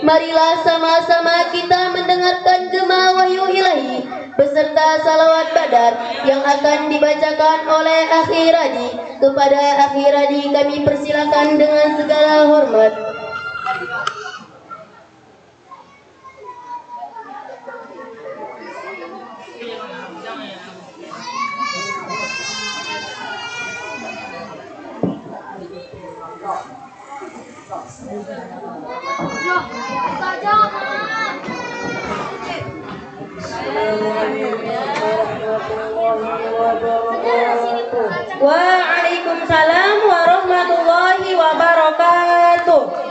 Marilah sama-sama kita mendengarkan gema wahyu ilahi beserta salawat badar yang akan dibacakan oleh Akhi Radi. Kepada Akhi Radi kami persilakan dengan segala hormat. Waalaikumsalam warahmatullahi wabarakatuh.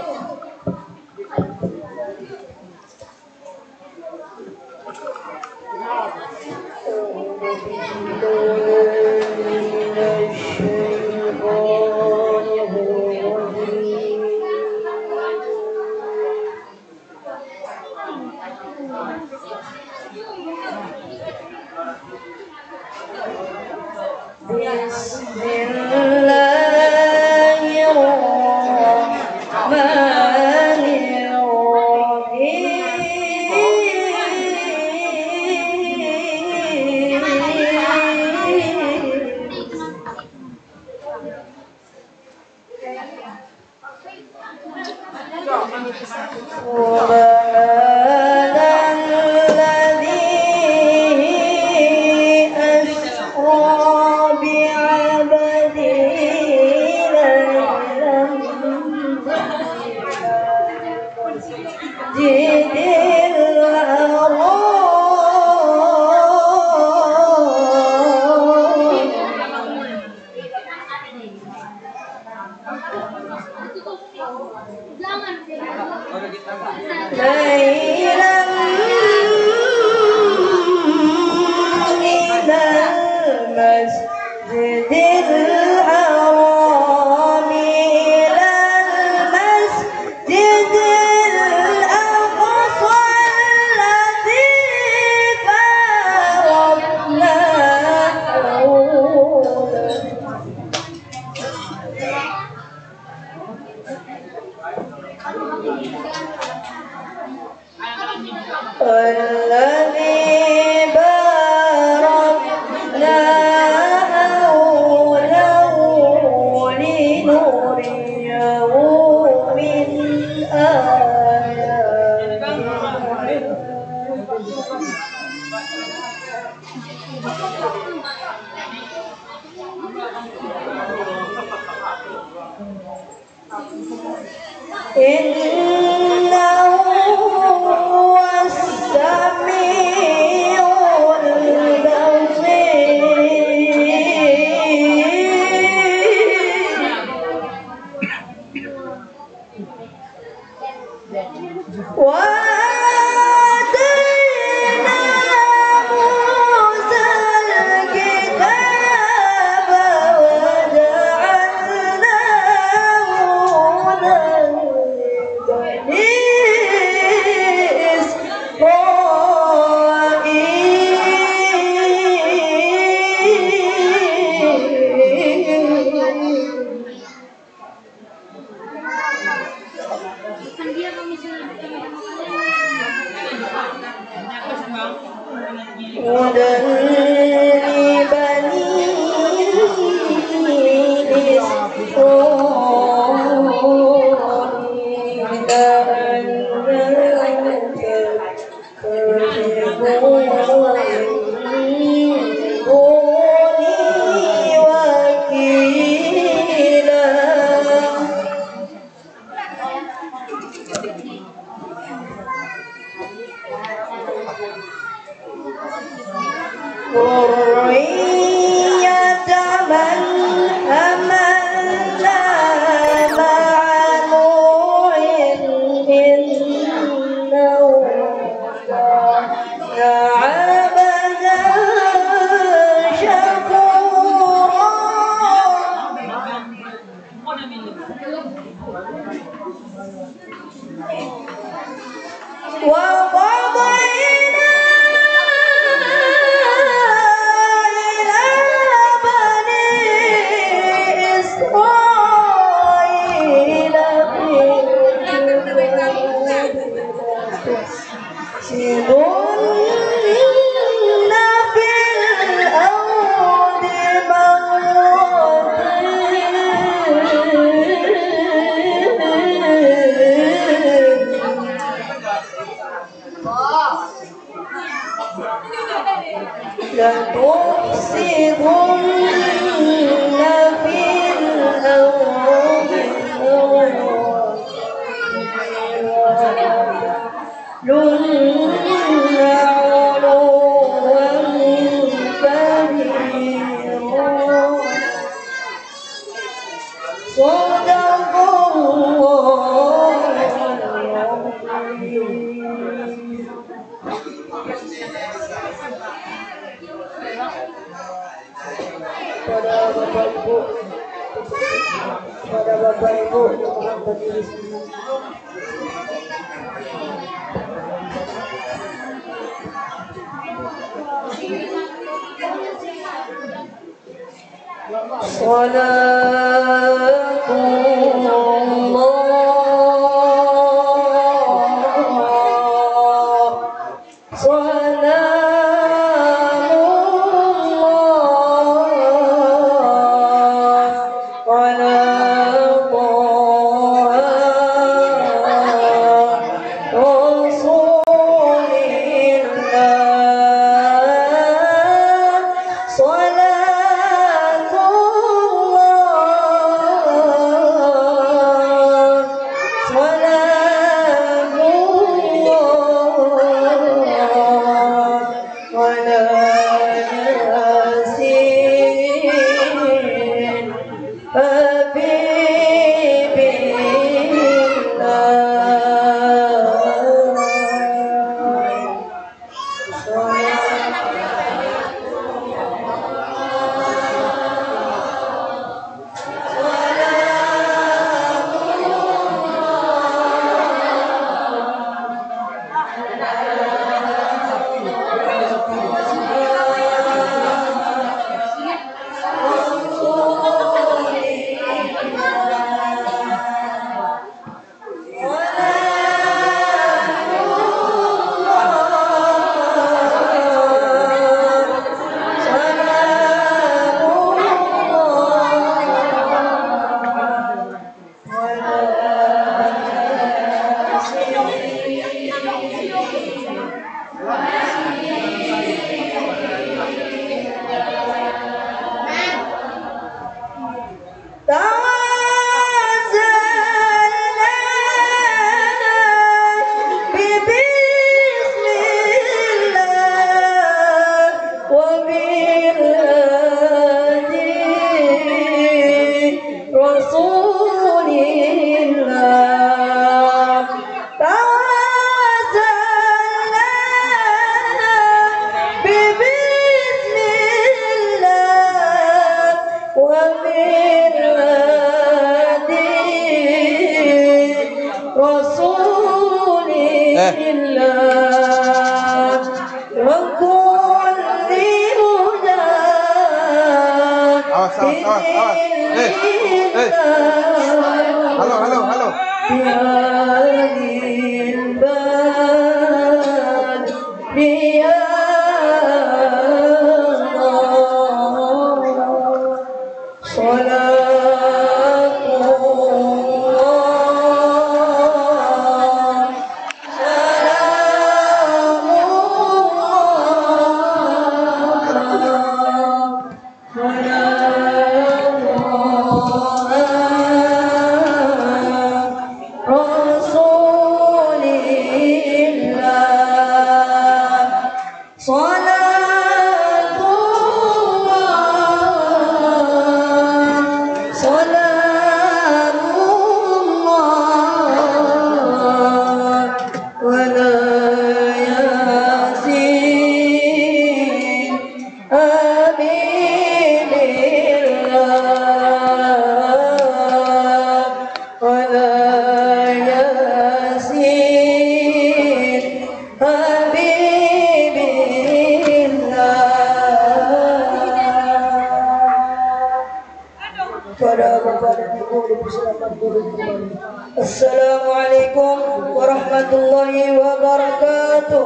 Kepada Bapak dan Ibu dipersilakan turun kembali. Assalamualaikum warahmatullahi wabarakatuh.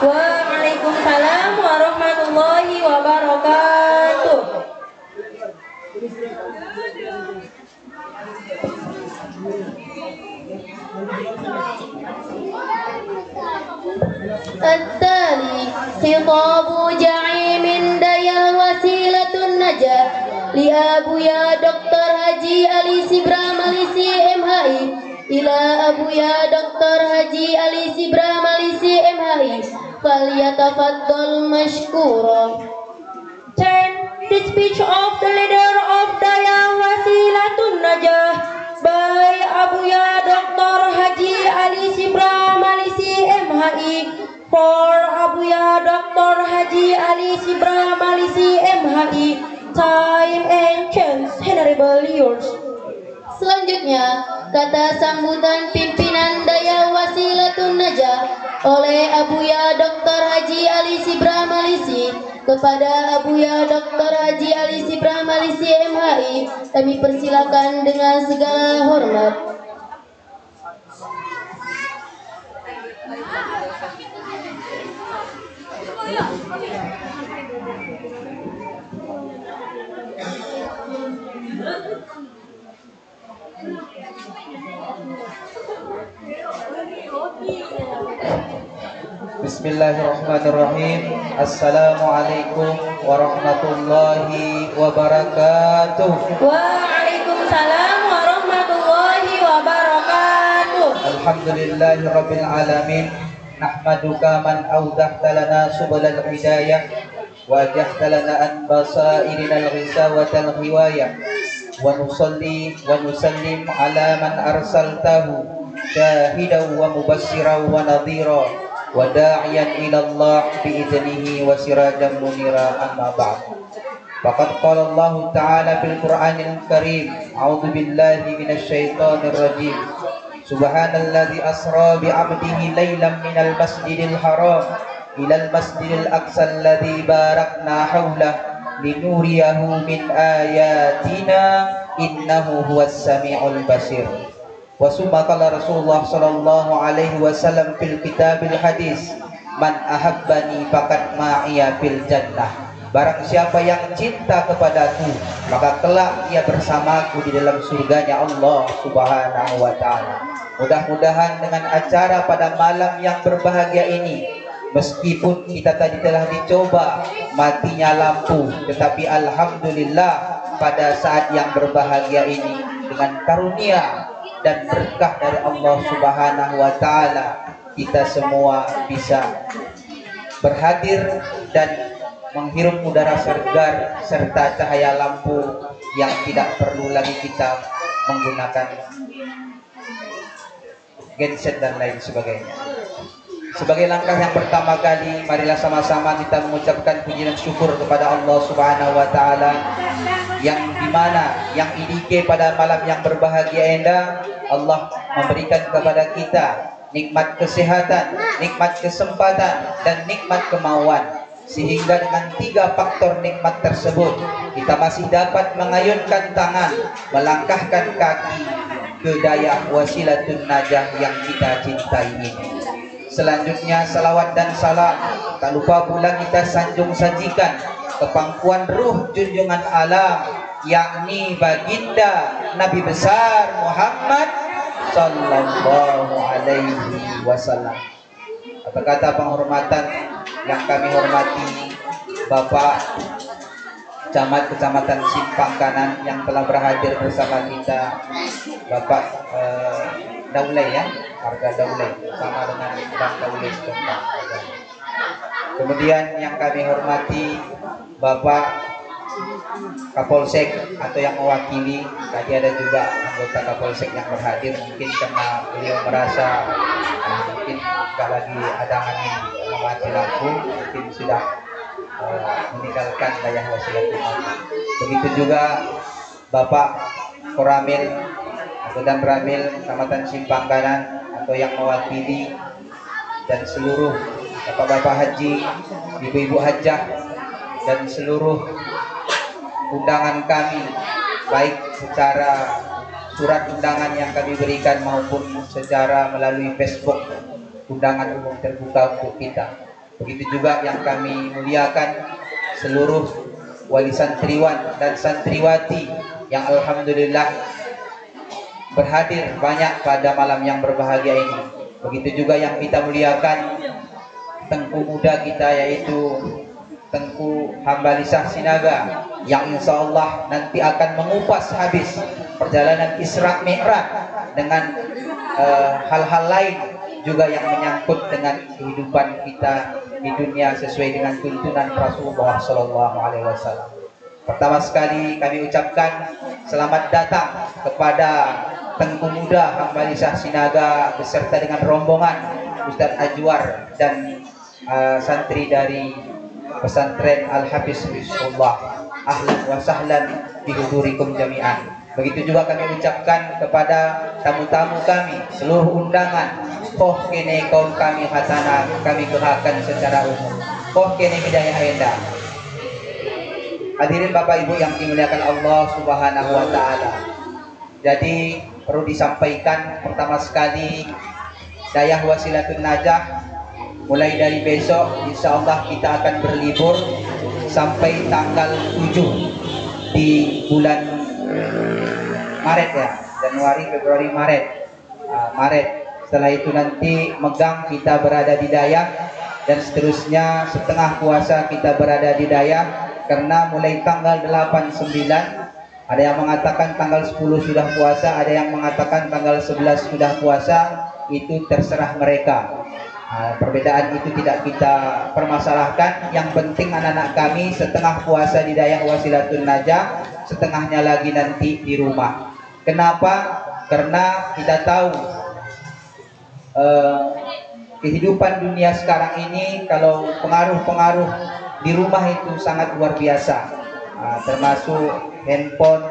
Waalaikumsalam warahmatullahi wabarakatuh. التالي خطاب جعيم ديا وسيلة النجاة لأبويا دكتور حجي علي سبرا ماليسي MHI إلى أبويا دكتور حجي علي سبرا ماليسي MHI فليتفضل مشكورا. 10. The speech of the leader of Daya Wasilatun Najah by Abuya Dr. Haji Ali Sibra Malisi MHI for Abuya Dr. Haji Ali Sibra Malisi MHI. Time and chance, honorable yours. Selanjutnya, kata sambutan pimpinan Daya Wasilatun Najah oleh Abuya Dr. Haji Ali Sibra Malisi kepada Abuya Dr. Haji Ali Sibra Malisi MHI, kami persilakan dengan segala hormat. Bismillahirrahmanirrahim. Assalamualaikum warahmatullahi wabarakatuh. Waalaikumsalam warahmatullahi wabarakatuh. Alhamdulillahirabbil alamin. Nahmaduka man awdahta lana subulal hidayah wa jahta lana an basairinal ghisawatal hiwayah wa nusalli wa nusallim ala man arsaltahu syahidan wa mubassiran wa nadhira wa da'iyan ila Allah bi'idnihi wa sirajan munira, amma ba'd. Faqad qala Allah ta'ala fil Qur'anil Karim, a'udzu billahi minasy syaithanir rajim. Subhanalladzi asra bi 'abdihi lailan minal masjidil haram ilal masjidil aqsa alladzi barakna haulahu linuriyahu min ayatina innahu huwas samiul basir. Wa summa qala Rasulullah sallallahu alaihi wasallam fil kitabil hadis, man ahabbani faqad ma'iya fil jannah. Barang siapa yang cinta kepadaku, maka kelak ia bersamaku di dalam surganya Allah Subhanahu wa ta'ala. Mudah-mudahan dengan acara pada malam yang berbahagia ini, meskipun kita tadi telah dicoba matinya lampu, tetapi alhamdulillah pada saat yang berbahagia ini dengan karunia dan berkah dari Allah Subhanahu wa ta'ala, kita semua bisa berhadir dan menghirup udara segar serta cahaya lampu yang tidak perlu lagi kita menggunakan genset dan lain sebagainya. Sebagai langkah yang pertama kali, marilah sama-sama kita mengucapkan puji dan syukur kepada Allah Subhanahu wa ta'ala, yang dimana yang idike pada malam yang berbahagia indah, Allah memberikan kepada kita nikmat kesehatan, nikmat kesempatan, dan nikmat kemauan. Sehingga dengan 3 faktor nikmat tersebut, kita masih dapat mengayunkan tangan, melangkahkan kaki ke Daya Wasilatun Najah yang kita cintai ini. Selanjutnya salawat dan salam tak lupa pula kita sajikan ke pangkuan ruh junjungan alam, yakni baginda Nabi besar Muhammad sallallahu alaihi wasallam. Kata-kata penghormatan yang kami hormati Bapak Camat Kecamatan Simpang Kanan yang telah berhadir bersama kita, Bapak Daulay, ya, warga Daulay, sama dengan Bang Daulay setempat. Kemudian yang kami hormati Bapak Kapolsek atau yang mewakili, tadi ada juga anggota Kapolsek yang berhadir, mungkin karena beliau merasa mungkin tidak lagi ada angin memati lampu, mungkin sudah meninggalkan Daya Wasilatun Najah. Begitu juga Bapak Koramil atau dan Ramil Kecamatan Simpang Kanan atau yang mewakili, dan seluruh bapak-bapak haji, ibu-ibu hajah, dan seluruh undangan kami baik secara surat undangan yang kami berikan maupun secara melalui Facebook, undangan umum terbuka untuk kita. Begitu juga yang kami muliakan seluruh wali santriwan dan santriwati yang alhamdulillah berhadir banyak pada malam yang berbahagia ini. Begitu juga yang kita muliakan tengku muda kita, yaitu Tengku Hambalisah Sinaga, yang insya Allah nanti akan mengupas habis perjalanan Isra Mi'raj dengan hal-hal lain juga yang menyangkut dengan kehidupan kita di dunia sesuai dengan tuntunan Rasulullah SAW. Pertama sekali kami ucapkan selamat datang kepada Tengku Muda Hambalisah Sinaga beserta dengan rombongan Ustadz Ajwar dan santri dari pesantren Al-Hafiz Bismillah. Ahlan wa sahlan bihudurikum jami'an. Begitu juga kami ucapkan kepada tamu-tamu kami, seluruh undangan. Koh kene kaum kami hasanah, kami gerakkan secara umum. Koh kene hidayah enda. Hadirin Bapak Ibu yang dimuliakan Allah Subhanahu wa taala. Jadi perlu disampaikan pertama sekali, Dayah Wasilatun Najah mulai dari besok insya Allah kita akan berlibur sampai tanggal 7 di bulan Maret ya, Januari, Februari, Maret. Maret. Setelah itu nanti megang kita berada di Dayah, dan seterusnya setengah puasa kita berada di Dayah, karena mulai tanggal 8, 9 ada yang mengatakan tanggal 10 sudah puasa, ada yang mengatakan tanggal 11 sudah puasa, itu terserah mereka. Perbedaan itu tidak kita permasalahkan. Yang penting anak-anak kami setengah puasa di Dayah Wasilatun Najah, setengahnya lagi nanti di rumah. Kenapa? Karena kita tahu kehidupan dunia sekarang ini, kalau pengaruh-pengaruh di rumah itu sangat luar biasa, termasuk handphone,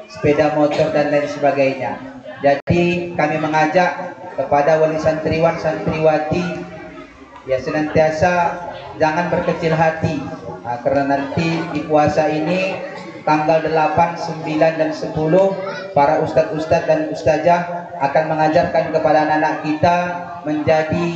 sepeda motor dan lain sebagainya. Jadi kami mengajak kepada wali santriwan santriwati ya senantiasa jangan berkecil hati, karena nanti di puasa ini tanggal 8, 9 dan 10 para ustadz-ustadz dan ustazah akan mengajarkan kepada anak-anak kita menjadi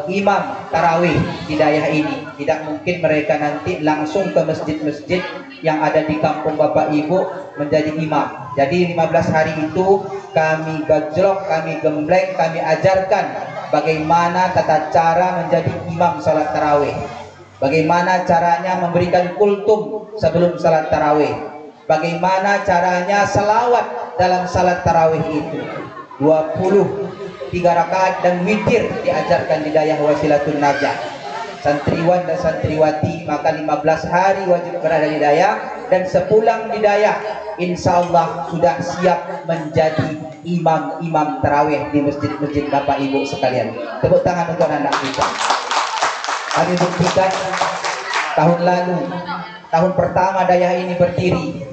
imam tarawih di Dayah ini. Tidak mungkin mereka nanti langsung ke masjid-masjid yang ada di kampung Bapak Ibu menjadi imam. Jadi 15 hari itu kami gajlok, kami gembleng, kami ajarkan bagaimana tata cara menjadi imam salat tarawih, bagaimana caranya memberikan kultum sebelum salat tarawih, bagaimana caranya selawat dalam salat tarawih itu 23 rakaat dan witir diajarkan di Dayah Wasilatun Najah. Santriwan dan santriwati maka 15 hari wajib berada di Dayah, dan sepulang di Dayah insya Allah sudah siap menjadi imam-imam tarawih di masjid-masjid Bapak Ibu sekalian. Tepuk tangan untuk anak kita. Kami buktikan tahun lalu, tahun pertama Dayah ini berdiri,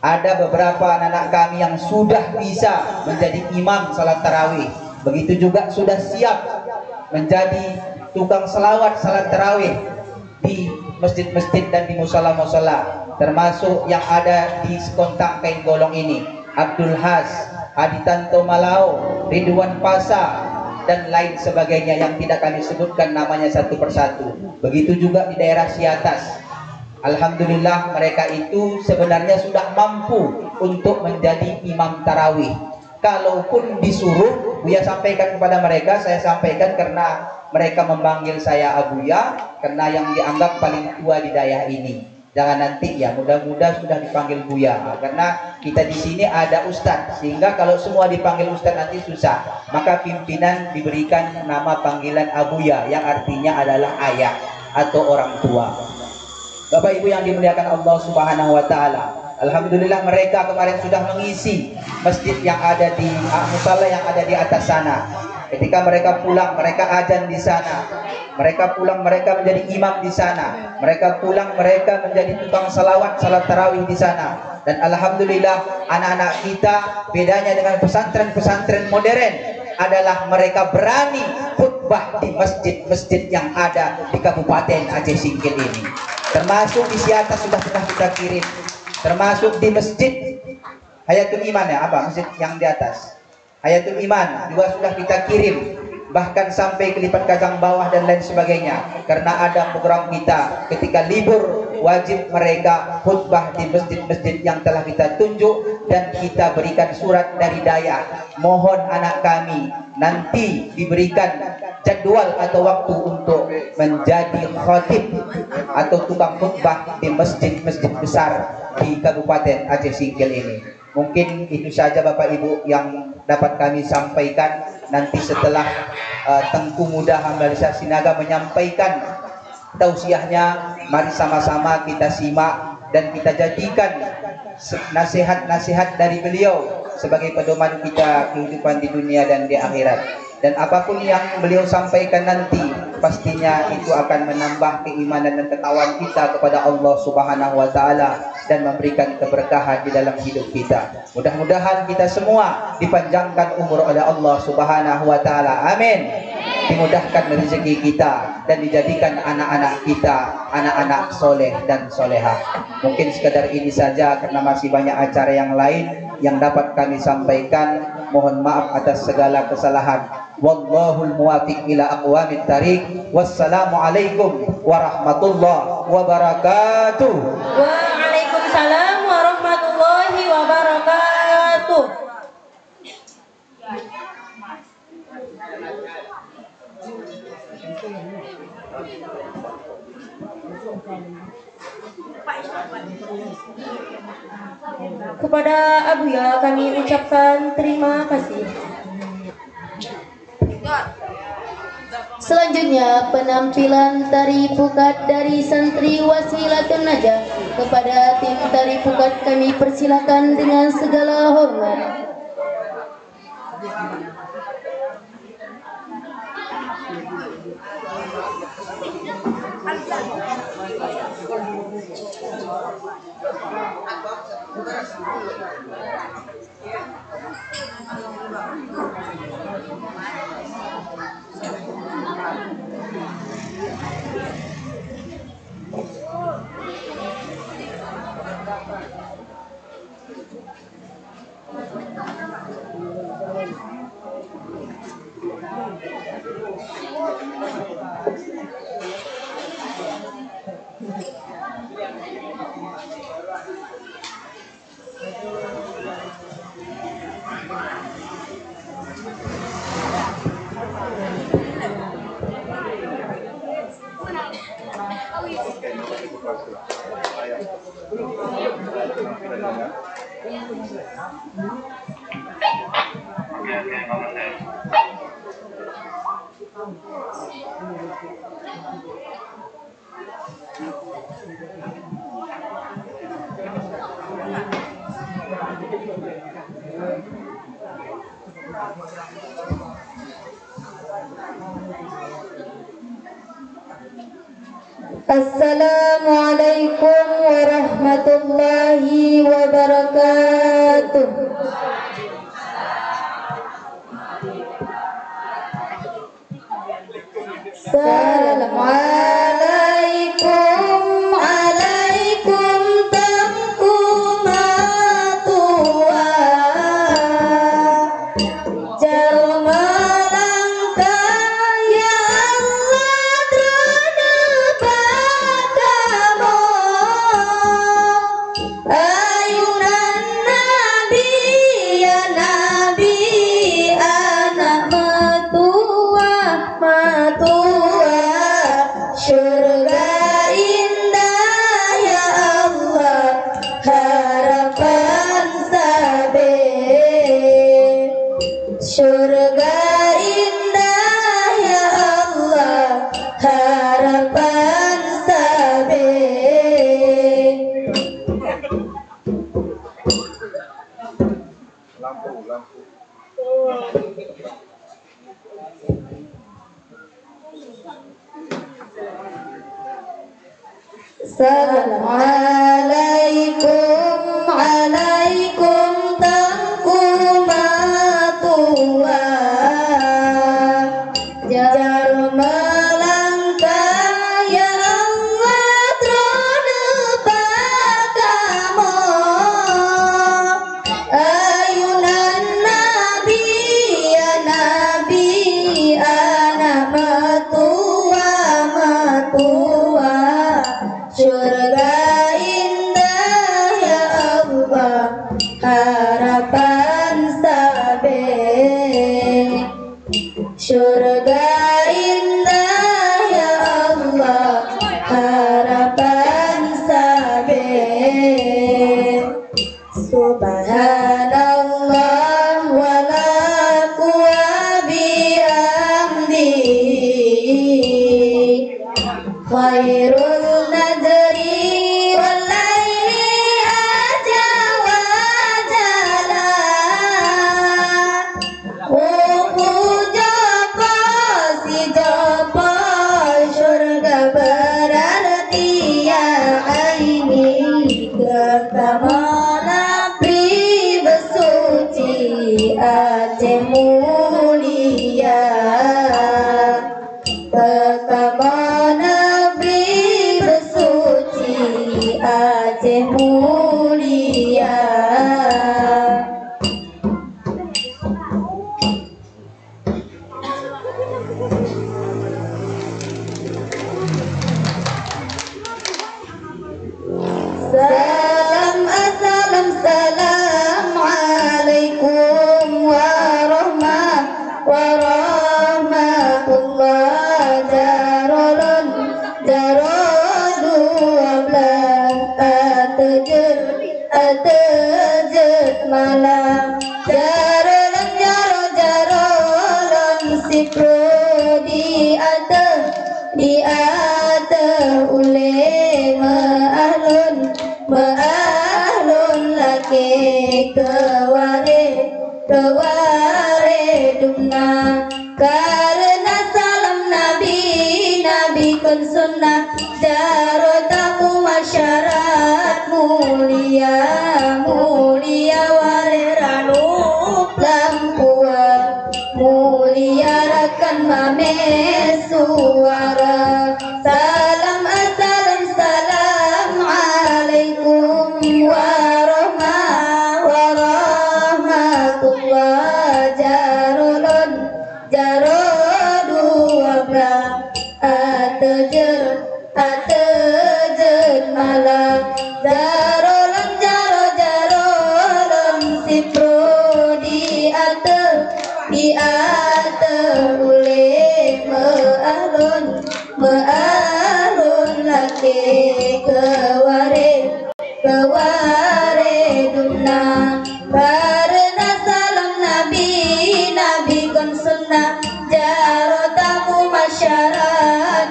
ada beberapa anak-anak kami yang sudah bisa menjadi imam salat tarawih. Begitu juga sudah siap menjadi tukang selawat salat tarawih di masjid-masjid dan di musala-musala, termasuk yang ada di Sekontang Kain Golong ini, Abdul Has, Aditanto Malao, Ridwan Pasa dan lain sebagainya yang tidak kami sebutkan namanya satu persatu. Begitu juga di daerah Siatas. Alhamdulillah mereka itu sebenarnya sudah mampu untuk menjadi imam tarawih. Kalaupun disuruh, Buya sampaikan kepada mereka, saya sampaikan karena mereka memanggil saya Abuya, karena yang dianggap paling tua di Dayah ini. Jangan nanti ya, mudah-mudahan sudah dipanggil Buya, karena kita di sini ada Ustadz, sehingga kalau semua dipanggil Ustadz nanti susah. Maka pimpinan diberikan nama panggilan Abuya, yang artinya adalah ayah atau orang tua. Bapak Ibu yang dimuliakan Allah Subhanahu wa taala. Alhamdulillah mereka kemarin sudah mengisi masjid yang ada di musala yang ada di atas sana. Ketika mereka pulang, mereka azan di sana. Mereka pulang, mereka menjadi imam di sana. Mereka pulang, mereka menjadi tukang salawat salat tarawih di sana. Dan alhamdulillah anak-anak kita bedanya dengan pesantren-pesantren modern adalah mereka berani khutbah di masjid-masjid yang ada di Kabupaten Aceh Singkil ini. Termasuk di Siatas sudah pernah kita kirim. Termasuk di masjid Hayatul Iman ya, apa masjid yang di atas. Hayatul Iman juga sudah kita kirim, bahkan sampai ke Lipat Kacang Bawah dan lain sebagainya. Karena ada program kita ketika libur wajib mereka khutbah di masjid-masjid yang telah kita tunjuk, dan kita berikan surat dari Daya. Mohon anak kami nanti diberikan jadwal atau waktu untuk menjadi khatib atau tukang khutbah di masjid-masjid besar di Kabupaten Aceh Singkil ini. Mungkin itu saja Bapak Ibu yang dapat kami sampaikan. Nanti setelah Tengku Muda Hamba Desa Sinaga menyampaikan tausiahnya, mari sama-sama kita simak dan kita jadikan nasihat-nasihat dari beliau sebagai pedoman kita kehidupan di dunia dan di akhirat. Dan apapun yang beliau sampaikan nanti, pastinya itu akan menambah keimanan dan ketakwaan kita kepada Allah Subhanahu wa Ta'ala dan memberikan keberkahan di dalam hidup kita. Mudah-mudahan kita semua dipanjangkan umur oleh Allah Subhanahu wa Ta'ala. Amin. Dimudahkan rezeki kita dan dijadikan anak-anak kita anak-anak soleh dan solehah. Mungkin sekadar ini saja karena masih banyak acara yang lain yang dapat kami sampaikan. Mohon maaf atas segala kesalahan. Wallahul muwafiq ila aqwamit thariq. Wassalamualaikum warahmatullahi wabarakatuh. Waalaikumsalam warahmatullahi wabarakatuh. Kepada Abuya kami ucapkan terima kasih. Selanjutnya penampilan tari pukat dari santri Wasilatun Najah. Kepada tim tari pukat kami persilakan dengan segala hormat. Assalamualaikum warahmatullahi wabarakatuh. Assalamualaikum alaikum tengku matua jar melangkah ya Allah drone padamu ayunan nabi ya nabi anak matua surga indah ya Allah harapan sabe surga indah ya Allah harapan sabe. Lampu. Assalamualaikum alaikum tengku matua jar melangkah ya Allah drone padamu Surga indah ya Allah, harapan sabir. Subhanallah wa la quwwata bihamdihi khairul nadri wal laili aja wa jala. Japa si japa surga berarti ya ini ketamana pri besuci Aceh mulia. Ketamana pri besuci Aceh mulia. Salam alaikum warahmatullah. Jarodu ablah atajud malam. Jarolon sipro di ata ule ma'ahlun laki keware dumna. Karena salam nabi kun sunnah. Jarotamu masyarakat mulia wareranu lampua mulia rakan mame suara. Salam alaikum warahmatullah. Jarodu ablah atajud malam. Jarolon sipro di ata ule ma'ahlun laki keware dumna. Karena salam nabi kun sunnah. Jarotamu masyarakat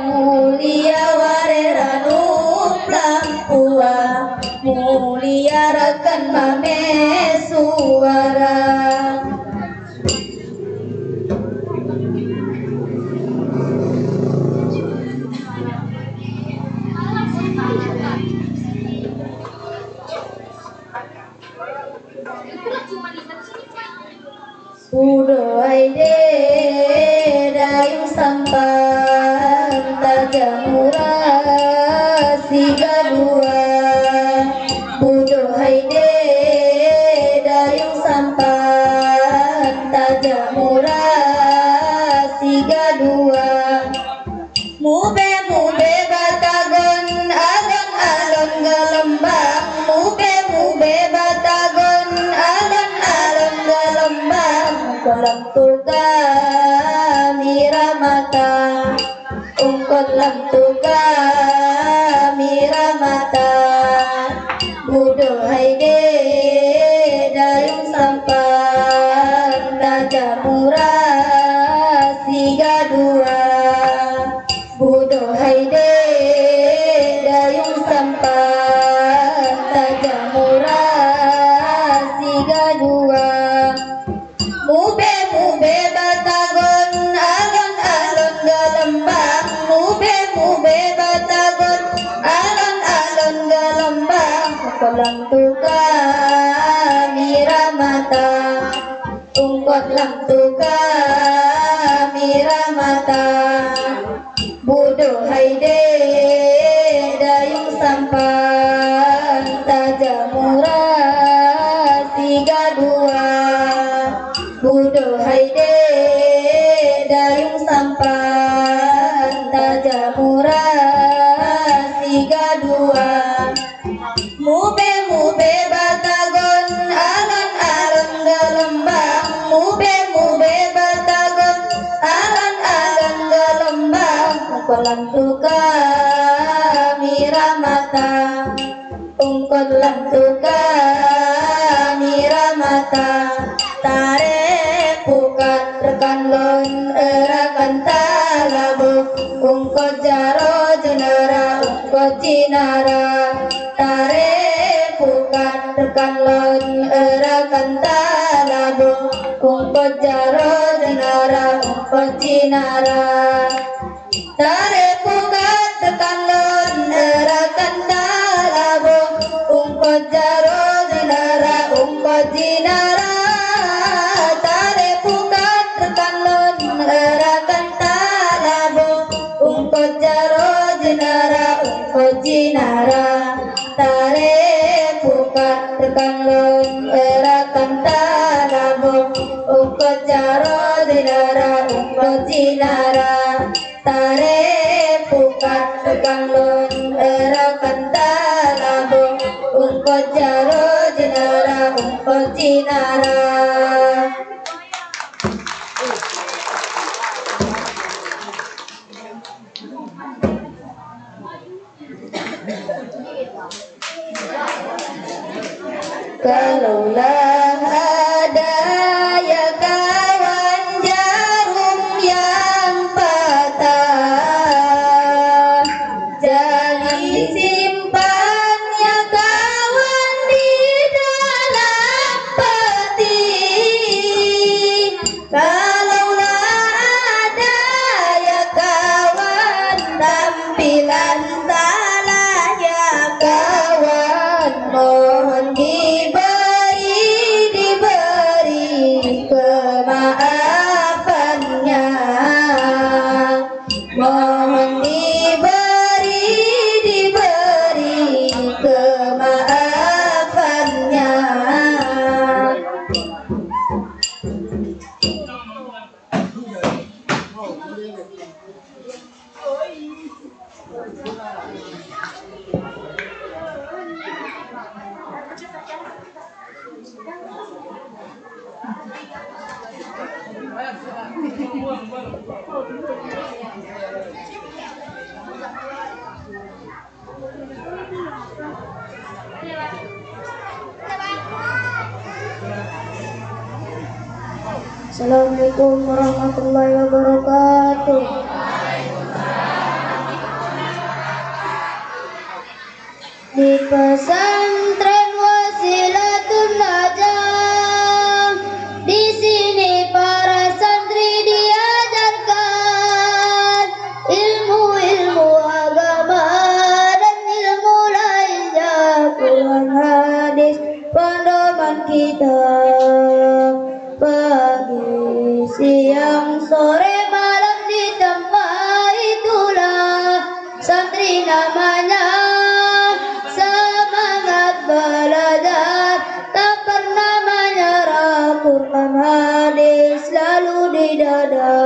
mulia wareranu lampua mulia rakan mame suara. Budai de dayung sampan tajamura siga dua. Budai de dayung sampan tajamura siga dua. Mube batagon alon galembang. Mube batagon alon galembang. Kolam tuka miramata, kolam tuka miramata. Budai de dayung sampan tajamura siga dua. Budai de dayung sampan tajamura siga dua. Mube batagon alon galembang. Mube batagon alon galembang. Kolam tuka miramata, kolam tuka miramata. Budai de dayung sampan tajamura siga dua. Budai de dayung sampan tajamura siga dua. Mube batagon alon galembang. Mube Kolam tuka miramata ungkot lam tuka miramata tare pukat rekan lon erakan talabu ungkot jaro jenara ungkot jinara tare pukat rekan lon erakan talabu ungkot jaro jenara ungkot jinara tare pukat rekan lon erakan talabu ungkot jaro jenara ungkot jinara tare pukat rekan lon erakan talabu ungkot jaro jenara ungkot jinara tare pukat rekan lon erakan talabu ungkot jaro jenara ungkot jinara tare pukat rekan lon erakan talabu ungkot jaro jenara ungkot jinara. Kalaulah ada ya kawan jarum yang patah, jali simpan ya kawan di dalam peti. Kalaulah ada ya kawan tampilan salah ya kawan, mohon diberi kemaafannya, mohon diberi kemaafannya. Assalamualaikum warahmatullahi wabarakatuh. Di pesantren Wasilatun Najah, di sini para santri diajarkan ilmu-ilmu agama dan ilmu lainnya, Quran hadis pedoman kita. Pagi, siang, sore, malam di tempat itulah santri namanya. Semangat belajar, tak pernah menyerah. Quran hadis selalu di dada.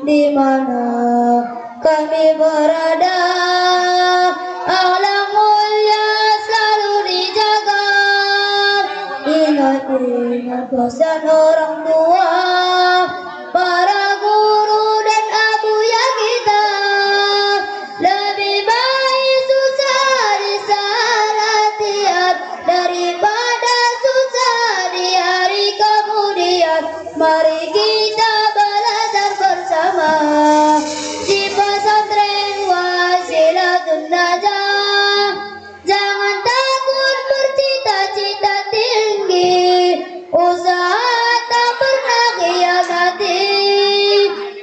Di mana kami berada, akhlak mulia selalu dijaga. Ingat pesan orang tua, para guru dan abuya kita. Lebih baik susah di latihan daripada susah di hari kemudian. Mari kita belajar bersama di pesantren Wasilatun Najah. Jangan takut bercita-cita tinggi, usaha tak pernah khianati.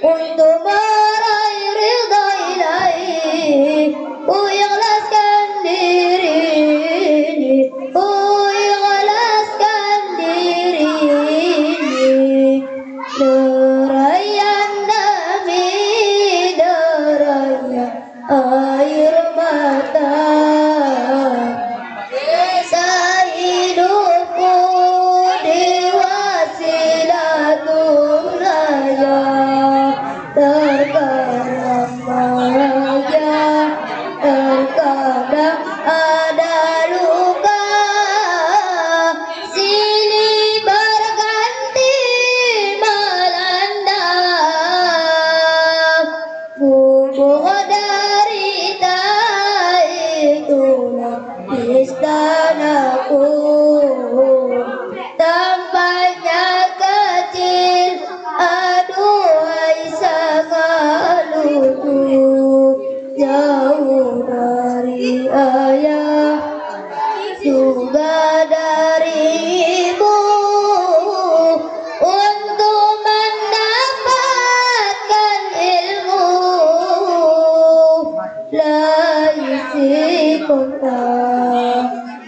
Untuk meraih ridha ilahi, ku ikhlaskan diri ini, ku ikhlaskan diri ini.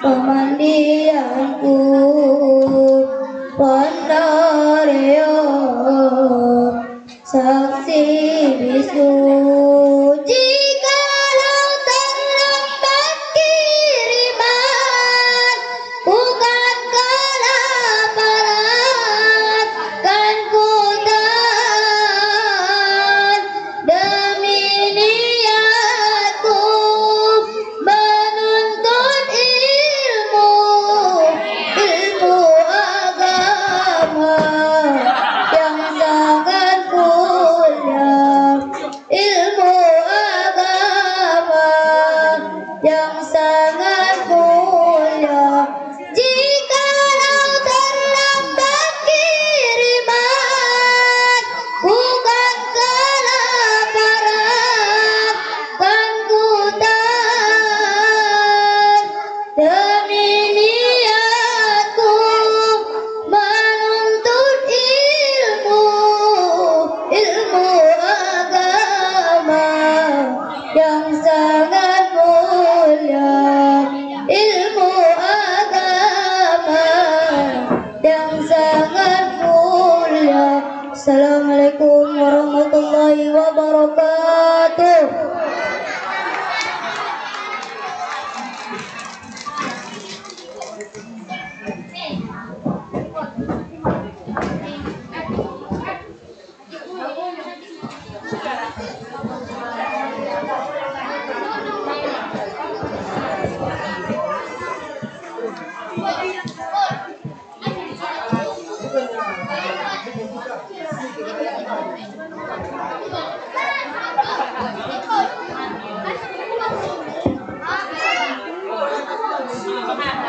pemandianku Pandario saksi bisu. Jikalau terlambat kiriman, bukan kelaparan, kan ku tahan demi niatku menuntut ilmu agama yang sangat mulia, ilmu agama yang sangat mulia. Jikalau terlambat kiriman, bukan kelaparan, kan ku tahan demi niatku menuntut ilmu agama yang sangat mulia, ilmu agama yang sangat mulia. Assalamualaikum warahmatullahi wabarakatuh.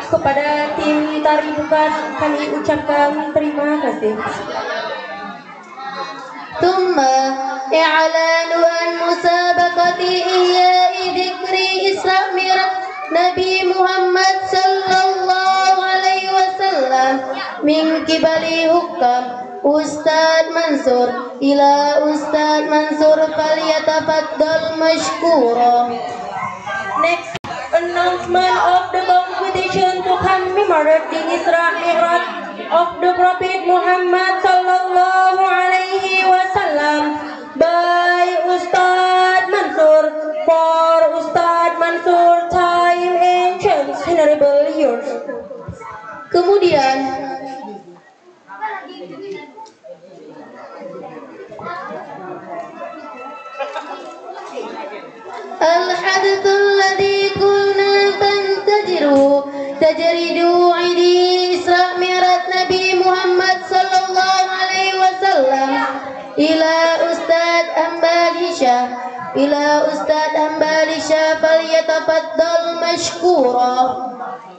Kepada tim tari bukan kami ucapkan terima kasih. ثم إعلان عن مسابقة إحياء ذكر إسراء معراج نبي محمد صلى الله عليه وسلم من قبل حكام أستاذ منصور إلى أستاذ منصور فليتفضل مشكورا. Next announcement of the competition to commemorate the Isra Mi'raj of the Prophet Muhammad sallallahu alaihi wasallam by Ustad Mansur. For Ustad Mansur, time and chance, honorable yours. Kemudian الحدث الذي كنا تجرد عيدي إسراء معراج نبي محمد صلى الله عليه وسلم إلى أستاذ أمبالشا فليتفضل مشكورا.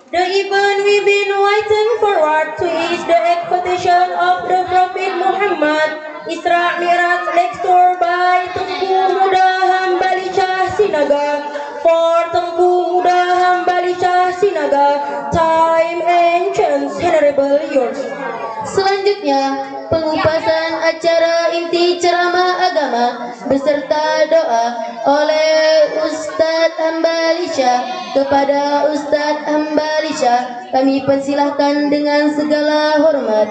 The event we've been waiting forward to is the exposition of the Prophet Muhammad Isra Mi'raj lecture by Tengku Muda Hambalisha Sinaga. For Tengku Muda Hambalisha Sinaga, time and chance, honorable yours. Selanjutnya, pengupasan acara inti ceramah agama beserta doa oleh Ustadz Hambalisha. Kepada Ustadz Hambalisha kami persilahkan dengan segala hormat.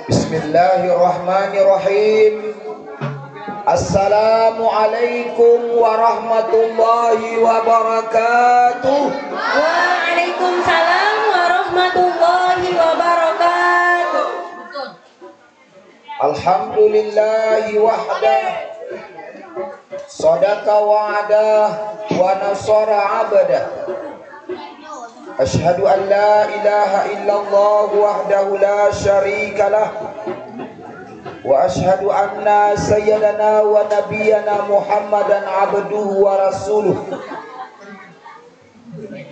Bismillahirrahmanirrahim. Assalamualaikum warahmatullahi wabarakatuh. Waalaikumsalam warahmatullahi wabarakatuh. Alhamdulillahi wahdah, Sadaqa wa'adah wa nasara 'abdah. Asyhadu an la ilaha illallah wahdahu la syarika lah. Wa asyhadu anna sayyidana wa nabiyyana Muhammadan abduhu wa rasuluh.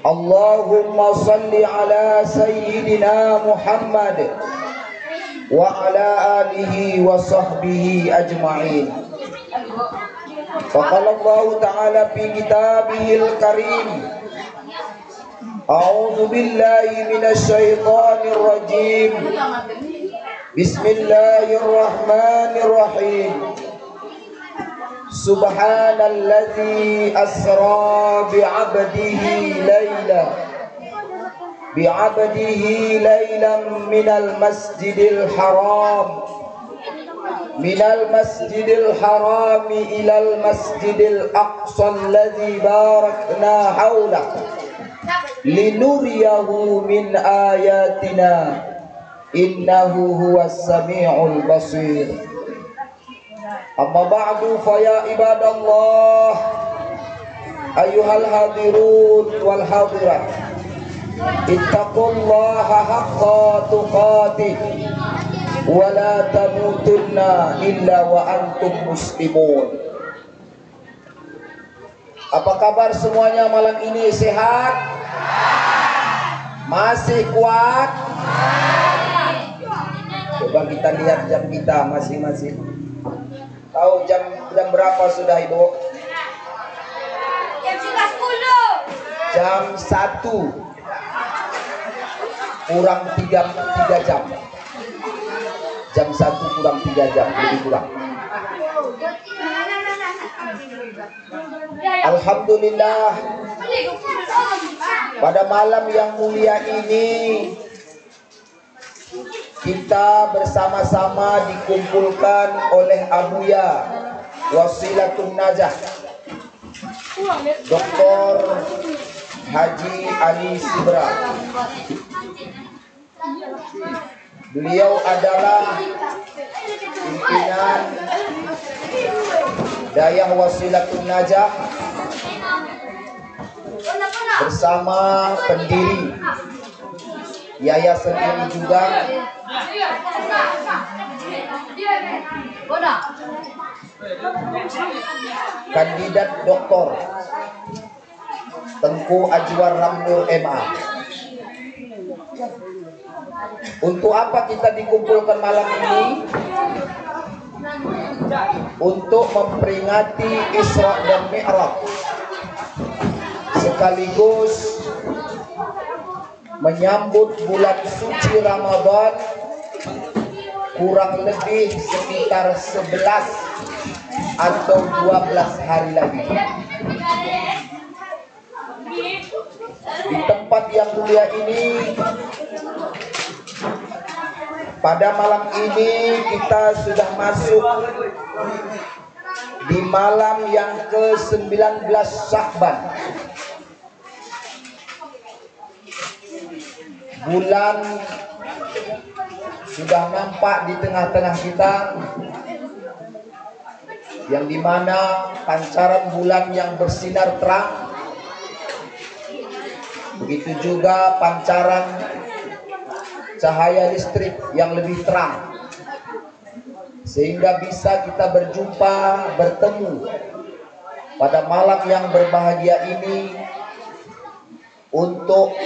Allahumma salli ala sayyidina Muhammad wa ala alihi wa sahbihi ajma'in. Faqala Allah ta'ala fi kitabihil karim. A'udzu billahi minasy syaithanir rajim. Bismillahirrahmanirrahim. Subhanalladzi asra bi'abdihi laylan minal masjidil haram ilal masjidil aqsa alladzi barakna haulahu linuriyahu min ayatina innahu huwas sami'ul basir. Amma ba'du fa ya ibadallah ayyuhal hadirun wal hadirat ittaqullaha haqqa tuqatih wa la tamutunna illa wa antum muslimun. Apa kabar semuanya malam ini? Sehat? Masih kuat? Coba kita lihat jam kita masing-masing. Tahu jam berapa sudah Ibu? Jam 1 kurang 3 jam. Jam 1 kurang 3 jam, lebih kurang. Alhamdulillah, pada malam yang mulia ini kita bersama-sama dikumpulkan oleh Abuya Wasilatun Najah Dr. Haji Ali Sibra. Beliau adalah pimpinan Dayah Wasilatun Najah bersama pendiri yayasan ini juga kandidat doktor Tengku Ajwar Ramnur MA. Untuk apa kita dikumpulkan malam ini? Untuk memperingati Isra dan Mi'raj, sekaligus menyambut bulan suci Ramadan kurang lebih sekitar 11 atau 12 hari lagi. Di tempat yang mulia ini, pada malam ini kita sudah masuk di malam yang ke-19 Sya'ban. Bulan sudah nampak di tengah-tengah kita, yang dimana pancaran bulan yang bersinar terang, begitu juga pancaran cahaya listrik yang lebih terang, sehingga bisa kita berjumpa, bertemu pada malam yang berbahagia ini untuk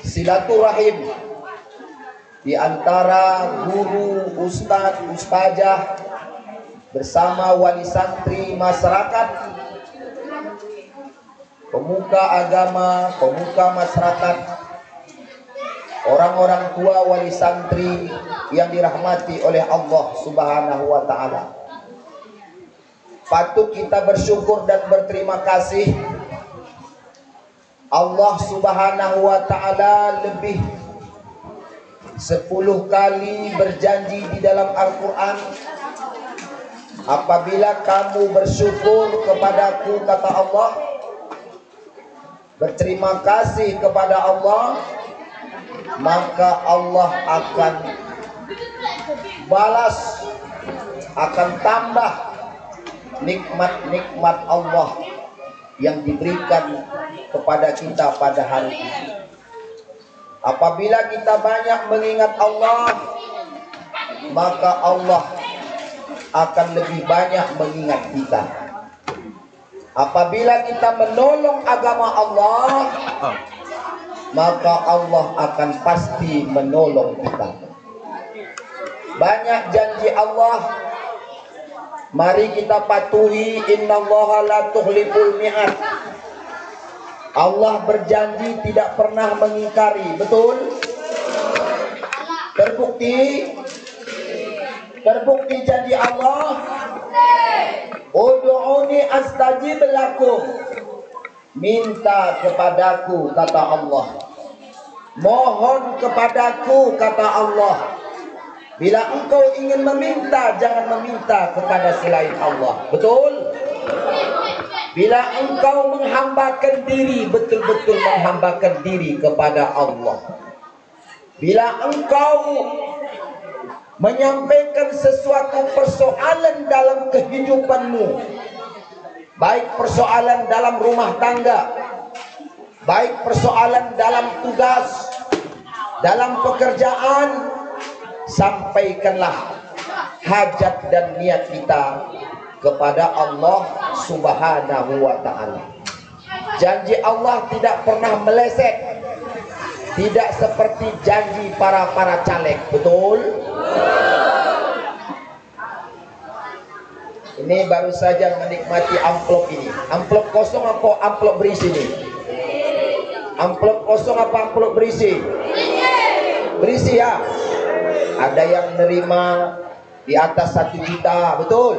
silaturahim di antara guru, ustadz, ustazah bersama wali santri masyarakat, pemuka agama, pemuka masyarakat, orang-orang tua wali santri yang dirahmati oleh Allah Subhanahu wa ta'ala. Patut kita bersyukur dan berterima kasih. Allah Subhanahu wa ta'ala lebih 10 kali berjanji di dalam Al-Quran, apabila kamu bersyukur kepadaku, kata Allah, berterima kasih kepada Allah, maka Allah akan balas, akan tambah nikmat-nikmat Allah yang diberikan kepada kita pada hari ini. Apabila kita banyak mengingat Allah, maka Allah akan lebih banyak mengingat kita. Apabila kita menolong agama Allah, maka Allah akan pasti menolong kita. Banyak janji Allah, mari kita patuhi. Innallaha la tukhliful mi'ad. Allah berjanji tidak pernah mengingkari, betul? Terbukti janji Allah. Ud'uni astajib lakum. Minta kepadaku, kata Allah. Mohon kepadaku, kata Allah. Bila engkau ingin meminta, jangan meminta kepada selain Allah. Betul? Bila engkau menghambakan diri, betul-betul menghambakan diri kepada Allah. Bila engkau menyampaikan sesuatu persoalan dalam kehidupanmu, baik persoalan dalam rumah tangga, baik persoalan dalam tugas, dalam pekerjaan, sampaikanlah hajat dan niat kita kepada Allah Subhanahu wa ta'ala. Janji Allah tidak pernah meleset, tidak seperti janji para caleg, betul? Ini baru saja menikmati amplop ini. Amplop kosong apa amplop berisi nih? Amplop kosong apa amplop berisi? Berisi ya. Ada yang menerima di atas 1 juta, betul?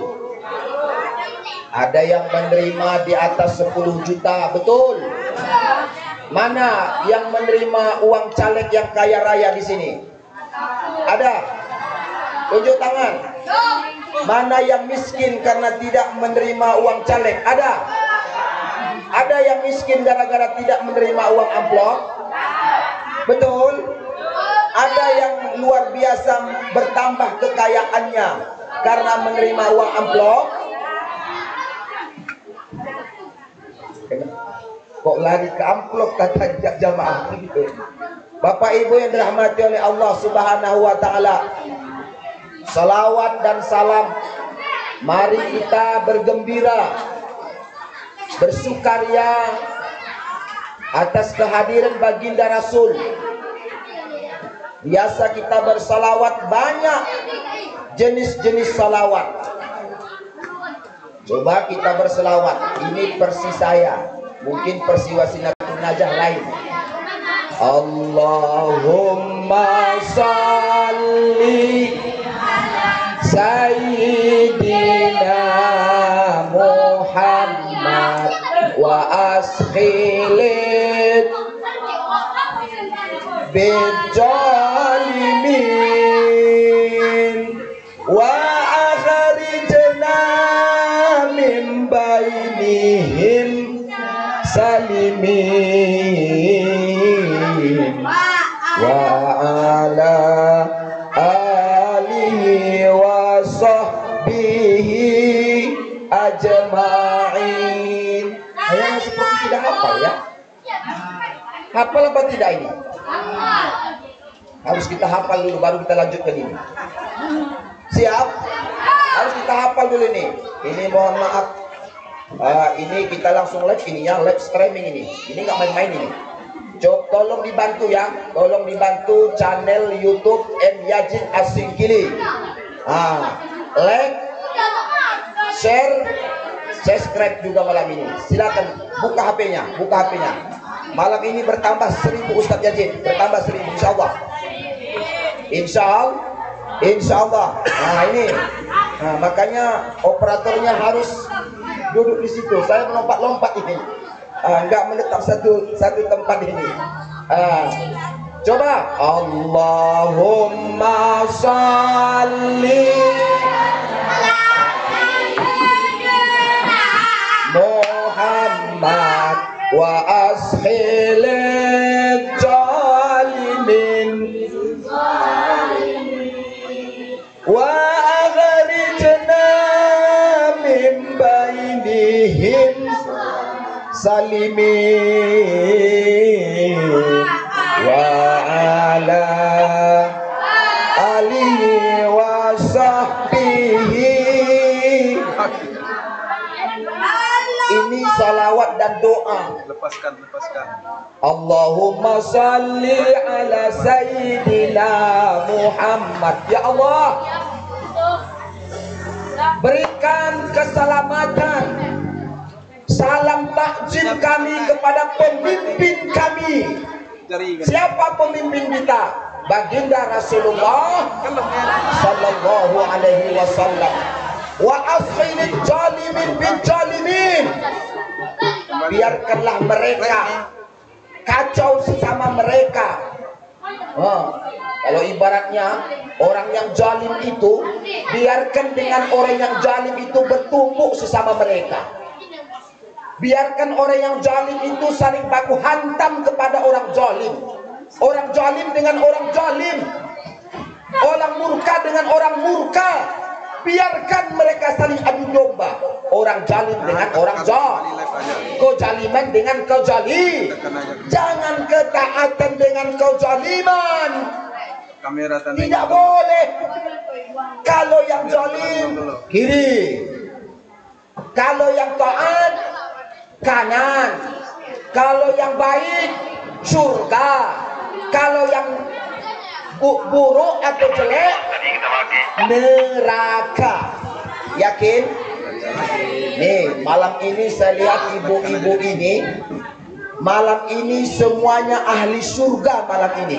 Ada yang menerima di atas 10 juta, betul? Mana yang menerima uang caleg yang kaya raya di sini? Ada? Tunjuk tangan. Mana yang miskin karena tidak menerima uang caleg? Ada? Ada yang miskin gara-gara tidak menerima uang amplop? Betul? Ada yang luar biasa bertambah kekayaannya karena menerima uang amplop? Kok lari ke amplop kata jamaah begitu. Bapak Ibu yang dirahmati oleh Allah Subhanahu wa ta'ala, salawat dan salam, mari kita bergembira, bersukaria atas kehadiran baginda Rasul. Biasa kita bersalawat, banyak jenis-jenis salawat. Coba kita berselawat. Ini versi saya, mungkin versi Wasilatun Najah lain. Allahumma salli Sayyidina Muhammad wa askhilit bidzalimin wa akhrijna min bainihim salimin wa ala alihi wa sahbihi ajma'in. Ayah seperti tidak hafal ya? Hafal apa tidak ini? Harus kita hafal dulu baru kita lanjutkan ini. Siap? Harus kita hafal dulu ini. Ini mohon maaf. Ini kita langsung live ini ya, live streaming ini. Ini nggak main-main ini. Tolong dibantu ya, tolong dibantu channel YouTube M Yazid As-Singkili. Like, share, subscribe juga malam ini. Silakan buka HP-nya, buka HP-nya. Malam ini bertambah 1000 Ustadz Yazid, bertambah 1000 insyaallah. Insyaallah. Nah ini, makanya operatornya harus duduk di situ. Saya melompat-lompat ini. Enggak menetap satu tempat ini. Coba Allahumma salli Muhammad wa ashilit zalimin wa akhrijna min zalimin wa ala alihi wa sahbihi. Ini salawat dan doa. Lepaskan. Allahumma salli ala sayyidina Muhammad. Ya Allah, berikan keselamatan, salam takjil kami kepada pemimpin kami. Siapa pemimpin kita? Baginda Rasulullah sallallahu alaihi wasallam. Wa asqinil jalimin bin jalimin. Biarkanlah mereka kacau sesama mereka. Kalau ibaratnya orang yang zalim itu, biarkan dengan orang yang zalim itu bertumpuk sesama mereka. Biarkan orang yang zalim itu saling baku hantam kepada orang zalim. Orang zalim dengan orang zalim. Orang murka dengan orang murka. Biarkan mereka saling adu domba. Orang zalim dengan orang zalim. Kezaliman dengan kezalim. Jangan ketaatan dengan kezaliman. Tidak boleh. Kalau yang zalim kiri, kalau yang taat kanan, kalau yang baik surga, kalau yang buruk atau jelek neraka. Yakin? Nih, malam ini saya lihat ibu-ibu ini, malam ini semuanya ahli surga malam ini.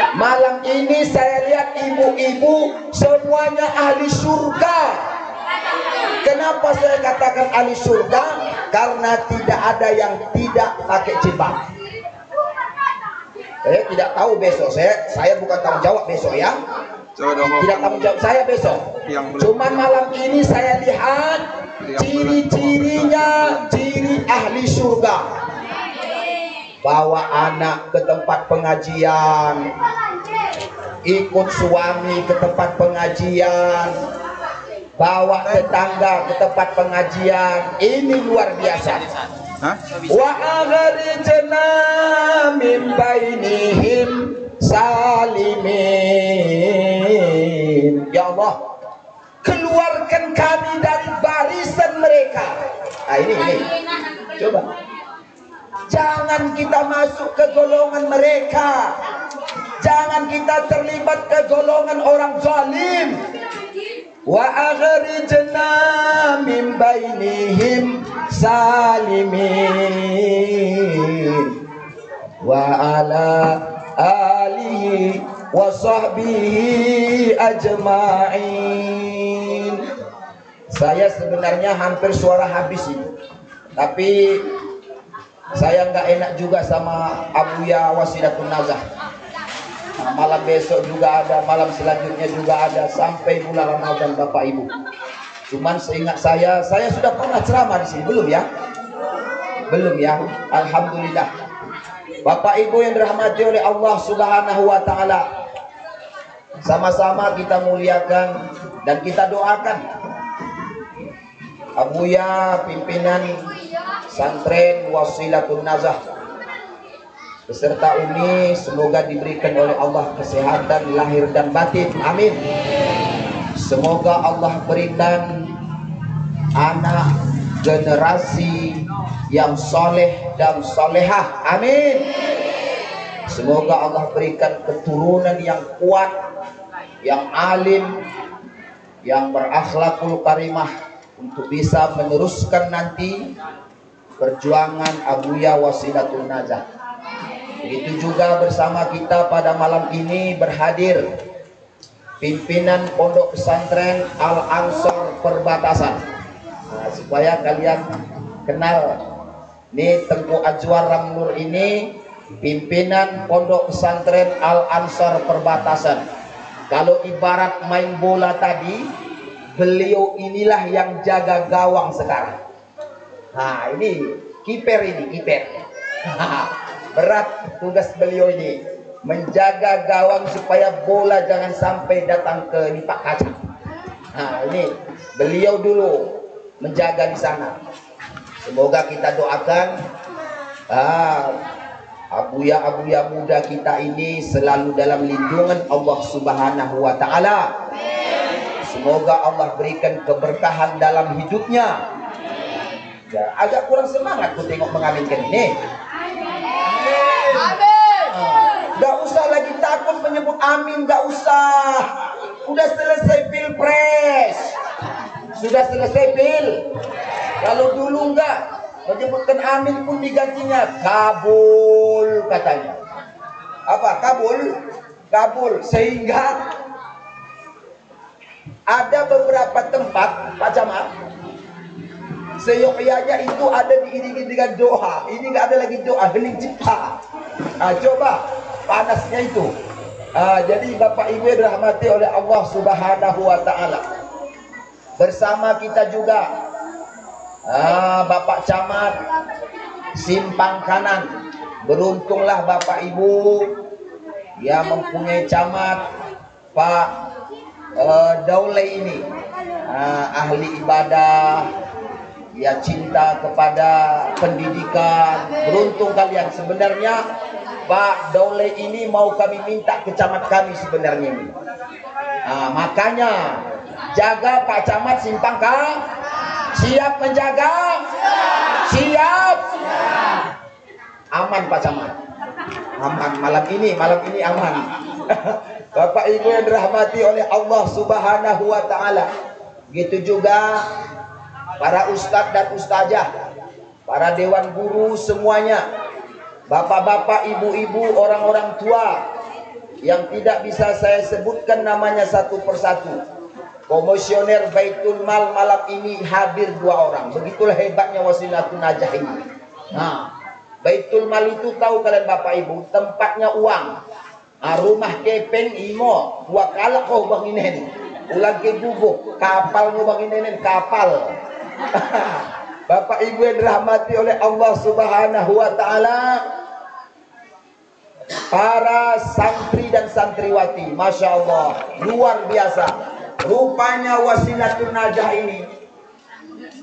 Malam ini saya lihat ibu-ibu semuanya ahli surga. Kenapa saya katakan ahli surga? Karena tidak ada yang tidak pakai jilbab. Saya tidak tahu besok, saya bukan tanggung jawab besok ya. Tidak tanggung jawab saya besok. Cuman malam ini saya lihat ciri-cirinya, ciri ahli surga. Bawa anak ke tempat pengajian, ikut suami ke tempat pengajian, bawa tetangga ke tempat pengajian. Ini luar biasa. Wa akhrijna min bainihim salimin. Ya Allah, keluarkan kami dari barisan mereka. Ini coba, jangan kita masuk ke golongan mereka. Jangan kita terlibat ke golongan orang zalim. Wa akhrijna min bainihim salimin wa ala alihi wa sahbihi ajma'in. Saya sebenarnya hampir suara habis ini, tapi saya nggak enak juga sama Abuya Wasilatun Nazah. Malam besok juga ada, malam selanjutnya juga ada, sampai bulan Ramadan Bapak Ibu. Cuman seingat saya sudah pernah ceramah di sini, belum ya? Belum ya? Alhamdulillah. Bapak Ibu yang dirahmati oleh Allah Subhanahu wa taala, sama-sama kita muliakan dan kita doakan Abuya pimpinan Santren Wasilatun Nazah beserta Umi, semoga diberikan oleh Allah kesehatan lahir dan batin, amin. Semoga Allah berikan anak generasi yang soleh dan solehah, amin. Semoga Allah berikan keturunan yang kuat, yang alim, yang berakhlakul karimah, untuk bisa meneruskan nanti perjuangan Abuya Wasilatun Nazah. Begitu juga bersama kita pada malam ini berhadir pimpinan Pondok Pesantren Al-Ansor Perbatasan. Supaya kalian kenal, nih Tengku Ajwar Ramnur ini pimpinan Pondok Pesantren Al-Ansor Perbatasan. Kalau ibarat main bola tadi, beliau inilah yang jaga gawang sekarang. Nah, ini kiper. Berat tugas beliau ini, menjaga gawang supaya bola jangan sampai datang ke nipak kaca. Nah, ini beliau dulu menjaga di sana. Semoga kita doakan abuya muda kita ini selalu dalam lindungan Allah Subhanahu wa taala. Semoga Allah berikan keberkahan dalam hidupnya. Ya, agak kurang semangat ku tengok mengaminkan ini. Gak usah lagi takut menyebut amin, gak usah. Udah selesai pilpres, sudah selesai pil. Kalau dulu enggak menyebutkan amin pun digantinya kabul katanya. Apa kabul? Kabul. Sehingga ada beberapa tempat Pak Camat seyogyanya itu ada diiringi dengan doa. Ini nggak ada lagi doa, hening cipta. Coba panasnya itu. Jadi Bapak Ibu dirahmati oleh Allah Subhanahu wa taala. Bersama kita juga Bapak Camat Simpang Kanan. Beruntunglah Bapak Ibu yang mempunyai camat Pak Daule ini, ahli ibadah, ya cinta kepada pendidikan. Beruntung kalian. Sebenarnya Pak Daule ini mau kami minta ke camat kami sebenarnya ini. Makanya jaga Pak Camat Simpang Kanan. Siap menjaga? Siap. Aman Pak Camat. Aman malam ini aman. Bapak Ibu yang dirahmati oleh Allah Subhanahu wa taala. Begitu juga para ustadz dan ustazah, para dewan guru semuanya, bapak-bapak, ibu-ibu, orang-orang tua yang tidak bisa saya sebutkan namanya satu persatu. Komisioner Baitul Mal malam ini hadir 2 orang. Begitulah hebatnya Wasilatun Najah ini. Nah, Baitul Mal itu tahu kalian Bapak Ibu, tempatnya uang. Rumah kepeng imo 2 kalak kau bang ini. Ulang ke gubuk, kapal mau bang ini kapal. Bapak Ibu yang dirahmati oleh Allah Subhanahu wa taala, para santri dan santriwati, Masya Allah, luar biasa. Rupanya Wasilatun Najah ini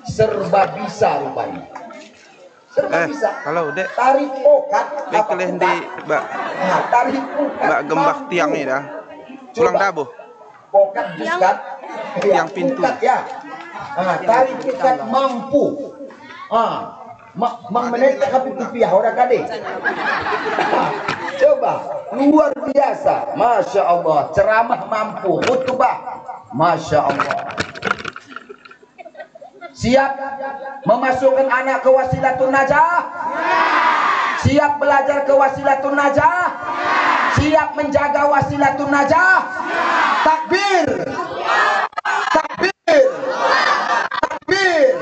serba bisa rupanya. Serba bisa. Kalau dek tarik pokat apa di Mbak tarik pokat Mbak gembak tiang ini dah. Pulang tabuh. Pokat buskat Tiang pintu. Pokat, ya. Tarik pokat mampu. Menetek api tupiah orang kade. Coba luar biasa, Masya Allah. Ceramah mampu, khutbah, Masya Allah. Siap memasukkan anak ke Wasilatun Najah? Siap belajar ke Wasilatun Najah? Siap menjaga Wasilatun Najah? Takbir! Takbir! Takbir!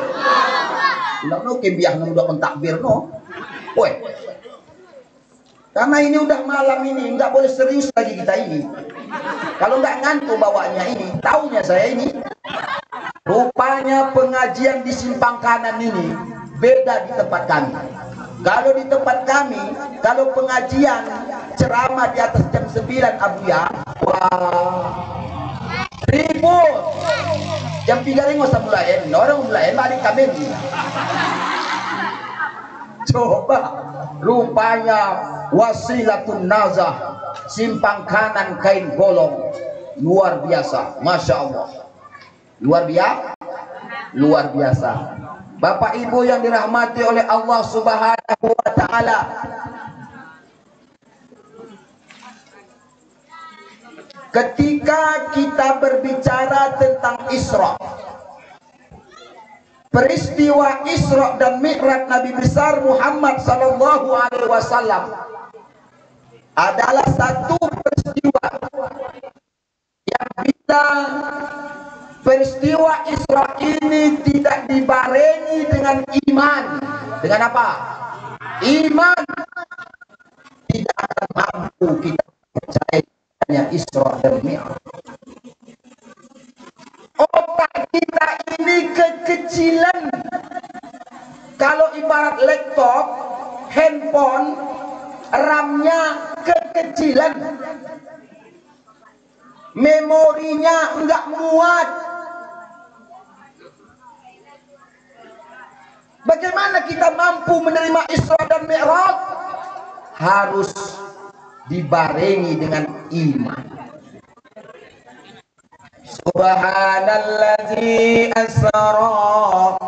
No kebiah udah takbir no. Woi. Karena ini udah malam ini, nggak boleh serius lagi kita ini. Kalau nggak ngantuk bawaannya ini, taunya saya ini. Rupanya pengajian di Simpang Kanan ini beda di tempat kami. Kalau di tempat kami, kalau pengajian ceramah di atas jam 9 Abuya, wah, ribut. Jam 3 nggak usah mulai, orang mulai balik kami. Coba, rupanya Wasilatun Najah Simpang Kanan Kain Bolong luar biasa, Masya Allah. Luar biasa. Bapak Ibu yang dirahmati oleh Allah Subhanahu wa taala, ketika kita berbicara tentang Isra, peristiwa Isra dan Mi'raj Nabi besar Muhammad sallallahu alaihi wasallam adalah satu peristiwa yang bila peristiwa Isra ini tidak dibarengi dengan iman. Dengan apa? Iman, tidak akan mampu kita percaya Isra dan Mi'raj. Otak kita ini kekecilan. Kalau ibarat laptop, handphone, RAM-nya kekecilan, memorinya enggak muat. Bagaimana Bagaimana kita mampu menerima Isra dan Mi'raj? Harus dibarengi dengan iman. Subhanallazi asra,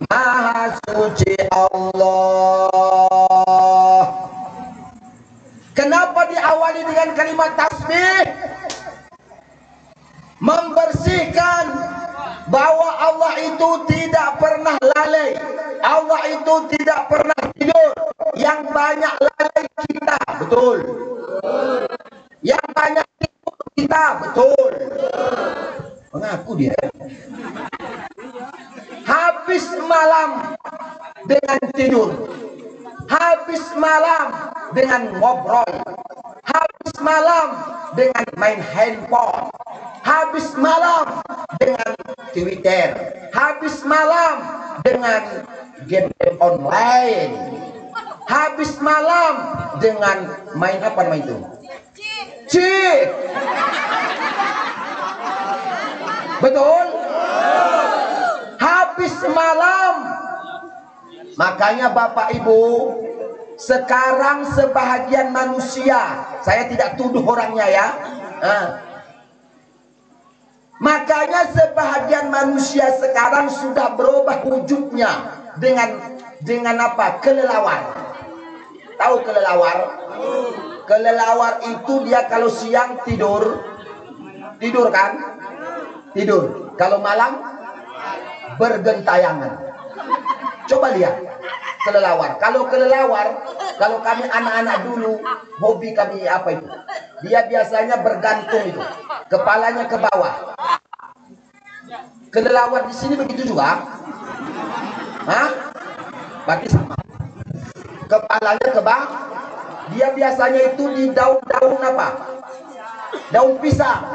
Maha suci Allah. Kenapa diawali dengan kalimat tasbih? Membersihkan bahwa Allah itu tidak pernah lalai, Allah itu tidak pernah tidur. Yang banyak lalai kita, betul. Yang banyak tidur kita, betul. Mengaku dia. Habis malam dengan tidur, habis malam dengan ngobrol, habis malam dengan main handphone, habis malam dengan Twitter, habis malam dengan game online, habis malam dengan main apa namanya itu? Cheat. Betul? Habis malam. Makanya Bapak Ibu, sekarang sebahagian manusia, saya tidak tuduh orangnya ya, makanya sebahagian manusia sekarang sudah berubah wujudnya dengan apa? Kelelawar. Tahu kelelawar? Kelelawar itu dia kalau siang tidur kan? Tidur. Kalau malam bergentayangan. Coba lihat kelelawar. Kalau kelelawar, kalau kami anak-anak dulu, hobi kami apa itu? Dia biasanya bergantung itu, kepalanya ke bawah. Kelelawar di sini begitu juga? Hah? Berarti sama. Kepalanya ke bawah. Dia biasanya itu di daun-daun apa? Daun pisang.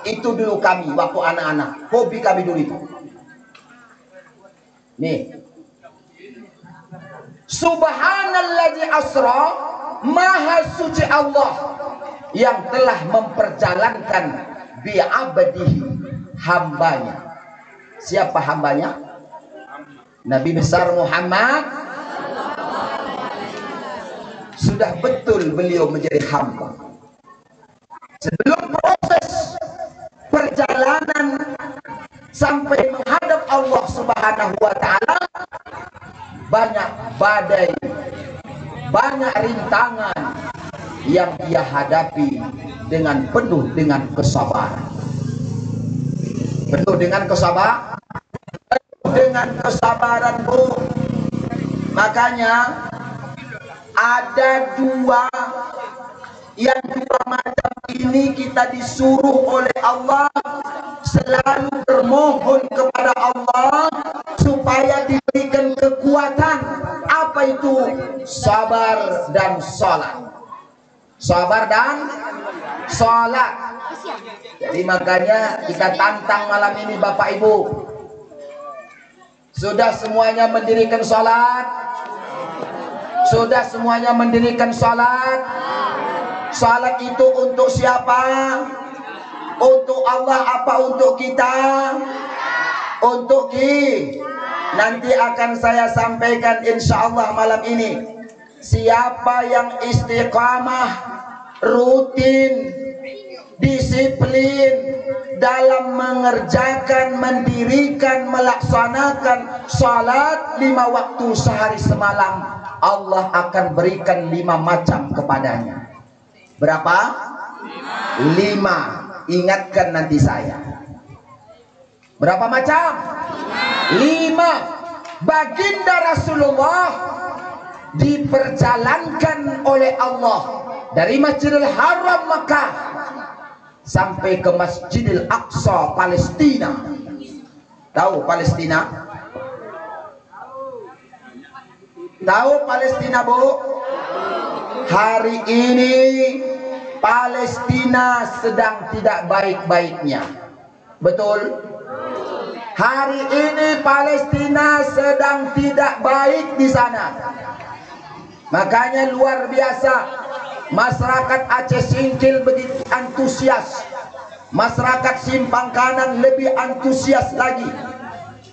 Itu dulu kami waktu anak-anak, hobi kami dulu itu. Nih, Subhanalladzi asra, Maha suci Allah yang telah memperjalankan bi'abdihi, hambanya. Siapa hambanya? Nabi besar Muhammad. Sudah betul beliau menjadi hamba. Sebelum proses perjalanan sampai menghadap Allah Subhanahu wa ta'ala, banyak badai, banyak rintangan yang ia hadapi dengan penuh dengan kesabaran. Penuh dengan kesabaran, penuh dengan kesabaran, Bu. Makanya ada dua macam ini kita disuruh oleh Allah selalu bermohon kepada Allah supaya diberikan kekuatan. Apa itu? Sabar dan sholat. Sabar dan sholat. Jadi makanya kita tantang malam ini Bapak Ibu. Sudah semuanya mendirikan sholat? Sudah semuanya mendirikan sholat? Salat itu untuk siapa? Untuk Allah apa untuk kita? Untuk nanti akan saya sampaikan insya Allah malam ini. Siapa yang istiqamah, rutin, disiplin dalam mengerjakan, mendirikan, melaksanakan salat 5 waktu sehari semalam, Allah akan berikan 5 macam kepadanya. Berapa? 5. Ingatkan nanti saya. Berapa macam? 5. Baginda Rasulullah diperjalankan oleh Allah dari Masjidil Haram Makkah sampai ke Masjidil Aqsa Palestina. Tahu Palestina? Tahu Palestina, Bu? Hari ini Palestina sedang tidak baik-baiknya. Betul? Hari ini Palestina sedang tidak baik di sana. Makanya luar biasa, masyarakat Aceh Singkil begitu antusias, masyarakat Simpang Kanan lebih antusias lagi.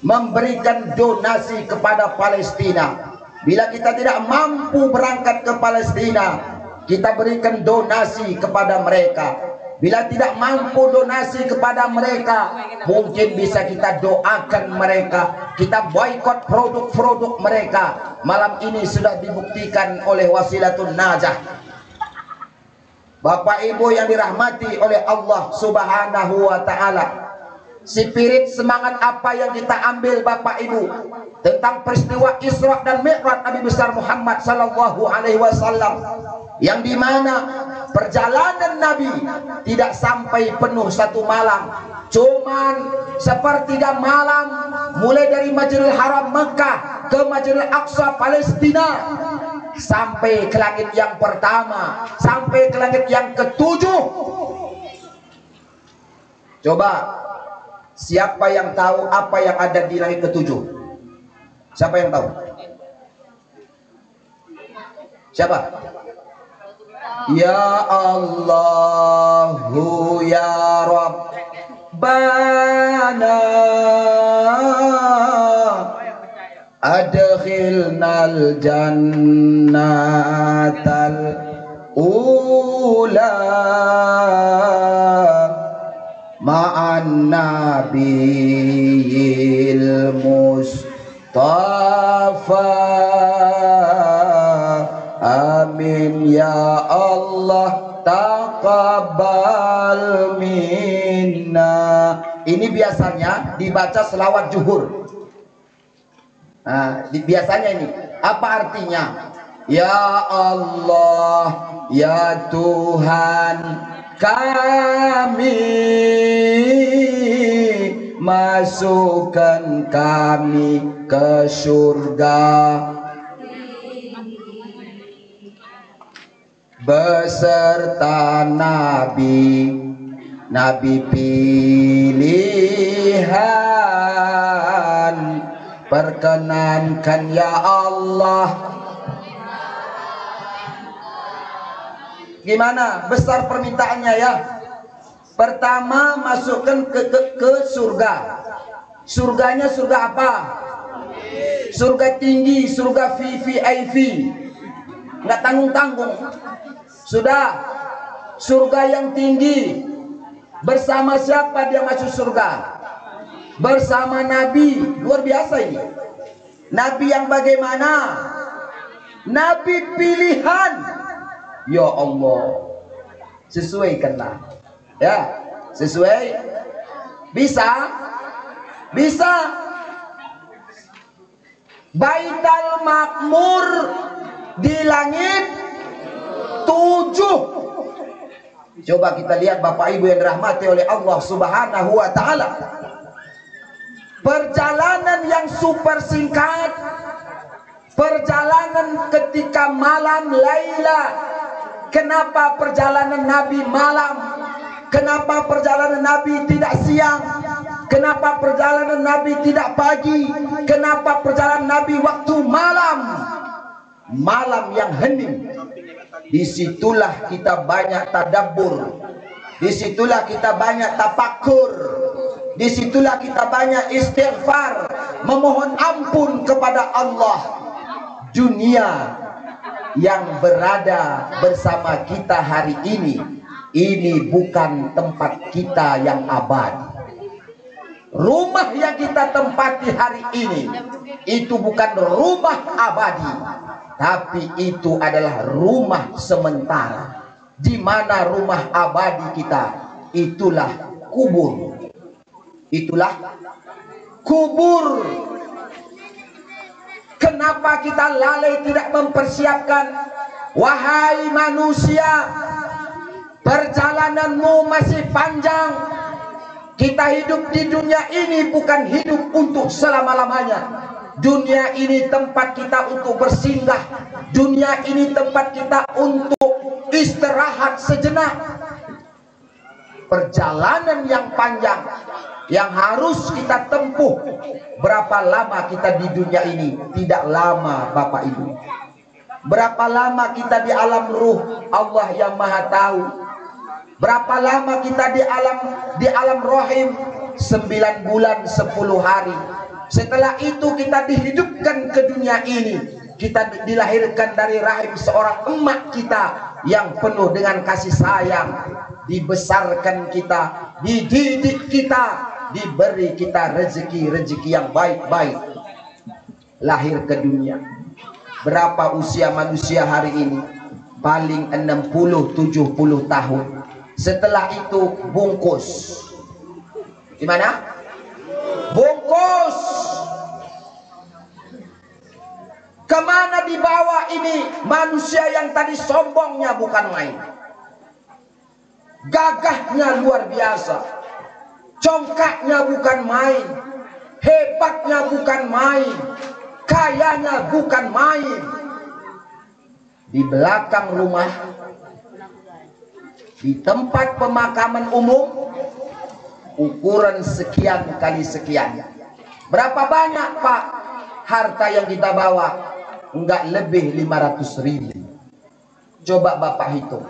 memberikan donasi kepada Palestina. Bila kita tidak mampu berangkat ke Palestina, kita berikan donasi kepada mereka. Bila tidak mampu donasi kepada mereka, mungkin bisa kita doakan mereka, kita boikot produk-produk mereka. Malam ini sudah dibuktikan oleh Wasilatun Najah. Bapak Ibu yang dirahmati oleh Allah Subhanahu wa Ta'ala, spirit semangat apa yang kita ambil Bapak Ibu tentang peristiwa Isra dan Mi'raj Nabi besar Muhammad sallallahu alaihi wasallam, yang dimana perjalanan Nabi tidak sampai penuh satu malam, cuman sepertiga malam, mulai dari Masjidil Haram Mekah ke Masjidil Aqsa Palestina, sampai ke langit yang pertama, sampai ke langit yang ketujuh. Coba, siapa yang tahu apa yang ada di langit ketujuh? Siapa yang tahu? Siapa? Ya Allahu ya Rabbana adkhilnal jannatal ula ma'an nabiyil mustafa. Amin ya Allah, taqabbal minna. Ini biasanya dibaca selawat zuhur. Nah, biasanya ini apa artinya? Ya Allah, ya Tuhan kami, masukkan kami ke surga beserta nabi pilihan. Perkenankan ya Allah. Gimana besar permintaannya ya? Pertama, masukkan ke surga. Surganya surga apa? Surga tinggi, surga VVIP, nggak tanggung-tanggung. Sudah, surga yang tinggi. Bersama siapa dia masuk surga? Bersama Nabi. Luar biasa ini. Nabi yang bagaimana? Nabi pilihan. Ya Allah, sesuaikanlah. Ya, sesuai. Bisa? Bisa. Baitul Makmur di langit 7. Coba kita lihat Bapak Ibu yang dirahmati oleh Allah Subhanahu wa Ta'ala. Perjalanan yang super singkat, perjalanan ketika malam Laila. Kenapa perjalanan Nabi malam? Kenapa perjalanan Nabi tidak siang? Kenapa perjalanan Nabi tidak pagi? Kenapa perjalanan Nabi waktu malam? Malam yang hening. Disitulah kita banyak tadabbur, disitulah kita banyak tafakur, disitulah kita banyak istighfar, memohon ampun kepada Allah. Dunia yang berada bersama kita hari ini bukan tempat kita yang abadi. Rumah yang kita tempati hari ini itu bukan rumah abadi, tapi itu adalah rumah sementara. Di mana rumah abadi kita? Itulah kubur. Itulah kubur. Kenapa kita lalai tidak mempersiapkan? Wahai manusia, perjalananmu masih panjang. Kita hidup di dunia ini bukan hidup untuk selama-lamanya. Dunia ini tempat kita untuk bersinggah. Dunia ini tempat kita untuk istirahat sejenak. Perjalanan yang panjang yang harus kita tempuh. Berapa lama kita di dunia ini? Tidak lama Bapak Ibu. Berapa lama kita di alam ruh? Allah yang Maha Tahu. Berapa lama kita di alam rahim? 9 bulan 10 hari. Setelah itu kita dihidupkan ke dunia ini. Kita dilahirkan dari rahim seorang emak kita yang penuh dengan kasih sayang. Dibesarkan kita, dididik kita, diberi kita rezeki-rezeki yang baik-baik. Lahir ke dunia. Berapa usia manusia hari ini? Paling 60-70 tahun. Setelah itu bungkus. Gimana? Bungkus. Kemana dibawa ini manusia yang tadi sombongnya bukan main, gagahnya luar biasa, congkaknya bukan main, hebatnya bukan main, kayanya bukan main. Di belakang rumah, di tempat pemakaman umum, ukuran sekian kali sekian. Berapa banyak Pak harta yang kita bawa? Enggak lebih 500.000. Coba Bapak hitung,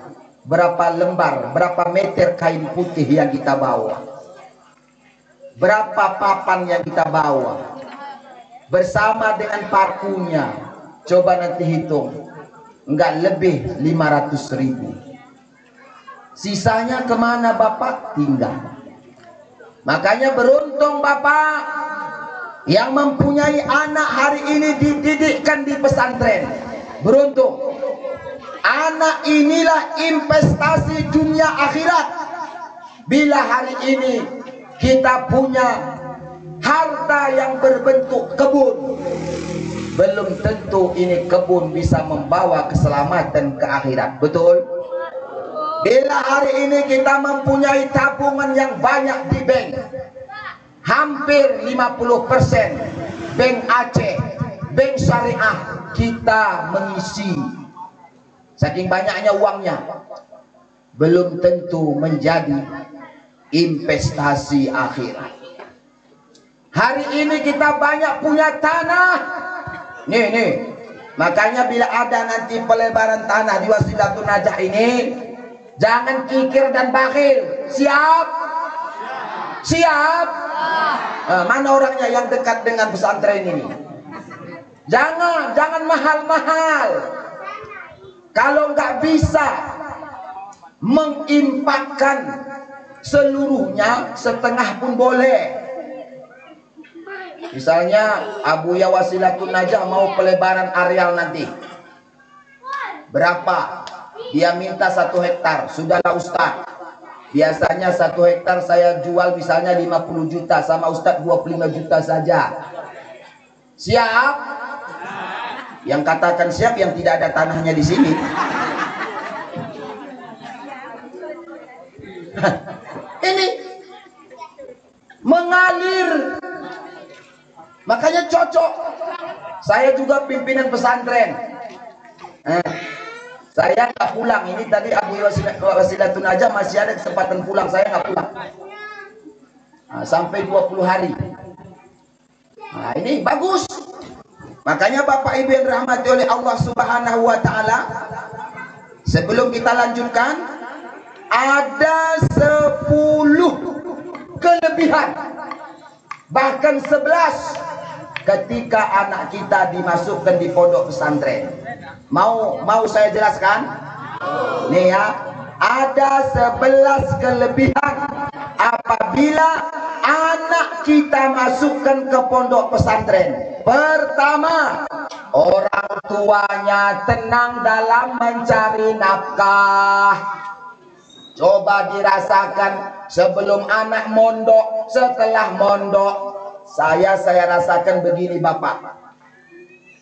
berapa lembar, berapa meter kain putih yang kita bawa, berapa papan yang kita bawa bersama dengan parkunya. Coba nanti hitung, enggak lebih 500.000. Sisanya kemana Bapak? Tinggal. Makanya beruntung Bapak yang mempunyai anak hari ini dididikkan di pesantren. Beruntung. Anak inilah investasi dunia akhirat. Bila hari ini kita punya harta yang berbentuk kebun, belum tentu ini kebun bisa membawa keselamatan ke akhirat. Betul? Bila hari ini kita mempunyai tabungan yang banyak di bank, hampir 50% bank Aceh, bank syariah, kita mengisi. Saking banyaknya uangnya, belum tentu menjadi investasi akhirat. Hari ini kita banyak punya tanah. Nih, makanya bila ada nanti pelebaran tanah di Wasilatun Najah ini, jangan kikir dan bakhil. Siap? Siap? Mana orangnya yang dekat dengan pesantren ini? Jangan mahal-mahal. Kalau nggak bisa mengimpakkan seluruhnya, setengah pun boleh. Misalnya Abuya Wasilatun Najah mau pelebaran areal nanti, berapa? Dia minta 1 hektar. Sudahlah Ustaz, biasanya 1 hektar saya jual misalnya 50 juta, sama Ustaz 25 juta saja. Siap? Yang katakan siap yang tidak ada tanahnya di sini. Ini mengalir. Makanya cocok. Saya juga pimpinan pesantren. Saya nggak pulang. Ini tadi Abu Wasilatun Najah masih ada kesempatan pulang. Saya nggak pulang. Sampai 20 hari. Nah, ini bagus. Makanya Bapak Ibu yang dirahmati oleh Allah Subhanahu wa Ta'ala, sebelum kita lanjutkan, ada 10 kelebihan, bahkan 11 ketika anak kita dimasukkan di pondok pesantren. Mau saya jelaskan? Nih ya, ada 11 kelebihan apabila anak kita masukkan ke pondok pesantren. Pertama, orang tuanya tenang dalam mencari nafkah. Coba dirasakan sebelum anak mondok, setelah mondok. Saya rasakan begini Bapak.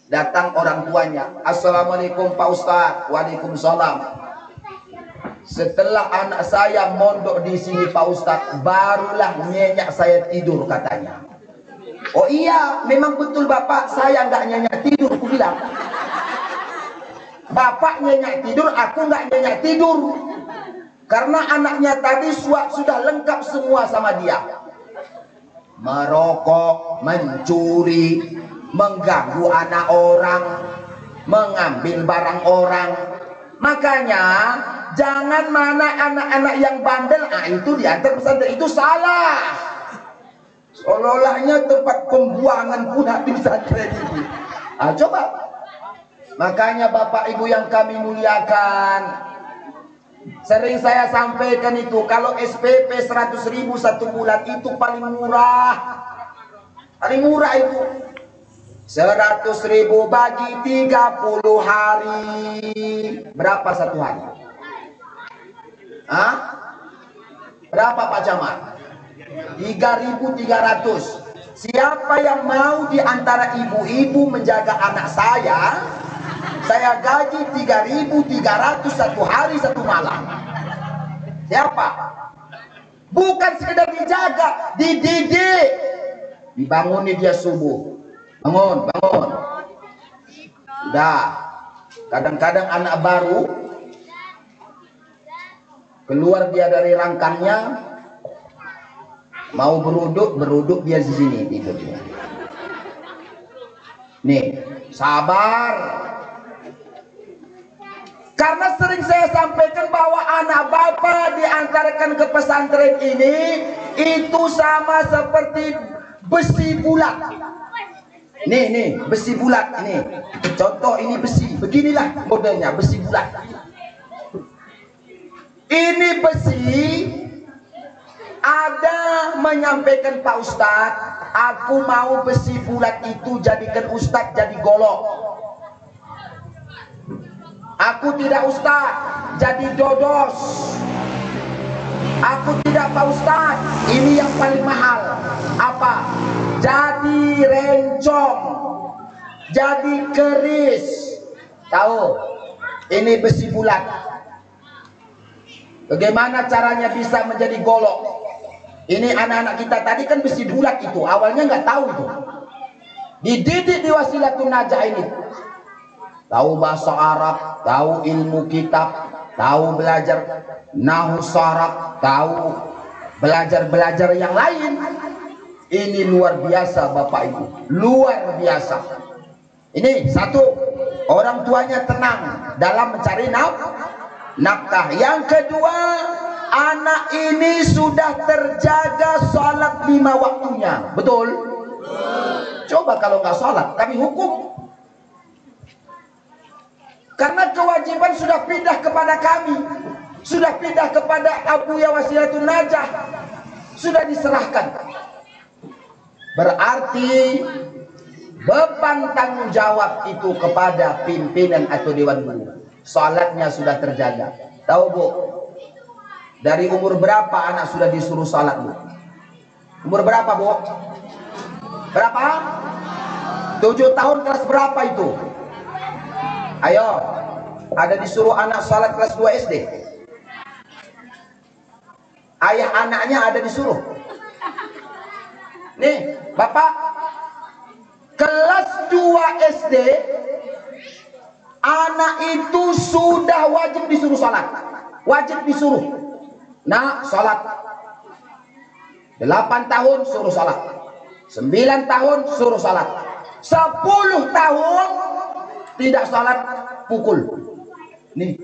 Datang orang tuanya, Assalamualaikum Pak Ustadz. Waalaikumsalam. Setelah anak saya mondok di sini Pak Ustadz, barulah nyenyak saya tidur katanya. Oh iya, memang betul Bapak, saya nggak nyenyak tidur, aku bilang. Bapak nyenyak tidur, aku nggak nyenyak tidur. Karena anaknya tadi sudah lengkap semua sama dia. Merokok, mencuri, mengganggu anak orang, mengambil barang orang. Makanya jangan mana anak-anak yang bandel, itu diantar pesantren, itu salah. Seolah-olahnya tempat pembuangan punah di pesantren ini. Coba. Makanya Bapak Ibu yang kami muliakan, sering saya sampaikan itu, kalau SPP 100.000 satu bulan itu paling murah. Paling murah itu 100.000 bagi 30 hari. Berapa satu hari? Berapa Pak Camat? 3.300. Siapa yang mau di antara ibu-ibu menjaga anak saya gaji 3.300 satu hari satu malam. Siapa? Bukan sekedar dijaga, dididik. Dibanguni dia subuh. Bangun. Udah. Kadang-kadang anak baru keluar dia dari rangkangnya, mau beruduk dia di sini tidur dia. Nih, sabar. Karena sering saya sampaikan bahwa anak bapak diantarkan ke pesantren ini itu sama seperti besi bulat. Nih, besi bulat ini. Contoh ini besi. Beginilah modelnya, besi bulat. Ini besi, ada menyampaikan Pak Ustadz, aku mau besi bulat itu jadikan Ustadz jadi golok. Aku tidak Ustadz, jadi dodos. Aku tidak Pak Ustadz, ini yang paling mahal. Apa? Jadi rencong, jadi keris. Tahu? Ini besi bulat. Bagaimana caranya bisa menjadi golok? Ini anak-anak kita tadi kan besi bulat itu, awalnya nggak tahu itu. Dididik di Wasilatun Najah ini. Tahu bahasa Arab, tahu ilmu kitab, tahu belajar nahwu sharaf, tahu belajar yang lain. Ini luar biasa Bapak Ibu, luar biasa. Ini satu, orang tuanya tenang dalam mencari nafkah. Yang kedua, anak ini sudah terjaga sholat 5 waktunya, betul? Coba kalau nggak sholat, kami hukum. Karena kewajiban sudah pindah kepada kami, sudah pindah kepada Abuya Wasilatun Najah, sudah diserahkan. Berarti beban tanggung jawab itu kepada pimpinan atau dewan guru. Salatnya sudah terjaga. Tahu Bu, dari umur berapa anak sudah disuruh salat Bu? Umur berapa Bu? Berapa? 7 tahun kelas berapa itu? Ayo, ada disuruh anak salat kelas 2 SD. Ayah anaknya ada disuruh. Nih, Bapak, kelas 2 SD, anak itu sudah wajib disuruh salat. Wajib disuruh. Nah, salat. 8 tahun suruh salat. 9 tahun suruh salat. 10 tahun tidak salat, pukul. Nih,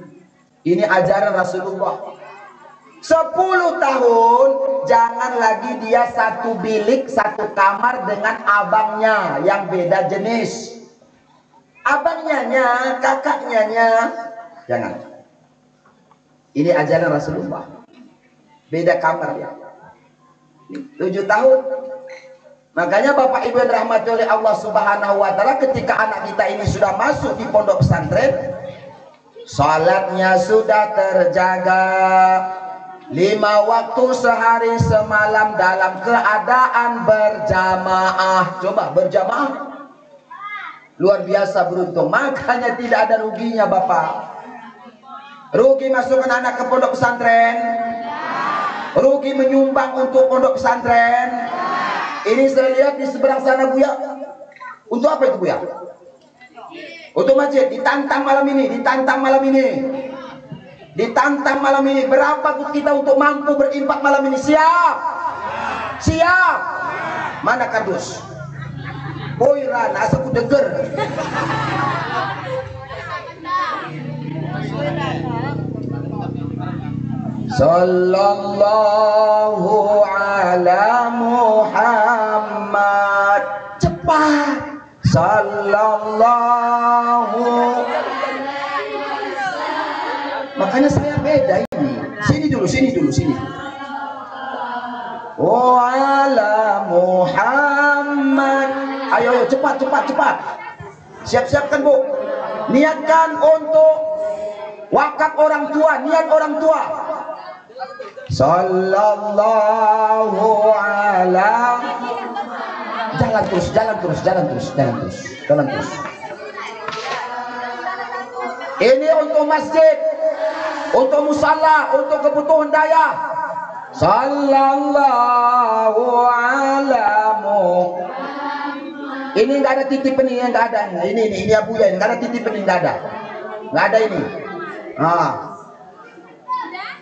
ini ajaran Rasulullah. 10 tahun jangan lagi dia satu bilik, satu kamar dengan abangnya yang beda jenis. Abangnya, kakaknya, jangan. Ini ajaran Rasulullah. Beda kamar ya. 7 tahun. Makanya Bapak Ibu yang dirahmati oleh Allah Subhanahu wa Ta'ala, ketika anak kita ini sudah masuk di pondok pesantren, salatnya sudah terjaga 5 waktu sehari semalam dalam keadaan berjamaah. Coba berjamaah, luar biasa beruntung. Makanya tidak ada ruginya Bapak. Rugi masukkan anak ke pondok pesantren, rugi menyumbang untuk pondok pesantren. Ini saya lihat di seberang sana Buya. Untuk apa itu Buya? Untuk masjid. Ditantang malam ini, ditantang malam ini, ditantang malam ini. Berapa kita untuk mampu berinfak malam ini? Siap? Siap? Mana kardus? Boyran, asal ku denger. Sallallahu ala Muhammad sallallahu. Makanya saya beda ini. Sini dulu. Oh ala Muhammad. Ayo cepat. Siap-siapkan Bu. Niatkan untuk wakaf orang tua, niat orang tua. Sallallahu ala. Jalan terus. Ini untuk masjid, untuk musalla, untuk kebutuhan daya. Sallallahu alamu. Ini enggak ada titipan ini, enggak ada. Ini Abu ya, enggak ada titipan ini, enggak ada. Enggak ada ini.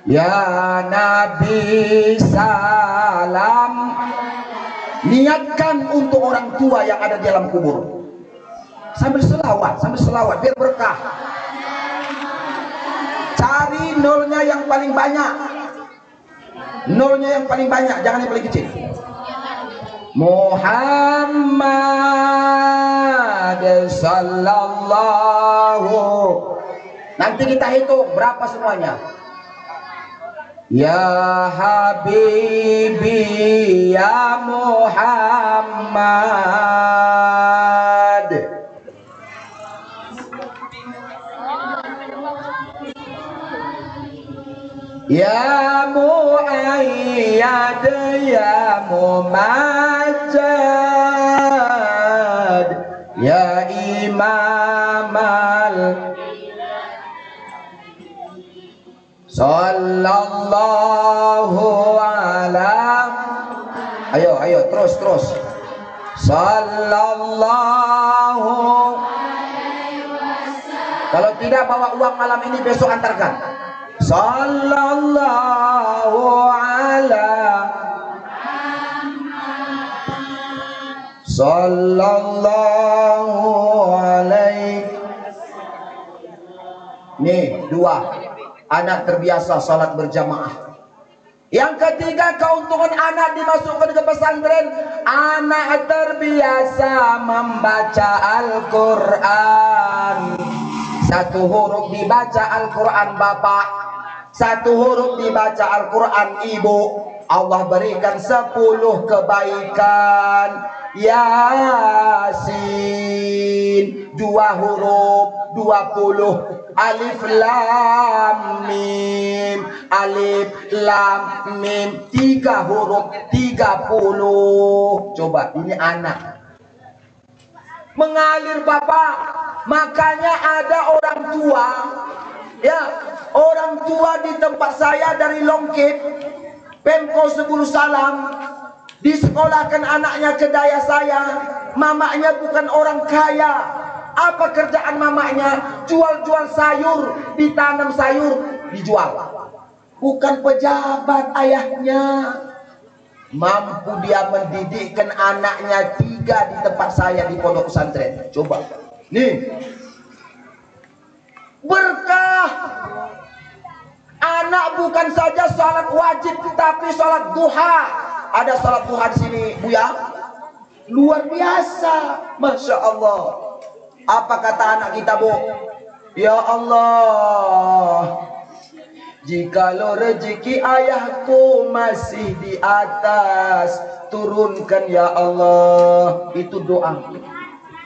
Ya Nabi salam. Niatkan untuk orang tua yang ada di dalam kubur. Sambil selawat biar berkah. Cari nolnya yang paling banyak. Jangan yang paling kecil. Muhammad sallallahu. Nanti kita hitung berapa semuanya. Ya Habibi ya Muhammad. Ya Mu'ayyad ya Mumajjad ya Imam sallallahu ala. Ayo terus. Sallallahu. Kalau tidak bawa uang malam ini, besok antarkan. Sallallahu ala. Sallallahu alaihi. Nih, 2. Anak terbiasa salat berjamaah. Yang ketiga, keuntungan anak dimasukkan ke pesantren. Anak terbiasa membaca Al-Quran. 1 huruf dibaca Al-Quran bapak, 1 huruf dibaca Al-Quran ibu. Allah berikan 10 kebaikan. Yasin 2 huruf 20. Alif lam mim. Alif lam mim 3 huruf 30. Coba ini anak mengalir bapak. Makanya ada orang tua, ya, orang tua di tempat saya dari Longkit, Pemko 10 Salam, disekolahkan anaknya ke daya saya. Mamanya bukan orang kaya. Apa kerjaan mamanya? Jual-jual sayur, ditanam sayur, dijual. Bukan pejabat ayahnya. Mampu dia mendidikkan anaknya 3 di tempat saya di pondok pesantren. Coba. Nih. Berkah. Anak bukan saja salat wajib, tapi salat duha. Ada salat duha di sini, Buya? Luar biasa. Masya Allah. Apa kata anak kita, Bu? Ya Allah, jikalau rezeki ayahku masih di atas, turunkan ya Allah. Itu doa.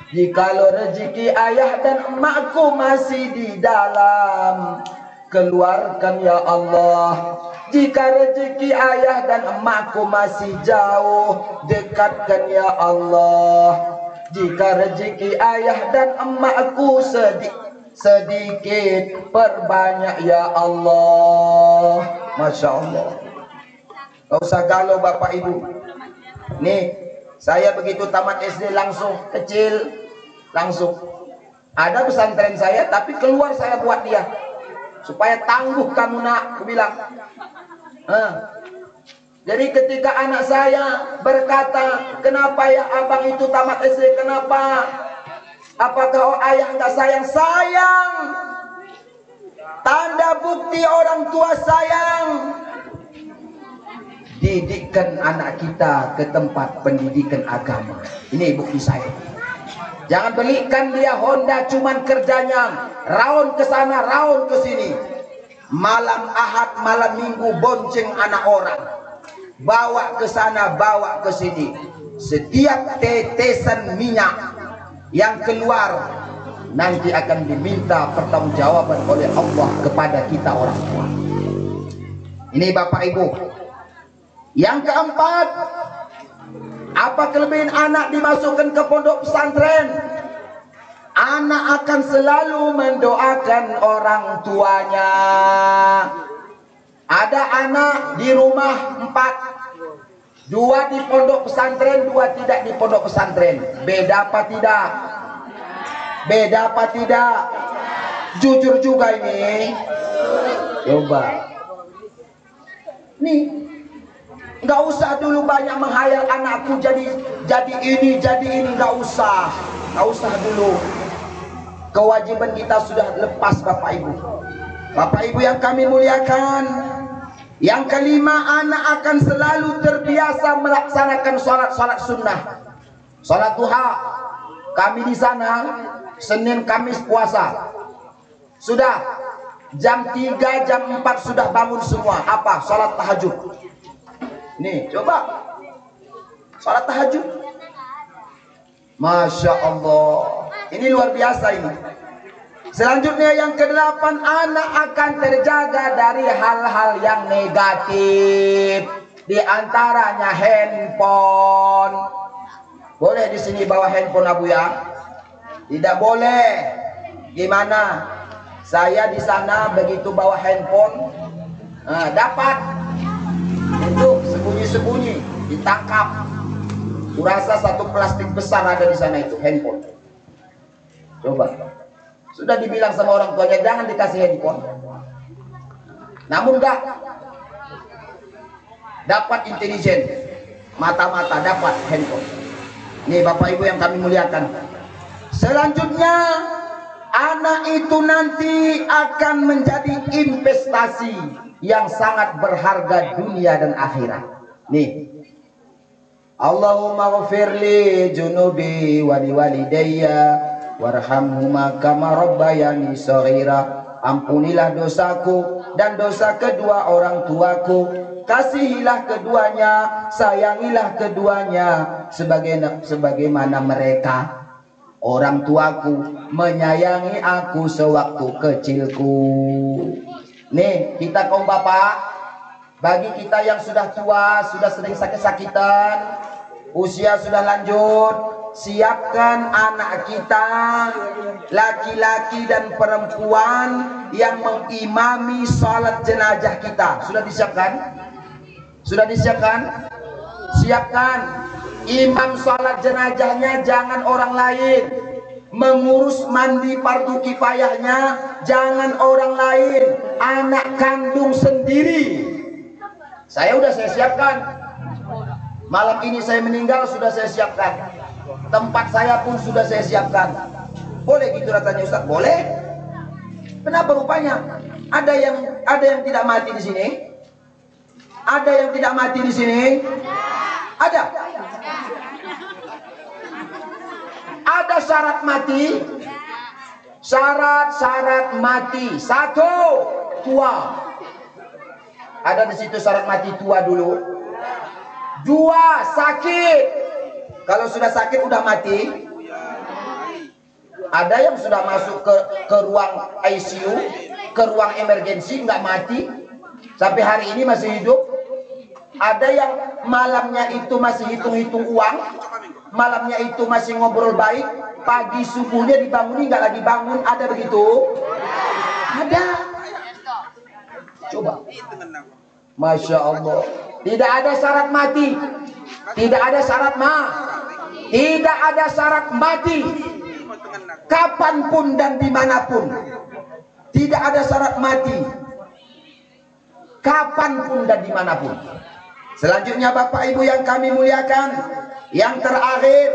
Jikalau rezeki ayah dan emakku masih di dalam, keluarkan ya Allah. Jika rezeki ayah dan emakku masih jauh, dekatkan ya Allah. Jika rezeki ayah dan emakku sedikit, perbanyak ya Allah. Masya Allah. Gak usah galau bapak ibu. Nih, saya begitu tamat SD langsung kecil, langsung ada pesantren saya, tapi keluar saya buat dia supaya tangguh kamu nak, aku bilang. Jadi ketika anak saya berkata, kenapa ya abang itu tamat SD, kenapa? Apakah ayah nggak sayang? Sayang. Tanda bukti orang tua sayang. Didikkan anak kita ke tempat pendidikan agama. Ini bukti saya. Jangan belikan dia Honda cuman kerjanya raun ke sana, raun ke sini. Malam Ahad, malam Minggu bonceng anak orang. Bawa ke sana, bawa ke sini. Setiap tetesan minyak yang keluar nanti akan diminta pertanggungjawaban oleh Allah kepada kita orang tua. Ini Bapak Ibu. Yang keempat, apa kelebihan anak dimasukkan ke pondok pesantren? Anak akan selalu mendoakan orang tuanya. Ada anak di rumah 4, 2 di pondok pesantren, 2 tidak di pondok pesantren. Beda apa tidak? Beda apa tidak? Jujur juga ini. Coba. Nih, nggak usah dulu banyak menghayal anakku jadi ini, nggak usah dulu. Kewajiban kita sudah lepas Bapak Ibu. Bapak Ibu yang kami muliakan. Yang kelima, anak akan selalu terbiasa melaksanakan sholat sunnah, sholat duha. Kami di sana Senin Kamis puasa. Sudah jam 3 jam 4 sudah bangun semua. Apa? Sholat tahajud. Nih coba sholat tahajud. Masya Allah, ini luar biasa ini. Selanjutnya yang ke-8, anak akan terjaga dari hal-hal yang negatif. Di antaranya handphone. Boleh di sini bawa handphone Abu ya? Tidak boleh. Gimana? Saya di sana begitu bawa handphone, dapat itu sembunyi-sembunyi, ditangkap. Kurasa satu plastik besar ada di sana itu handphone. Coba. Sudah dibilang sama orang tuanya jangan dikasih handphone. Namun enggak. Dapat intelijen. Mata-mata dapat handphone. Nih Bapak Ibu yang kami muliakan. Selanjutnya, anak itu nanti akan menjadi investasi yang sangat berharga dunia dan akhirat. Nih. Allahumma ghafirli junubi wa liwalidayya warhamhuma kama rabbayani shaghira. Ampunilah dosaku dan dosa kedua orang tuaku. Kasihilah keduanya, sayangilah keduanya sebagaimana mereka orang tuaku menyayangi aku sewaktu kecilku. Nih, kita kaum bapak, bagi kita yang sudah tua, sudah sering sakit-sakitan, usia sudah lanjut, siapkan anak kita, laki-laki dan perempuan yang mengimami sholat jenazah kita. Sudah disiapkan? Sudah disiapkan? Siapkan. Imam sholat jenazahnya jangan orang lain. Mengurus mandi fardu kifayahnya jangan orang lain, anak kandung sendiri. Saya siapkan. Malam ini saya meninggal sudah saya siapkan. Tempat saya pun sudah saya siapkan. Boleh gitu rasanya Ustaz? Boleh. Kenapa rupanya? Ada yang tidak mati di sini? Ada yang tidak mati di sini? Ada. Ada syarat mati? Syarat mati. 1, tua. Ada di situ syarat mati tua dulu. 2, sakit. Kalau sudah sakit udah mati. Ada yang sudah masuk ke ruang ICU, ke ruang emergensi nggak mati, sampai hari ini masih hidup. Ada yang malamnya itu masih hitung-hitung uang, malamnya itu masih ngobrol baik, pagi subuhnya dibanguni nggak lagi bangun. Ada begitu? Ada. Coba. Masya Allah. Tidak ada syarat mati. Tidak ada syarat Tidak ada syarat mati. Kapanpun dan dimanapun. Tidak ada syarat mati. Kapanpun dan dimanapun. Selanjutnya Bapak Ibu yang kami muliakan, yang terakhir,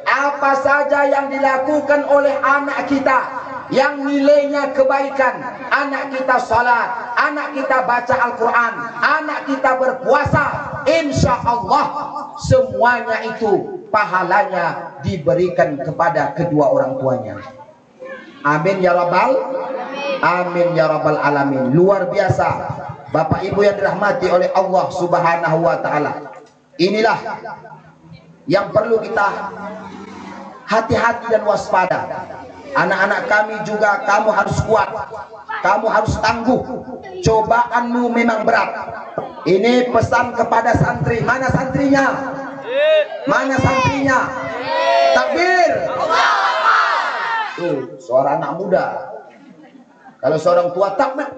apa saja yang dilakukan oleh anak kita yang nilainya kebaikan, anak kita sholat, anak kita baca Al-Quran, anak kita berpuasa, insya Allah semuanya itu pahalanya diberikan kepada kedua orang tuanya. Amin ya rabbal amin ya rabbal alamin. Luar biasa Bapak Ibu yang dirahmati oleh Allah Subhanahu wa taala. Inilah yang perlu kita hati-hati dan waspada. Anak-anak kami juga, kamu harus kuat, kamu harus tangguh. Cobaanmu memang berat. Ini pesan kepada santri. Mana santrinya? Mana santrinya? Takbir. Tuh, suara anak muda. Kalau seorang tua takbir.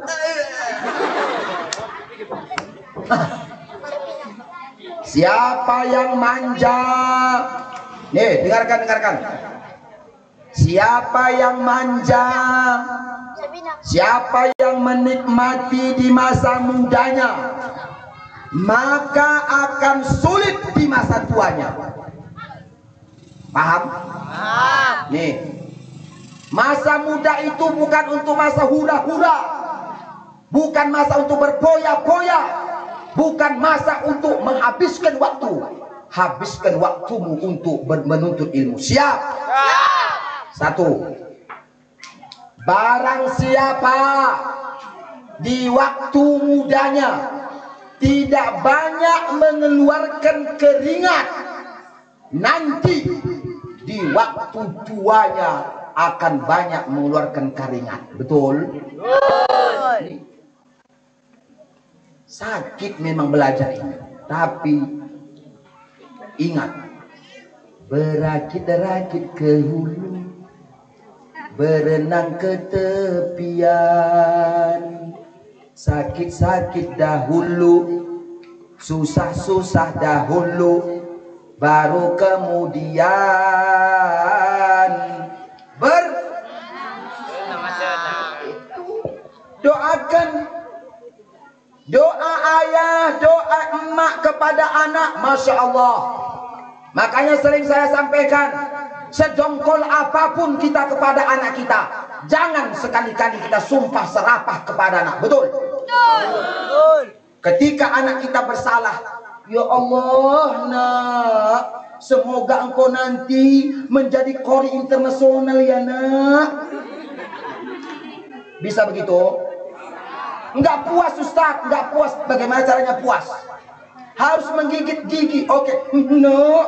Siapa yang manja? Nih, dengarkan. Siapa yang manja? Siapa yang menikmati di masa mudanya, maka akan sulit di masa tuanya. Paham? Nih, masa muda itu bukan untuk masa hura-hura, bukan masa untuk berpoya-poya, bukan masa untuk menghabiskan waktu. Habiskan waktumu untuk menuntut ilmu. Siap? Satu, barang siapa di waktu mudanya tidak banyak mengeluarkan keringat, nanti di waktu tuanya akan banyak mengeluarkan keringat. Betul? Betul. Sakit memang belajar ini, tapi ingat, berakit-rakit ke hulu, berenang ke tepian. Sakit-sakit dahulu, susah-susah dahulu, baru kemudian doakan. Doa ayah, doa emak kepada anak, Masya Allah. Makanya sering saya sampaikan, sedongkol apapun kita kepada anak kita, jangan sekali-kali kita sumpah serapah kepada anak. Betul? Betul. Ketika anak kita bersalah, ya Allah nak, semoga engkau nanti menjadi qori internasional ya nak. Bisa begitu? Enggak puas Ustaz, enggak puas. Bagaimana caranya puas? Harus menggigit gigi. Oke. No.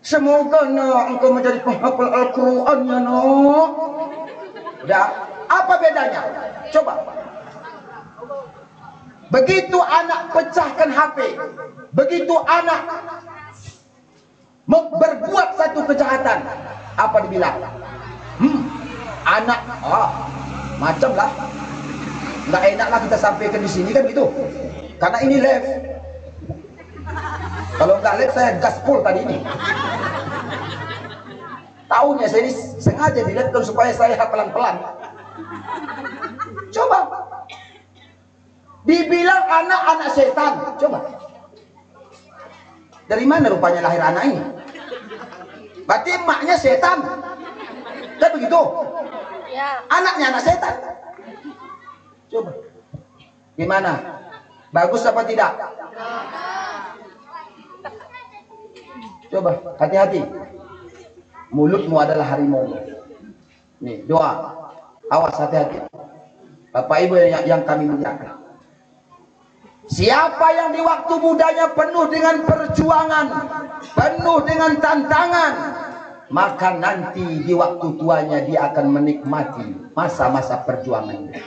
Semoga nak engkau menjadi penghafal Al-Quran ya nak. Udah. Apa bedanya? Coba. Begitu anak pecahkan HP, begitu anak berbuat satu kejahatan, apa dibilang? Anak, macam lah, nggak enak lah kita sampaikan di sini kan gitu, karena ini live. Kalau nggak live saya gaspol tadi ini. Tahunya saya ini sengaja dilihat supaya saya pelan-pelan. Coba, dibilang anak setan, coba. Dari mana rupanya lahir anak ini? Berarti emaknya setan, kan begitu? Anaknya anak setan. Coba, gimana? Bagus apa tidak? Coba, hati-hati. Mulutmu adalah harimau. Nih, doa. Awas, hati-hati. Bapak Ibu yang kami muliakan. Siapa yang di waktu mudanya penuh dengan perjuangan, penuh dengan tantangan, maka nanti di waktu tuanya dia akan menikmati masa-masa perjuangannya.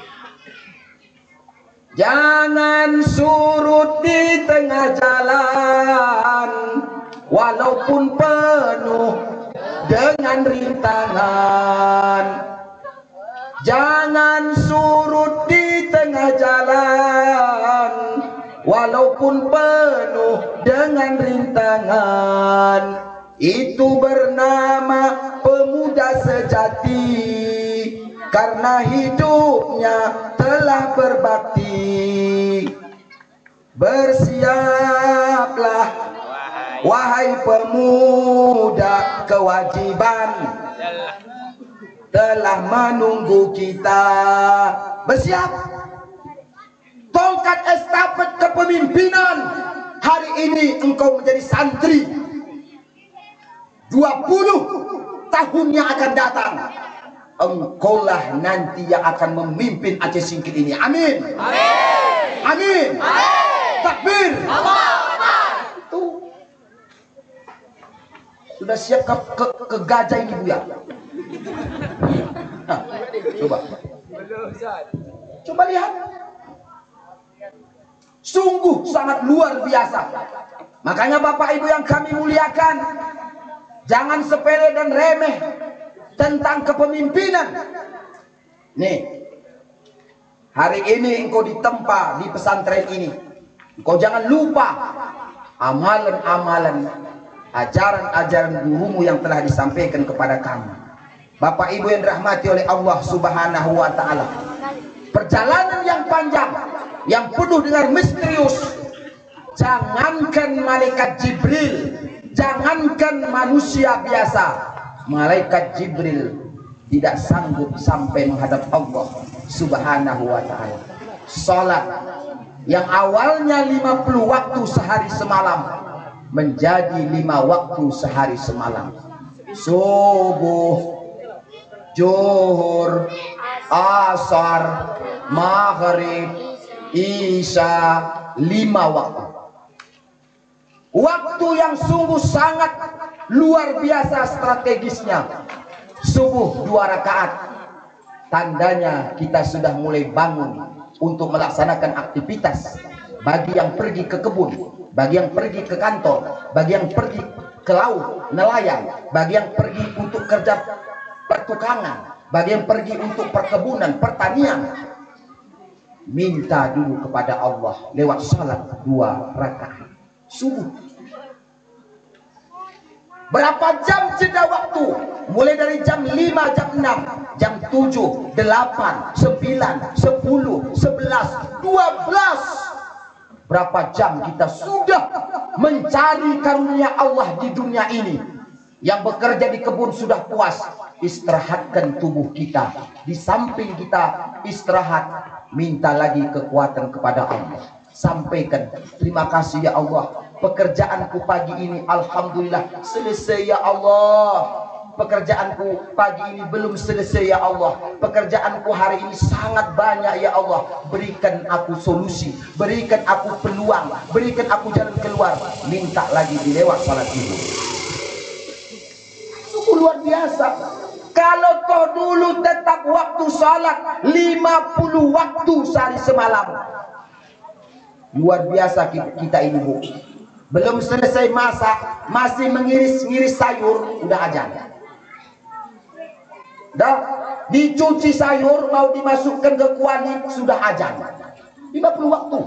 Jangan surut di tengah jalan, walaupun penuh dengan rintangan. Jangan surut di tengah jalan, walaupun penuh dengan rintangan. Itu bernama pemuda sejati, karena hidupnya telah berbakti. Bersiaplah wahai pemuda, kewajiban telah menunggu kita. Bersiap. tongkat estafet kepemimpinan. Hari ini engkau menjadi santri. 20 tahun yang akan datang, engkaulah nanti yang akan memimpin Aceh Singkil ini. Amin. Amin. Amin. Takbir. Tuh. Sudah siap ke gajah ini Buya? Nah, coba lihat. Sungguh sangat luar biasa. Makanya Bapak Ibu yang kami muliakan, jangan sepele dan remeh tentang kepemimpinan. Nih, hari ini engkau ditempa di pesantren ini. Engkau jangan lupa amalan-amalan, ajaran-ajaran gurumu yang telah disampaikan kepada kamu. Bapak Ibu yang dirahmati oleh Allah Subhanahu wa Ta'ala, perjalanan yang panjang, yang penuh dengan misterius. Jangankan malaikat Jibril, jangankan manusia biasa, malaikat Jibril tidak sanggup sampai menghadap Allah Subhanahu wa Ta'ala. Salat yang awalnya 50 waktu sehari semalam menjadi 5 waktu sehari semalam. Subuh, zuhur, asar, maghrib, isya, 5 waktu. Waktu yang sungguh sangat luar biasa strategisnya. Subuh 2 rakaat, tandanya kita sudah mulai bangun untuk melaksanakan aktivitas. Bagi yang pergi ke kebun, bagi yang pergi ke kantor, bagi yang pergi ke laut, nelayan, bagi yang pergi untuk kerja pertukangan, bagi yang pergi untuk perkebunan, pertanian, minta dulu kepada Allah lewat salat 2 rakaat subuh. Berapa jam jeda waktu? Mulai dari jam 5, jam 6, jam 7, 8, 9, 10, 11, 12. Berapa jam kita sudah mencari karunia Allah di dunia ini. Yang bekerja di kebun sudah puas, istirahatkan tubuh kita. Di samping kita istirahat, minta lagi kekuatan kepada Allah. Sampaikan, terima kasih ya Allah, pekerjaanku pagi ini alhamdulillah selesai ya Allah. Pekerjaanku pagi ini belum selesai ya Allah. Pekerjaanku hari ini sangat banyak ya Allah. Berikan aku solusi, berikan aku peluang, berikan aku jalan keluar. Minta lagi di lewat salat itu. Sungguh luar biasa. Kalau toh dulu tetap waktu salat 50 waktu sehari semalam. Luar biasa kita ini Bu. Belum selesai masak, masih mengiris-ngiris sayur, udah azan. Dah dicuci sayur, mau dimasukkan ke kuali, sudah azan. 50 waktu.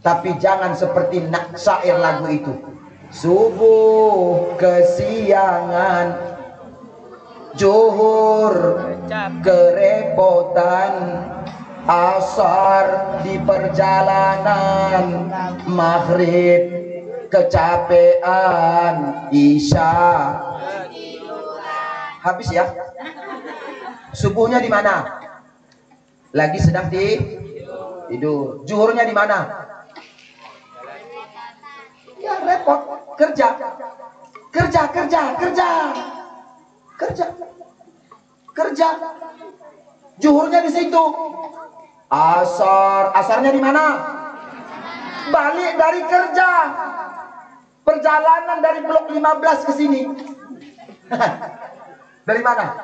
Tapi jangan seperti syair lagu itu. Subuh kesiangan, zuhur kerepotan, asar di perjalanan, maghrib kecapean, isya habis ya. Subuhnya di mana? Lagi sedang tidur. Zuhurnya di mana? Ya repot, kerja. Zuhurnya di situ. Asarnya di mana? Balik dari kerja. Perjalanan dari blok 15 ke sini. Dari mana?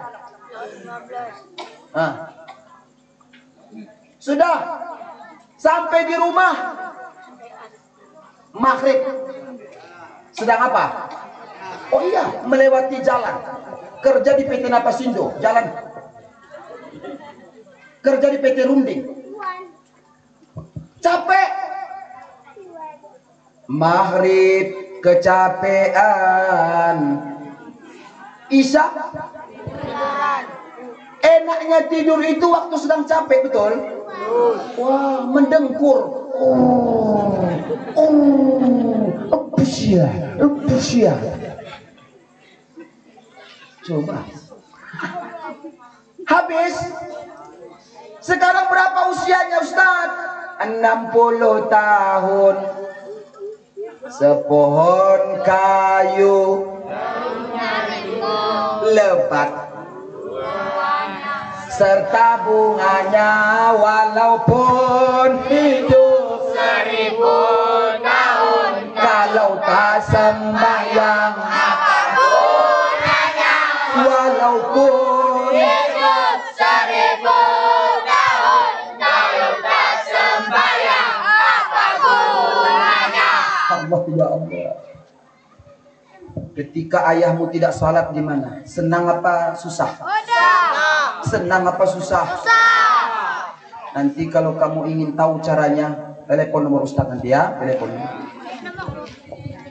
Sudah sampai di rumah maghrib. Sedang apa? Oh iya, melewati jalan. Kerja di PT Napasindo, jalan. Kerja di PT Runding. Capek. Maghrib kecapean. Isya. Enaknya tidur itu waktu sedang capek, betul? Wah, mendengkur. Pusya. Coba. Habis. Sekarang berapa usianya Ustaz? 60 tahun. Sepohon kayu lebat serta bunganya, walaupun hidup 1000 tahun, kalau tak sembahyang apa gunanya, walaupun hidup 1000 tahun, kalau tak sembahyang apa gunanya. Allah ya Allah. Ketika ayahmu tidak salat gimana? Senang apa susah? Senang apa susah? Nanti kalau kamu ingin tahu caranya, telepon nomor Ustaz nanti ya, telepon.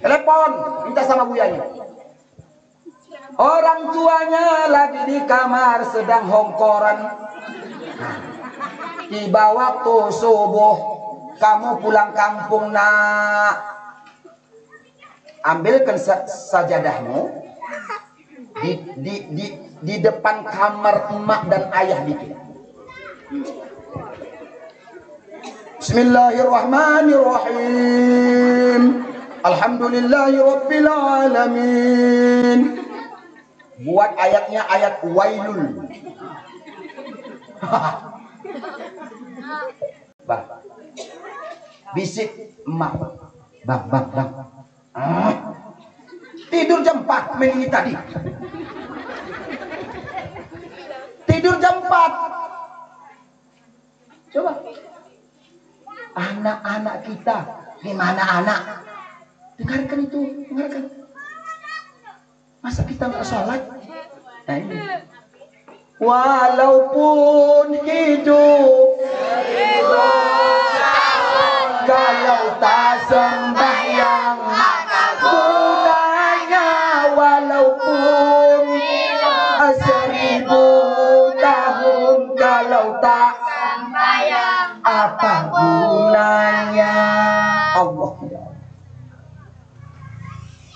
Telepon, minta sama buyanya. Orang tuanya lagi di kamar sedang hongkoran. Tiba waktu subuh, kamu pulang kampung nak. Ambilkan sajadahmu di depan kamar emak dan ayah dikit. Bismillahirrahmanirrahim. Alhamdulillahirabbil alamin. Buat ayatnya ayat wailul. Bang. Bisik emak. Bang. Tidur jam 4 menit tadi. Tidur jam 4. Coba. Anak-anak kita, gimana anak? Dengarkan itu, dengarkan. Masa kita nggak sholat? Nah ini. Walaupun hidup 1000 tahun, kalau tak sembahyang apa gunanya, walaupun 1000 tahun, kalau tak sembahyang apa gunanya. Allah ya.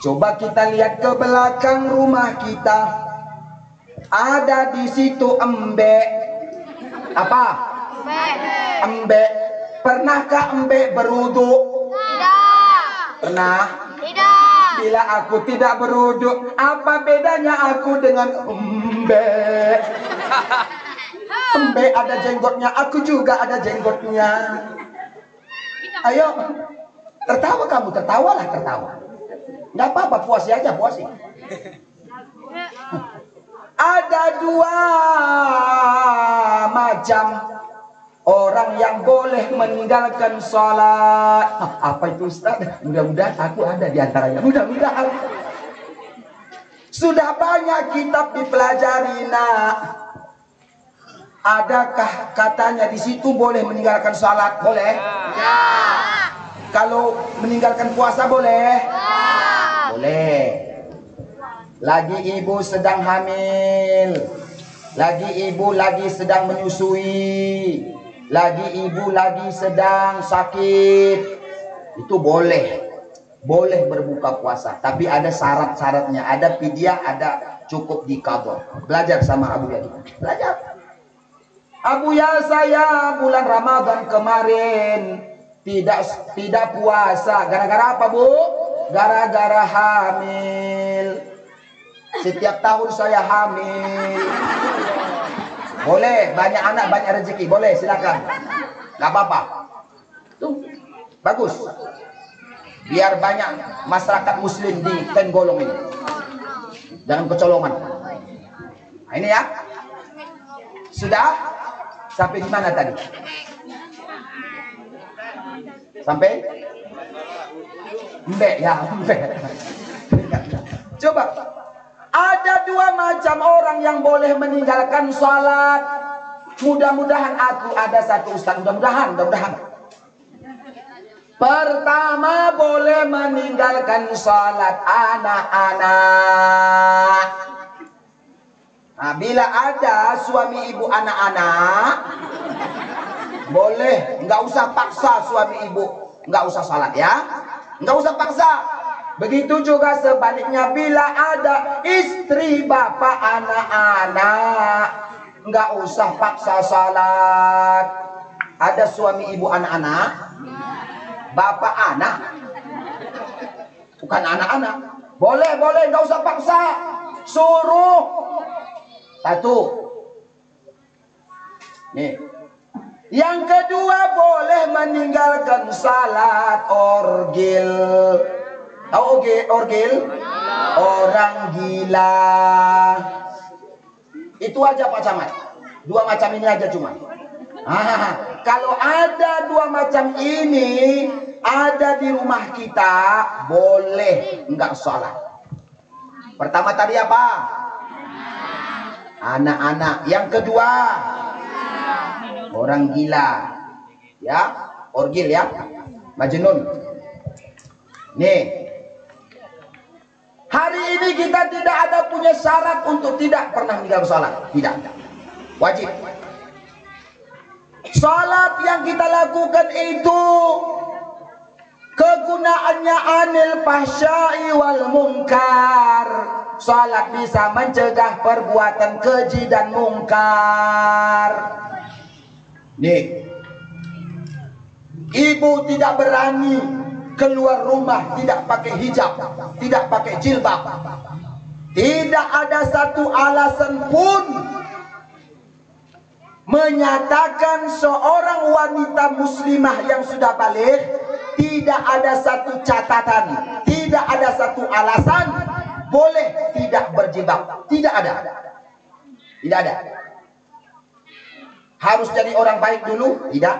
Coba kita lihat ke belakang rumah kita. Ada di situ embek. Apa? Embek. Pernahkah embek berwudu? Tidak. Pernah? Tidak. Bila aku tidak berwudu, apa bedanya aku dengan embek? Embek ada jenggotnya, aku juga ada jenggotnya. Ayo, tertawa kamu, tertawalah, tertawa. Nggak apa-apa, puasi aja, puasi. Ada 2 macam orang yang boleh meninggalkan sholat. Apa itu Ustaz? Mudah-mudahan aku ada di antaranya. Mudah-mudahan. Sudah banyak kitab dipelajari nak. Adakah katanya di situ boleh meninggalkan sholat? Boleh? Ya. Kalau meninggalkan puasa boleh? Ya. Boleh. Lagi ibu sedang hamil, lagi ibu lagi sedang menyusui, lagi ibu lagi sedang sakit, itu boleh berbuka puasa. Tapi ada syarat-syaratnya, ada fidyah, ada cukup dikabul. Belajar sama Abu Ya, belajar. Abu Ya, saya bulan Ramadan kemarin tidak puasa. Gara-gara apa Bu? Gara-gara hamil. Setiap tahun saya hamil. Boleh, banyak anak banyak rezeki. Boleh, silakan. Gak apa-apa. Tuh, bagus. Biar banyak masyarakat muslim di Tenggolong ini. Jangan kecolongan. Nah, ini ya. Sudah? Sampai di mana tadi? Sampai? Mbek ya, mbek. Coba. Ada 2 macam orang yang boleh meninggalkan sholat. Mudah-mudahan aku ada satu Ustaz. Mudah-mudahan. Pertama, boleh meninggalkan sholat anak-anak. Nah, bila ada suami ibu anak-anak, boleh. Nggak usah paksa suami ibu. Nggak usah sholat ya. Nggak usah paksa. Begitu juga sebaliknya, bila ada istri, bapak, anak-anak, nggak usah paksa salat. Ada suami ibu anak-anak, bapak anak, bukan anak-anak. Boleh, nggak usah paksa. Suruh. Satu. Nih. Yang kedua, boleh meninggalkan salat orgil. Tahu orgil? Orang gila. Itu aja Pak Camat. Dua macam ini aja cuma. Kalau ada dua macam ini ada di rumah kita, boleh enggak sholat. Pertama tadi apa? Anak-anak. Yang kedua, orang gila. Ya, orgil ya. Majnun. Nih. Hari ini kita tidak ada punya syarat untuk tidak pernah meninggalkan sholat. Tidak. Wajib. Salat yang kita lakukan itu kegunaannya anil fahsya'i wal munkar. Salat bisa mencegah perbuatan keji dan mungkar. Nih, ibu tidak berani keluar rumah tidak pakai hijab, tidak pakai jilbab. Tidak ada satu alasan pun menyatakan seorang wanita muslimah yang sudah balik, tidak ada satu catatan, tidak ada satu alasan boleh tidak berjilbab. Tidak ada. Tidak ada. Harus jadi orang baik dulu? Tidak.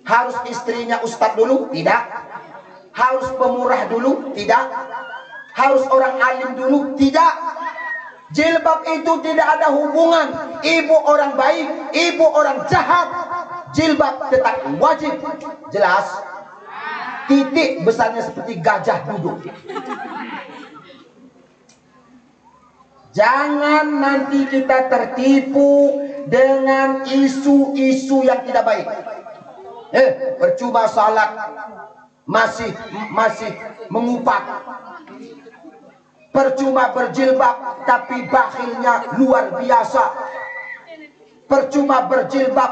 Harus istrinya ustadz dulu? Tidak. Harus pemurah dulu? Tidak. Harus orang alim dulu? Tidak. Jilbab itu tidak ada hubungan. Ibu orang baik, ibu orang jahat, jilbab tetap wajib. Jelas? Titik besarnya seperti gajah duduk. Jangan nanti kita tertipu dengan isu-isu yang tidak baik. Percuma salat masih mengupak. Percuma berjilbab tapi bakhilnya luar biasa. Percuma berjilbab,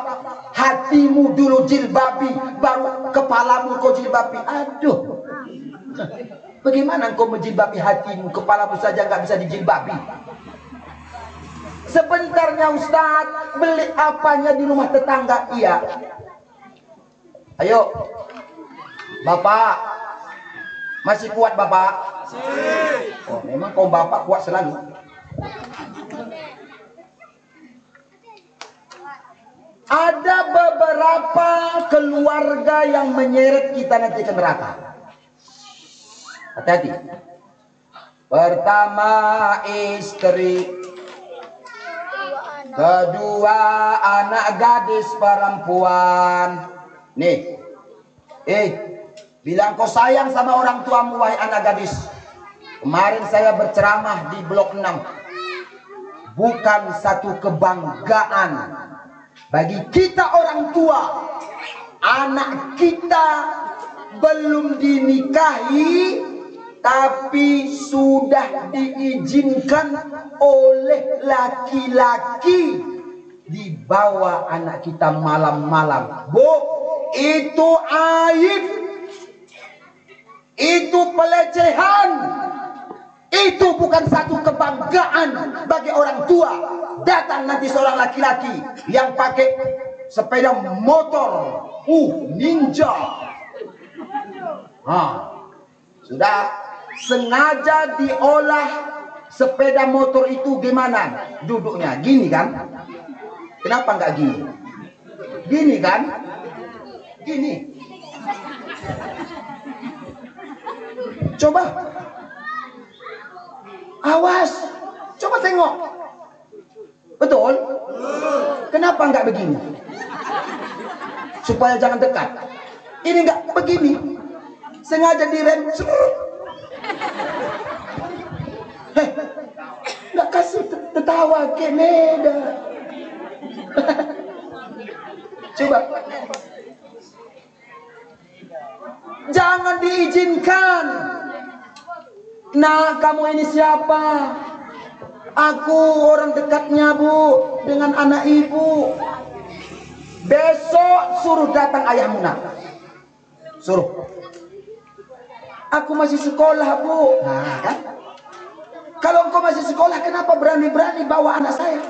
hatimu dulu jilbabi, baru kepalamu kau jilbabi. Aduh, bagaimana kau menjilbabi hatimu, kepalamu saja nggak bisa dijilbabi? Sebentarnya Ustaz, beli apanya di rumah tetangga? Iya. Ayo, Bapak, masih kuat Bapak? Oh, memang kau Bapak kuat selalu. Ada beberapa keluarga yang menyeret kita nanti ke neraka. Hati-hati. Pertama istri, kedua anak gadis perempuan. Nih, bilang kau sayang sama orang tuamu wahai anak gadis. Kemarin saya berceramah di blok 6. Bukan satu kebanggaan bagi kita orang tua, anak kita belum dinikahi tapi sudah diizinkan oleh laki-laki dibawa anak kita malam-malam. Bu, itu aib, itu pelecehan, itu bukan satu kebanggaan bagi orang tua. Datang nanti seorang laki-laki yang pakai sepeda motor, ninja. Sudah sengaja diolah sepeda motor itu gimana duduknya? Gini kan? Kenapa nggak gini? Gini kan? Gini. Coba. Awas. Coba tengok. Betul? Kenapa nggak begini? Supaya jangan dekat. Ini nggak begini. Sengaja direm. Nggak kasih tertawa ke meda. Coba. Jangan diizinkan. Nah, kamu ini siapa? Aku orang dekatnya Bu, dengan anak ibu. Besok suruh datang ayahmu nak. Suruh. Aku masih sekolah, Bu. Nah, kan? Kalau engkau masih sekolah, kenapa berani-berani bawa anak saya?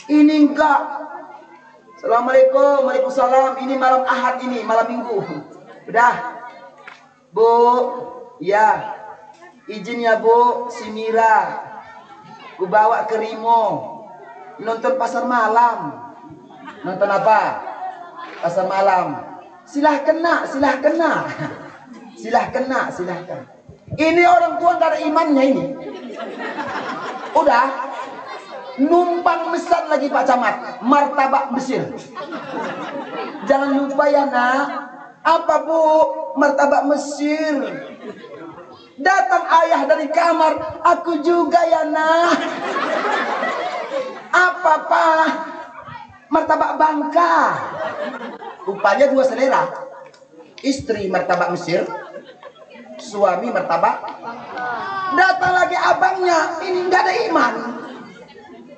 Ini enggak. Assalamualaikum, waalaikumsalam. Ini malam Ahad ini, malam Minggu. Udah. Bu, ya. Izin ya, Bu, si Mira. Ku bawa ke Rimo. Nonton pasar malam. Nonton apa? Pasar malam. Silahkan nak, silahkan nak. Silahkan nak, silahkan. Ini orang tua gak ada imannya ini. Udah. Numpang mesan lagi Pak Camat. Martabak Mesir. Jangan lupa ya nak. Apa Bu? Martabak Mesir. Datang ayah dari kamar. Aku juga ya nak. Apa Pak? Martabak Bangka. Rupanya dua selera. Istri martabak Mesir, suami martabak. Datang lagi abangnya, ini enggak ada iman.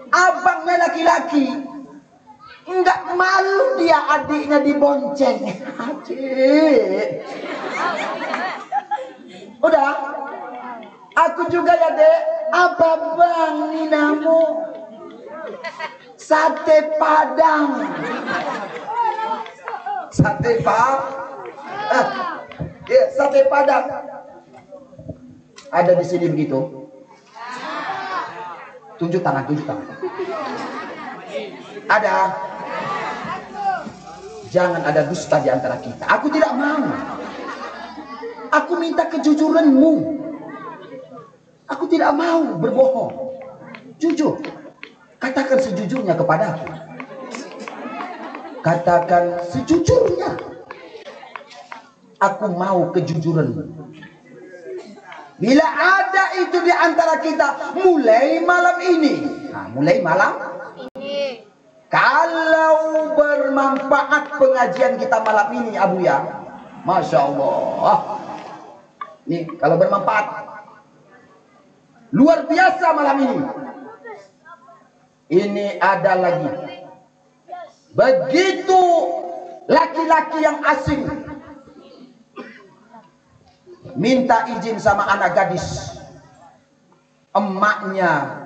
Abangnya laki-laki, enggak malu dia adiknya dibonceng. Adik. Udah, aku juga ya dek. Apa bang ninamu? Sate Padang. Sate Padang. Ya, sate Padang. Ada di sini begitu. Tunjuk tangan, tunjuk tangan. Ada. Jangan ada dusta di antara kita. Aku tidak mau. Aku minta kejujuranmu. Aku tidak mau berbohong. Jujur. Katakan sejujurnya kepadaku. Katakan sejujurnya. Aku mau kejujuran. Bila ada itu di antara kita mulai malam ini. Nah, mulai malam ini. Kalau bermanfaat pengajian kita malam ini, Abu ya. Masya Allah. Nih, kalau bermanfaat. Luar biasa malam ini. Ini ada lagi. Begitu laki-laki yang asing minta izin sama anak gadis, emaknya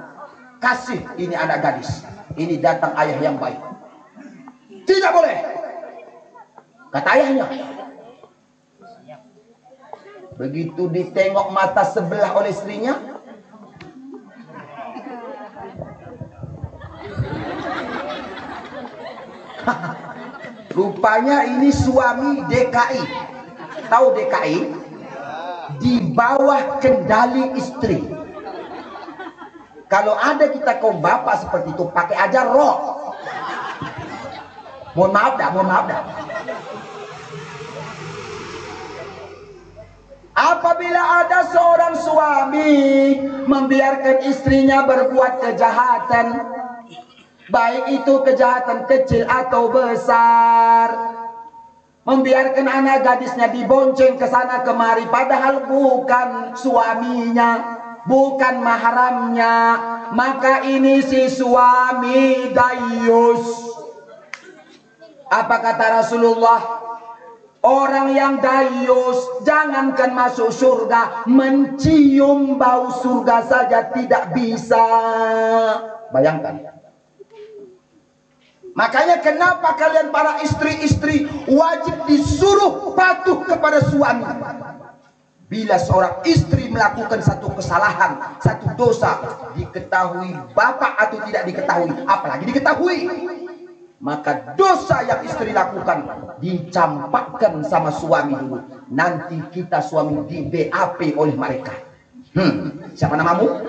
kasih ini anak gadis, ini datang ayah yang baik, tidak boleh, kata ayahnya. Begitu ditengok mata sebelah oleh istrinya, rupanya ini suami DKI. Tahu DKI? Di bawah kendali istri. Kalau ada kita kaum bapak seperti itu, pakai aja rok. Mohon maaf dah, mohon maaf dah. Apabila ada seorang suami membiarkan istrinya berbuat kejahatan, baik itu kejahatan kecil atau besar, membiarkan anak gadisnya dibonceng ke sana kemari padahal bukan suaminya, bukan mahramnya, maka ini si suami dayus. Apa kata Rasulullah? Orang yang dayus jangankan masuk surga, mencium bau surga saja tidak bisa. Bayangkan. Makanya kenapa kalian para istri-istri wajib disuruh patuh kepada suami. Bila seorang istri melakukan satu kesalahan, satu dosa, diketahui bapak atau tidak diketahui, apalagi diketahui, maka dosa yang istri lakukan dicampakkan sama suami dulu. Nanti kita suami di BAP oleh mereka. Siapa namamu?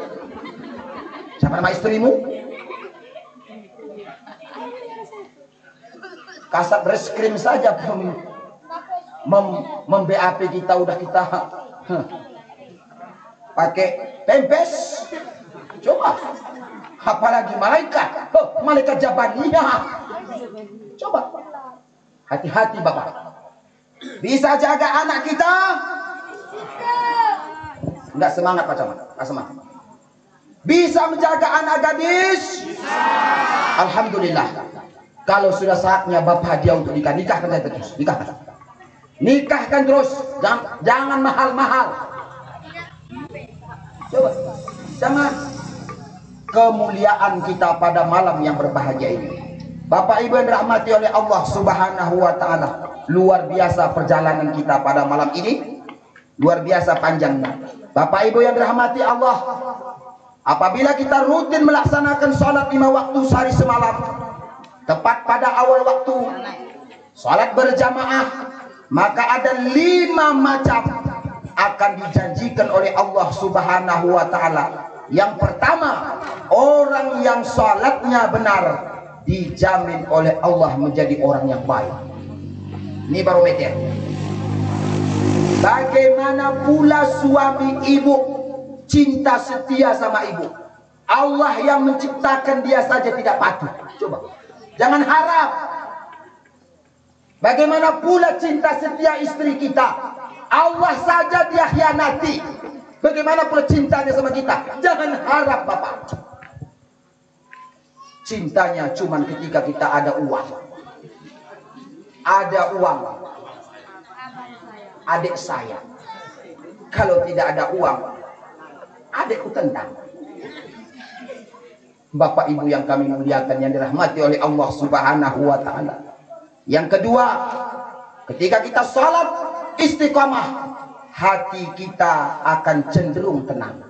Siapa nama istrimu? Kasat reskrim saja mem-BAP kita, udah kita pakai pempes. Coba. Apalagi malaikat. Malaikat Jabaniyah. Coba. Hati-hati Bapak. Bisa jaga anak kita? Enggak semangat Pak Camat. Enggak semangat. Bisa menjaga anak gadis? Alhamdulillah. Kalau sudah saatnya bapak dia untuk nikah, nikahkan saja terus, nikahkan terus, jangan mahal-mahal. Coba, jangan. Kemuliaan kita pada malam yang berbahagia ini, Bapak Ibu yang dirahmati oleh Allah Subhanahu wa Ta'ala, luar biasa perjalanan kita pada malam ini, luar biasa panjangnya. Bapak Ibu yang dirahmati Allah, apabila kita rutin melaksanakan sholat 5 waktu sehari semalam, tepat pada awal waktu, sholat berjamaah, maka ada 5 macam akan dijanjikan oleh Allah Subhanahu wa Ta'ala. Yang pertama, orang yang sholatnya benar dijamin oleh Allah menjadi orang yang baik. Ini barometer. Bagaimana pula suami ibu cinta setia sama ibu? Allah yang menciptakan dia saja tidak patuh. Coba, jangan harap. Bagaimana pula cinta setia istri kita? Allah saja dia khianati. Bagaimana pula cintanya sama kita? Jangan harap Bapak. Cintanya cuman ketika kita ada uang. Ada uang. Adik saya. Kalau tidak ada uang, adikku tendang. Bapak Ibu yang kami muliakan, yang dirahmati oleh Allah Subhanahu wa Ta'ala. Yang kedua, ketika kita salat istiqamah, hati kita akan cenderung tenang.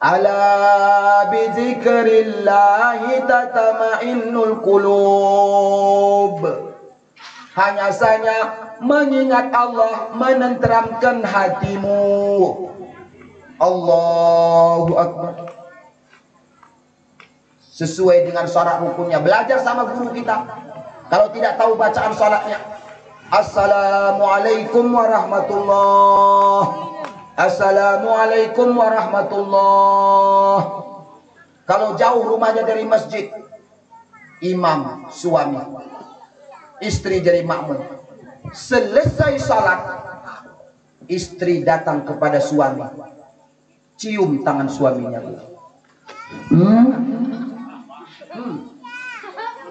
Ala bizikrillahi tatma'innul qulub. Hanya saja mengingat Allah menenteramkan hatimu. Allahu Akbar. Sesuai dengan syarat rukunnya, belajar sama guru kita. Kalau tidak tahu bacaan salatnya, Assalamualaikum warahmatullah. Assalamualaikum warahmatullah. Kalau jauh rumahnya dari masjid, imam suami, istri jadi makmum. Selesai salat, istri datang kepada suami, cium tangan suaminya.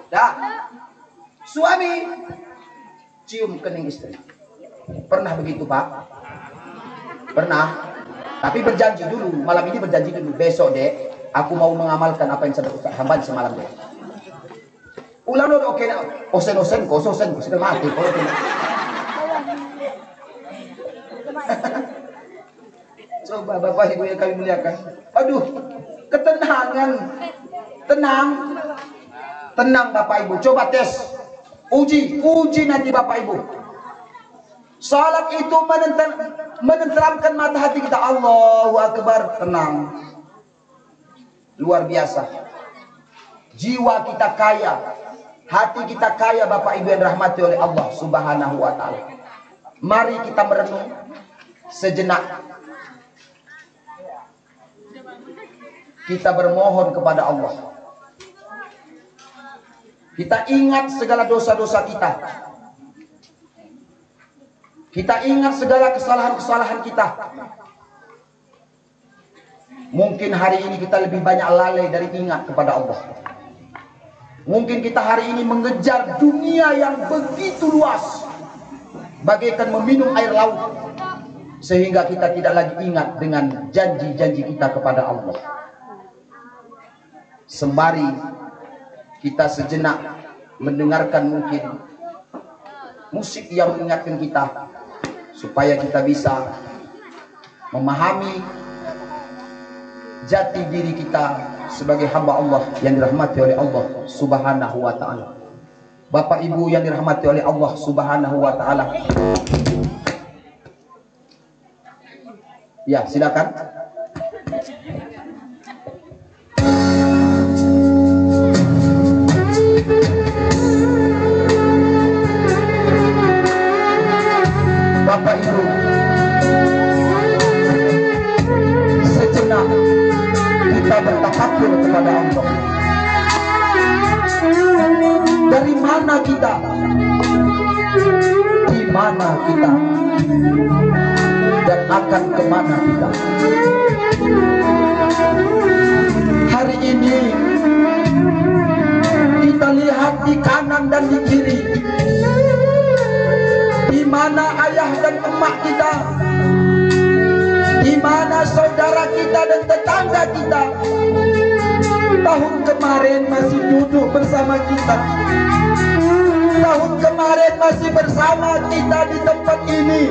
Dah, suami cium kening istri. Pernah begitu Pak? Pernah. Tapi berjanji dulu, malam ini berjanji dulu. Besok dek, aku mau mengamalkan apa yang saya hamba semalam dek. Ulang dulu, oke nak. Osen sudah mati. Coba Bapak Ibu yang kami muliakan. Aduh, ketenangan. Tenang Bapak Ibu. Coba tes. Uji nanti Bapak Ibu. Salat itu menenteramkan mata hati kita. Allahu Akbar, tenang. Luar biasa. Jiwa kita kaya, hati kita kaya Bapak Ibu yang dirahmati oleh Allah Subhanahu wa Ta'ala. Mari kita merenung sejenak. Kita bermohon kepada Allah. Kita ingat segala dosa-dosa kita. Kita ingat segala kesalahan-kesalahan kita. Mungkin hari ini kita lebih banyak lalai dari ingat kepada Allah. Mungkin kita hari ini mengejar dunia yang begitu luas, bagaikan meminum air laut, sehingga kita tidak lagi ingat dengan janji-janji kita kepada Allah. Sembari kita sejenak mendengarkan mungkin musik yang mengingatkan kita, supaya kita bisa memahami jati diri kita sebagai hamba Allah yang dirahmati oleh Allah Subhanahu wa Ta'ala. Bapak Ibu yang dirahmati oleh Allah Subhanahu wa Ta'ala. Ya, silakan. Bapak Ibu, sejenak kita bertafakkur kepada Allah. Dari mana kita? Di mana kita? Dan akan kemana kita? Hari ini kita lihat di kanan dan di kiri, di mana ayah dan emak kita, di mana saudara kita dan tetangga kita. Tahun kemarin masih duduk bersama kita, tahun kemarin masih bersama kita di tempat ini.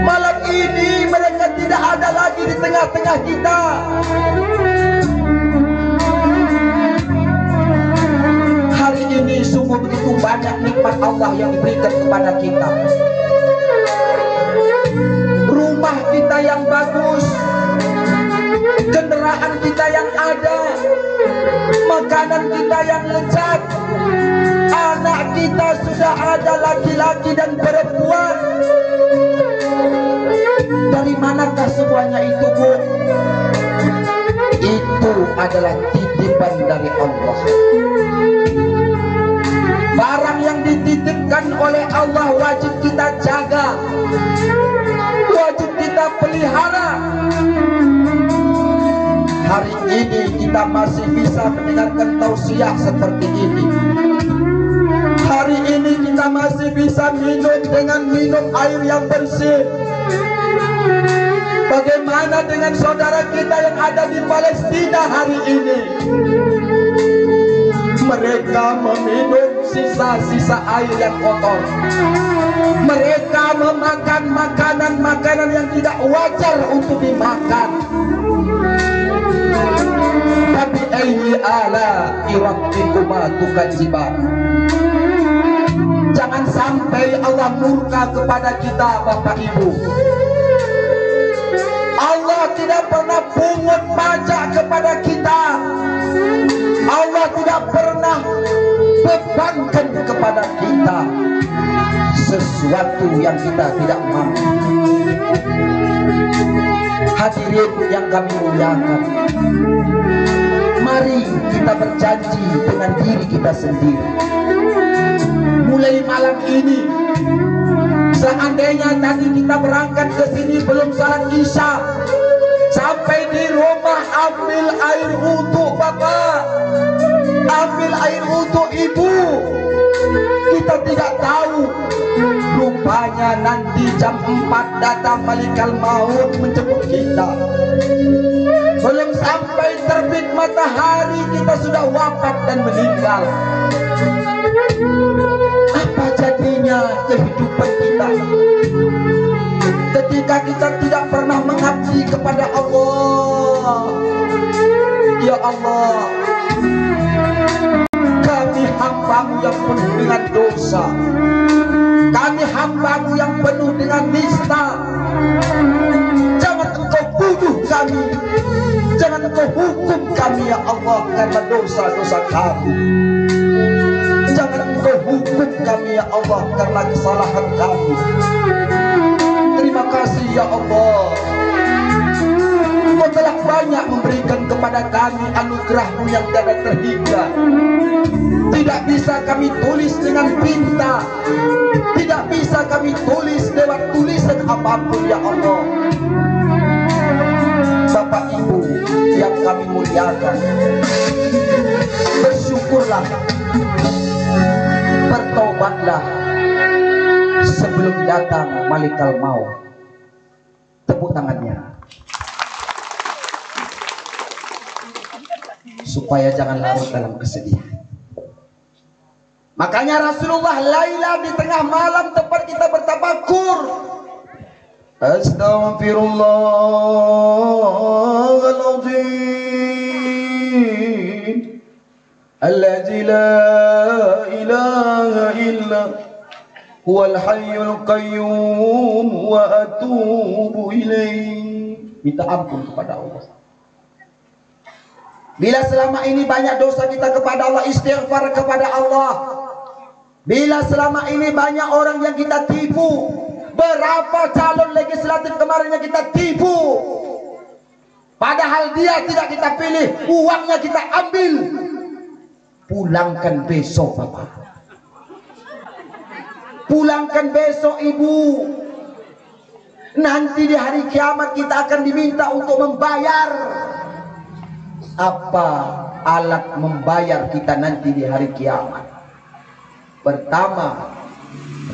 Malam ini mereka tidak ada lagi di tengah-tengah kita. Hari ini sungguh begitu banyak nikmat Allah yang diberikan kepada kita. Rumah kita yang bagus, kendaraan kita yang ada, makanan kita yang lezat, anak kita sudah ada laki-laki dan perempuan. Dari manakah semuanya itu, Bu? Itu adalah titipan dari Allah. Barang yang dititipkan oleh Allah wajib kita jaga, wajib kita pelihara. Hari ini kita masih bisa mendengarkan tausiah seperti ini. Hari ini kita masih bisa minum dengan minum air yang bersih. Bagaimana dengan saudara kita yang ada di Palestina hari ini? Mereka meminum sisa-sisa air yang kotor. Mereka memakan makanan-makanan yang tidak wajar untuk dimakan. Tapi ayyi ala rabbikuma tukadziban. Jangan sampai Allah murka kepada kita, Bapak Ibu. Allah tidak pernah pungut pajak kepada kita. Allah tidak pernah bebankan kepada kita sesuatu yang kita tidak mampu. Hadirin yang kami muliakan, mari kita berjanji dengan diri kita sendiri. Mulai malam ini, seandainya tadi kita berangkat ke sini belum salat Isya, sampai di rumah ambil air wudhu Bapak, ambil air wudhu Ibu. Kita tidak tahu, rupanya nanti jam 4 datang malaikat maut menjemput kita. Belum sampai terbit matahari kita sudah wafat dan meninggal. Apa jadinya kehidupan kita ketika kita tidak pernah mengabdi kepada Allah? Ya Allah, kami hamba-Mu yang penuh dengan dosa, kami hamba-Mu yang penuh dengan nista. Jangan Engkau bunuh kami, jangan Engkau hukum kami ya Allah karena dosa-dosa kami. Jangan Engkau hukum kami ya Allah karena kesalahan kami. Terima kasih ya Allah, Engkau telah banyak memberikan kepada kami anugerah-Mu yang tiada terhingga. Tidak bisa kami tulis dengan tinta, tidak bisa kami tulis lewat tulisan apapun ya Allah. Bapak Ibu yang kami muliakan, bersyukurlah, bertobatlah sebelum datang malaikat maut. Tepuk tangannya supaya jangan larut dalam kesedihan. Makanya Rasulullah Laila di tengah malam tempat kita bertafakur, Astaghfirullahaladzim alladzi la ilaha illa huwal hayyul qayyum wa atubu ilaih. Minta ampun kepada Allah. Bila selama ini banyak dosa kita kepada Allah, istighfar kepada Allah. Bila selama ini banyak orang yang kita tipu, berapa calon legislatif kemarin yang kita tipu, padahal dia tidak kita pilih, uangnya kita ambil. Pulangkan besok Bapak, pulangkan besok Ibu. Nanti di hari kiamat kita akan diminta untuk membayar apa alat membayar kita nanti di hari kiamat. Pertama,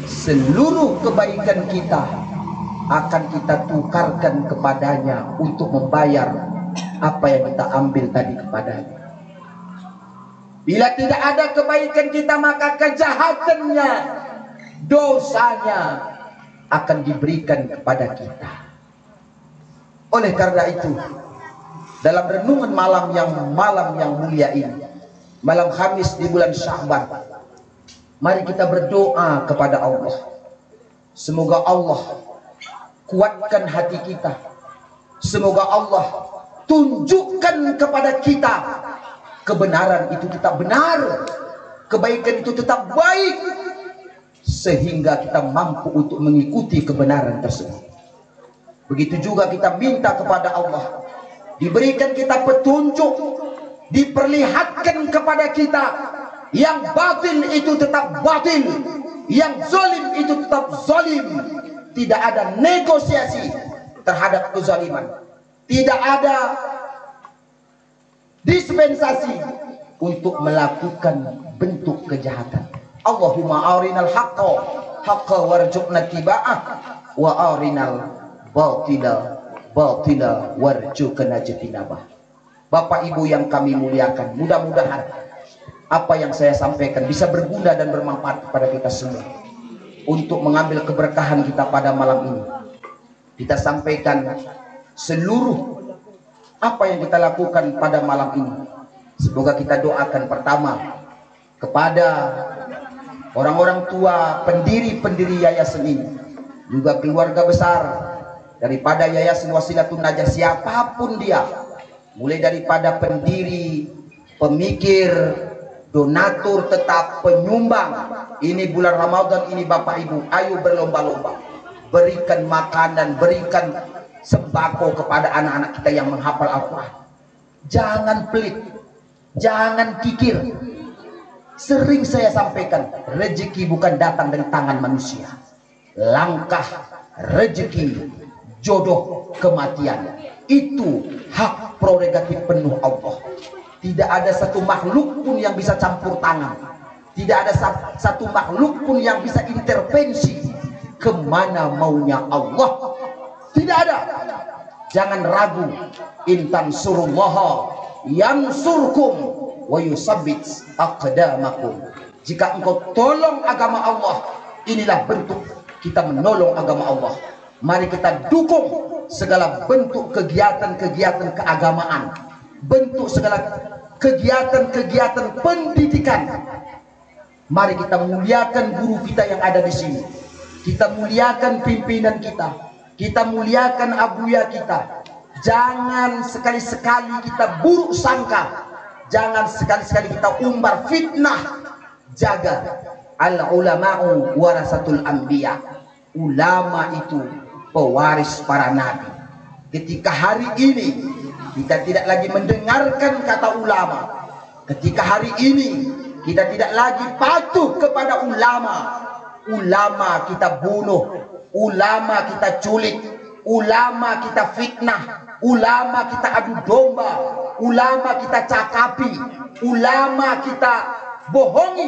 seluruh kebaikan kita akan kita tukarkan kepadanya untuk membayar apa yang kita ambil tadi kepadanya. Bila tidak ada kebaikan kita, maka kejahatannya, dosanya akan diberikan kepada kita. Oleh karena itu, dalam renungan malam yang mulia ini, malam Khamis di bulan Sya'ban, mari kita berdoa kepada Allah. Semoga Allah kuatkan hati kita. Semoga Allah tunjukkan kepada kita kebenaran itu tetap benar, kebaikan itu tetap baik, sehingga kita mampu untuk mengikuti kebenaran tersebut. Begitu juga kita minta kepada Allah, diberikan kita petunjuk, diperlihatkan kepada kita yang batil itu tetap batil, yang zalim itu tetap zalim. Tidak ada negosiasi terhadap kezaliman, tidak ada dispensasi untuk melakukan bentuk kejahatan. Allahumma arinal haqqa haqqa warzuqna tiba'ah wa arinal batila batila warzuqna ijtinabah. Bapak Ibu yang kami muliakan, mudah-mudahan apa yang saya sampaikan bisa berguna dan bermanfaat kepada kita semua untuk mengambil keberkahan kita pada malam ini. Kita sampaikan seluruh apa yang kita lakukan pada malam ini. Semoga kita doakan pertama kepada orang-orang tua, pendiri-pendiri yayasan ini, juga keluarga besar daripada Yayasan Wasilatun Najah, siapapun dia, mulai daripada pendiri, pemikir, donatur tetap, penyumbang. Ini bulan Ramadan ini Bapak Ibu, ayo berlomba-lomba, berikan makanan, berikan sembako kepada anak-anak kita yang menghafal Al-Quran. Jangan pelit, jangan kikir. Sering saya sampaikan, rezeki bukan datang dari tangan manusia. Langkah rezeki, jodoh, kematian, itu hak prerogatif penuh Allah. Tidak ada satu makhluk pun yang bisa campur tangan. Tidak ada satu makhluk pun yang bisa intervensi kemana maunya Allah. Tidak ada. Jangan ragu. Intan surullaha yansurkum wa yusabbit aqdamakum. Jika engkau tolong agama Allah, inilah bentuk kita menolong agama Allah. Mari kita dukung segala bentuk kegiatan-kegiatan keagamaan, bentuk segala kegiatan-kegiatan pendidikan. Mari kita muliakan guru kita yang ada di sini. Kita muliakan pimpinan kita. Kita muliakan abuya kita. Jangan sekali-sekali kita buruk sangka. Jangan sekali-sekali kita umbar fitnah. Jaga. Al-ulama'u warasatul anbiya. Ulama itu pewaris para nabi. Ketika hari ini kita tidak lagi mendengarkan kata ulama, ketika hari ini kita tidak lagi patuh kepada ulama, ulama kita bunuh, ulama kita culik, ulama kita fitnah, ulama kita adu domba, ulama kita cakapi, ulama kita bohongi.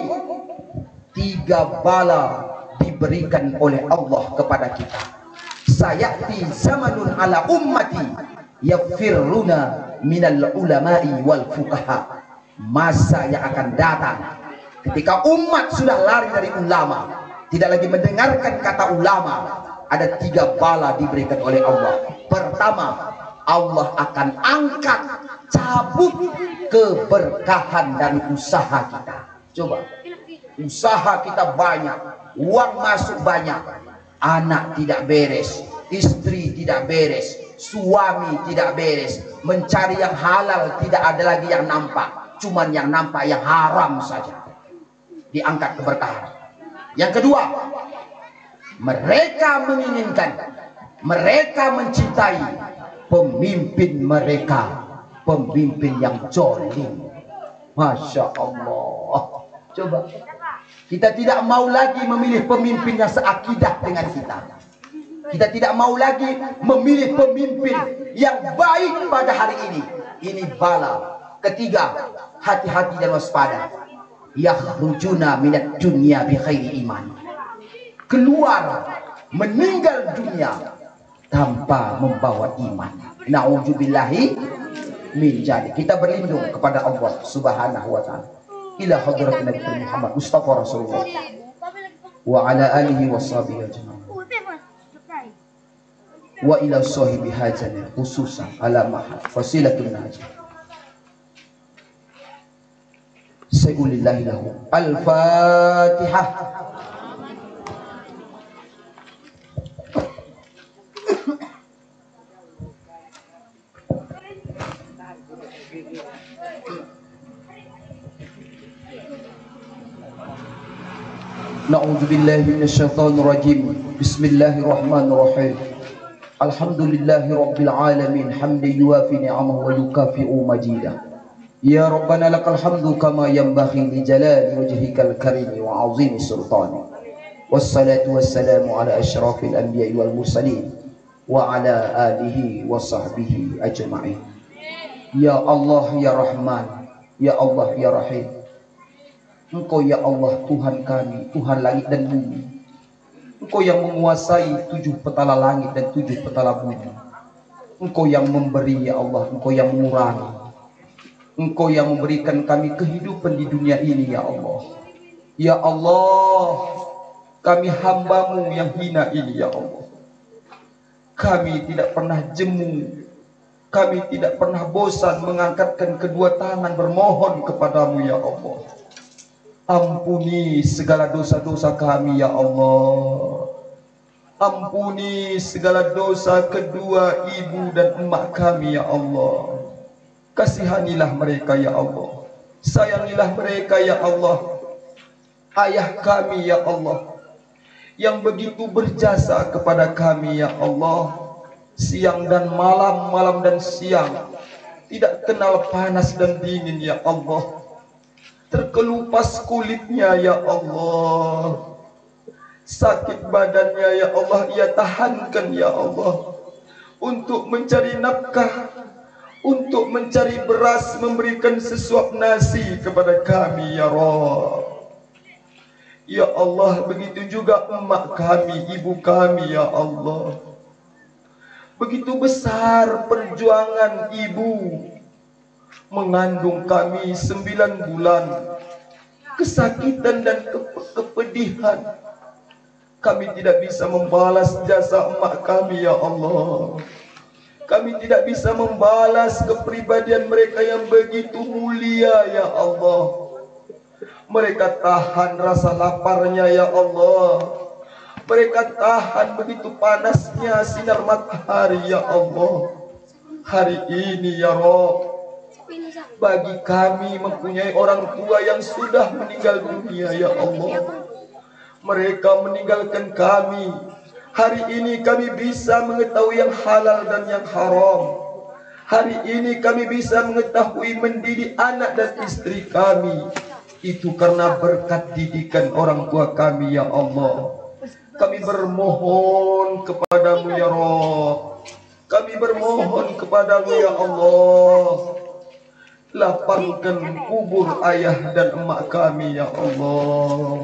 3 bala diberikan oleh Allah kepada kita. Sayati zamanun ala ummati yafirruna minal ulama'i wal fuqaha. Masa yang akan datang ketika umat sudah lari dari ulama, tidak lagi mendengarkan kata ulama, ada 3 bala diberikan oleh Allah. Pertama, Allah akan angkat, cabut keberkahan dari usaha kita. Coba, usaha kita banyak, uang masuk banyak, anak tidak beres, istri tidak beres, suami tidak beres, mencari yang halal tidak ada lagi yang nampak, cuman yang nampak yang haram saja. Diangkat keberkahan. Yang kedua, mereka menginginkan, mereka mencintai pemimpin mereka, pemimpin yang zalim. Masya Allah. Coba, kita tidak mau lagi memilih pemimpin yang seakidah dengan kita. Kita tidak mau lagi memilih pemimpin yang baik pada hari ini. Ini bala. Ketiga, hati-hati dan waspada. Yakhrujuna minad dunya bi khairi iman. Keluar, meninggal dunia tanpa membawa iman. Na'udzubillahi min dzalik. Kita berlindung kepada Allah Subhanahu wa taala. Ila hadratin Nabi Muhammad Mustafa Rasulullah wa ala alihi washabihi ajma'in. Wa ila sahibi hajana khususan ala mahal fasilatun najah. Sayulillahi lahu. Al-Fatihah. Na'udzubillahi minasyaitonir rajim. Bismillahirrahmanirrahim. Alhamdulillahi rabbil alamin hamdan yuwafi ni'amahu wa yukafi'u majidah. Ya Rabbana lakal hamdu kama yanbaghi li jalali wajhikal karimi wa 'azimi sultani. Wassalatu wassalamu ala asyrafil anbiya'i wal mursalin wa ala alihi wa sahbihi ajma'in. Ya Allah ya Rahman, ya Allah ya Rahim. Engkau ya Allah Tuhan kami, Tuhan langit dan bumi. Engkau yang menguasai 7 petala langit dan 7 petala bumi. Engkau yang memberi ya Allah, Engkau yang mengurangi. Engkau yang memberikan kami kehidupan di dunia ini ya Allah. Ya Allah, kami hamba-Mu yang hina ini ya Allah. Kami tidak pernah jemu, kami tidak pernah bosan mengangkatkan kedua tangan bermohon kepadamu ya Allah. Ampuni segala dosa-dosa kami ya Allah. Ampuni segala dosa kedua ibu dan emak kami ya Allah. Kasihanilah mereka ya Allah. Sayangilah mereka ya Allah. Ayah kami ya Allah, yang begitu berjasa kepada kami ya Allah. Siang dan malam, malam dan siang, tidak kenal panas dan dingin ya Allah. Terkelupas kulitnya ya Allah. Sakit badannya ya Allah, ia tahankan ya Allah. Untuk mencari nafkah, untuk mencari beras, memberikan sesuap nasi kepada kami ya Rabb. Ya Allah, begitu juga emak kami, ibu kami ya Allah. Begitu besar perjuangan ibu mengandung kami 9 bulan, kesakitan dan kepedihan. Kami tidak bisa membalas jasa emak kami ya Allah. Kami tidak bisa membalas kepribadian mereka yang begitu mulia ya Allah. Mereka tahan rasa laparnya ya Allah. Mereka tahan begitu panasnya sinar matahari ya Allah. Hari ini ya Rabb, bagi kami mempunyai orang tua yang sudah meninggal dunia ya Allah. Mereka meninggalkan kami. Hari ini kami bisa mengetahui yang halal dan yang haram. Hari ini kami bisa mengetahui mendidik anak dan istri kami. Itu karena berkat didikan orang tua kami ya Allah. Kami bermohon kepadamu ya Rabb. Kami bermohon kepadamu ya Allah. Lapangkan kubur ayah dan emak kami ya Allah.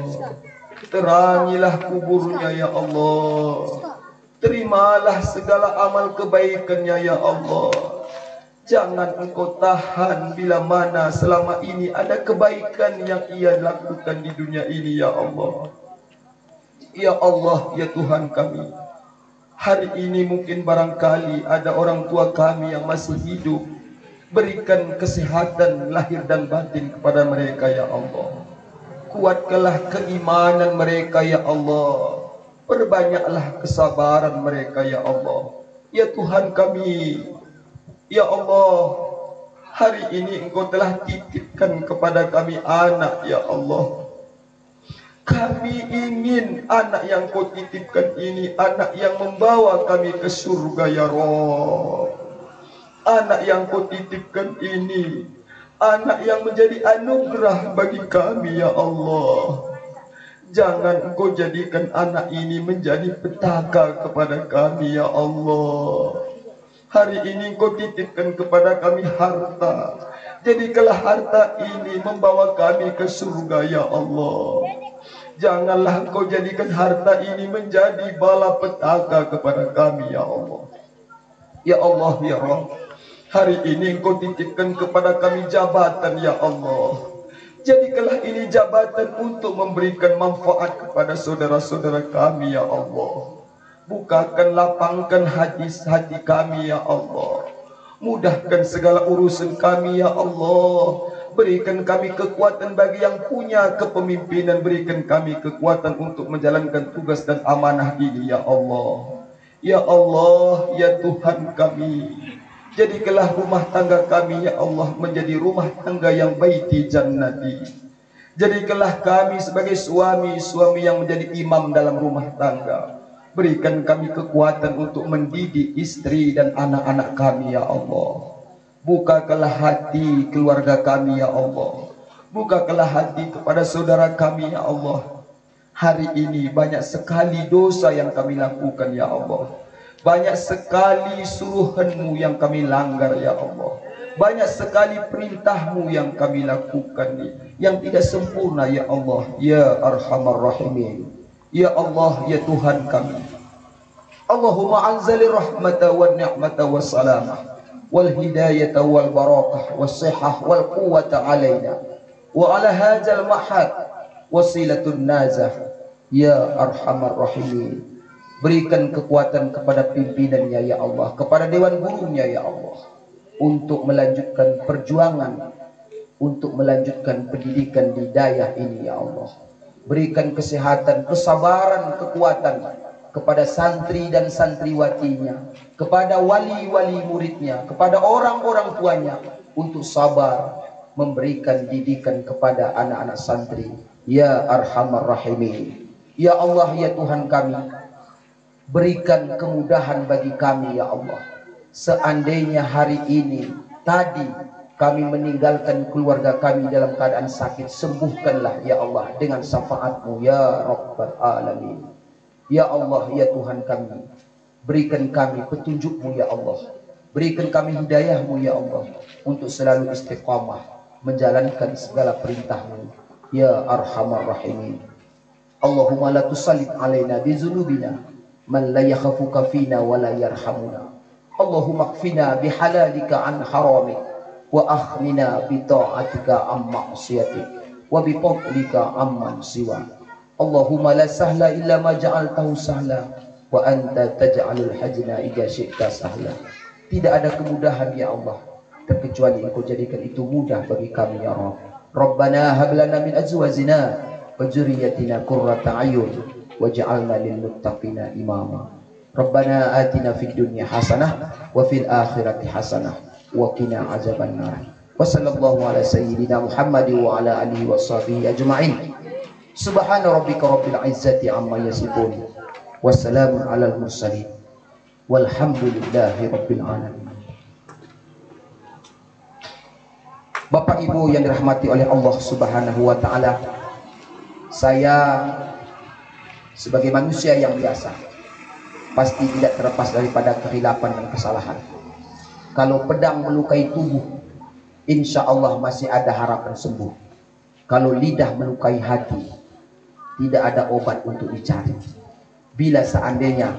Terangilah kuburnya ya Allah. Terimalah segala amal kebaikannya ya Allah. Jangan engkau tahan bila mana selama ini ada kebaikan yang ia lakukan di dunia ini ya Allah. Ya Allah, ya Tuhan kami, hari ini mungkin barangkali ada orang tua kami yang masih hidup. Berikan kesehatan lahir dan batin kepada mereka ya Allah. Kuatkanlah keimanan mereka ya Allah. Perbanyaklah kesabaran mereka ya Allah. Ya Tuhan kami, ya Allah, hari ini Engkau telah titipkan kepada kami anak ya Allah. Kami ingin anak yang Kau titipkan ini anak yang membawa kami ke surga ya Rabb. Anak yang Kau titipkan ini anak yang menjadi anugerah bagi kami ya Allah. Jangan Engkau jadikan anak ini menjadi petaka kepada kami ya Allah. Hari ini Engkau titipkan kepada kami harta Jadikanlah harta ini membawa kami ke surga ya Allah. Janganlah Engkau jadikan harta ini menjadi balapetaka kepada kami ya Allah. Ya Allah ya Rabb, hari ini Engkau titipkan kepada kami jabatan ya Allah. Jadikanlah ini jabatan untuk memberikan manfaat kepada saudara-saudara kami ya Allah. Bukakan, lapangkan hati kami ya Allah. Mudahkan segala urusan kami ya Allah. Berikan kami kekuatan bagi yang punya kepemimpinan. Berikan kami kekuatan untuk menjalankan tugas dan amanah ini ya Allah. Ya Allah, ya Tuhan kami, jadikanlah rumah tangga kami ya Allah menjadi rumah tangga yang baiti jannati. Jadikanlah kami sebagai suami yang menjadi imam dalam rumah tangga. Berikan kami kekuatan untuk mendidik istri dan anak-anak kami ya Allah. Bukakanlah hati keluarga kami ya Allah. Bukakanlah hati kepada saudara kami ya Allah. Hari ini banyak sekali dosa yang kami lakukan ya Allah. Banyak sekali suruhan-Mu yang kami langgar ya Allah. Banyak sekali perintah-Mu yang kami lakukan yang tidak sempurna ya Allah. Ya Arhamar Rahimin. Ya Allah, ya Tuhan kami. Allahumma anzali rahmata wa ni'mata wa salamah wal hidayata wal barakah was sihah wal quwwata alaina wa ala hadzal mahad wasilatun nazah ya Arhamar Rahimin. Berikan kekuatan kepada pimpinannya ya Allah, kepada dewan gurunya ya Allah, untuk melanjutkan perjuangan, untuk melanjutkan pendidikan di daerah ini ya Allah. Berikan kesehatan, kesabaran, kekuatan kepada santri dan santriwatinya, kepada wali-wali muridnya, kepada orang-orang tuanya untuk sabar memberikan didikan kepada anak-anak santri. Ya Arhamar Rahimin. Ya Allah, ya Tuhan kami, berikan kemudahan bagi kami ya Allah. Seandainya hari ini tadi kami meninggalkan keluarga kami dalam keadaan sakit, sembuhkanlah ya Allah dengan syafaat-Mu ya Rabbal Alamin. Ya Allah, ya Tuhan kami, berikan kami petunjuk-Mu ya Allah. Berikan kami hidayah-Mu ya Allah, untuk selalu istiqamah menjalankan segala perintah-Mu ya Arhamar Rahimin. Allahumma la tusallit alaina bizunubina man la yakhafuka fina wa la yarhamuna. Allahumma kfina bihalalika an haramik wa akhnina bi ta'atika am ma'siyatik wa bi fadlika amman siwa. Allahumma la sahla illa ma ja'altahu sahla wa anta taj'alul hajna idza syi'ta sahla. Tidak ada kemudahan ya Allah terkecuali Engkau jadikan itu mudah bagi kami ya Rabb. Rabbana hab lana min azwajina wa dzurriyyatina qurrata a'yun waj'alna lil muttaqina imama. Rabbana atina fid dunya hasanah wa fil akhirati hasanah wa qina azabannar. Wa sallallahu ala sayyidina Muhammad wa ala alihi washabihi ajma'in. Subhana rabbika rabbil izzati amma yasifun. Wassalamun alal mursalin. Walhamdulillahi rabbil alamin. Bapak Ibu yang dirahmati oleh Allah Subhanahu wa taala, saya sebagai manusia yang biasa pasti tidak terlepas daripada kehilapan dan kesalahan. Kalau pedang melukai tubuh, insya Allah masih ada harapan sembuh. Kalau lidah melukai hati, tidak ada obat untuk dicari. Bila seandainya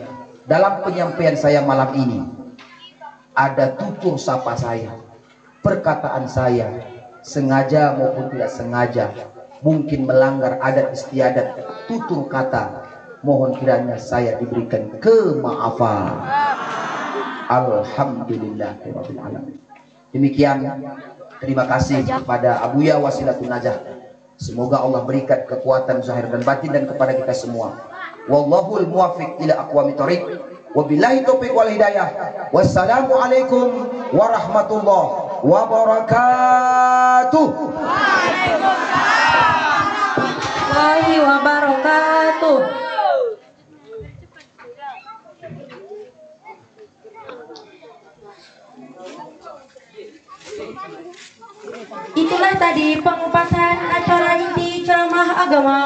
dalam penyampaian saya malam ini ada tutur sapa saya, perkataan saya sengaja maupun tidak sengaja, mungkin melanggar adat istiadat, tutur kata, mohon kiranya saya diberikan kemaafan. Alhamdulillahirabbil alamin. Demikian, terima kasih kepada Abuya Wasilatun Najah. Semoga Allah berikan kekuatan zahir dan batin dan kepada kita semua. Wallahul muwaffiq ila aqwamit thoriq. Wabillahi taufiq wal hidayah. Wassalamualaikum warahmatullahi wabarakatuh. Waalaikumsalam wabarakatuh. Itulah tadi pengupasan acara inti ceramah agama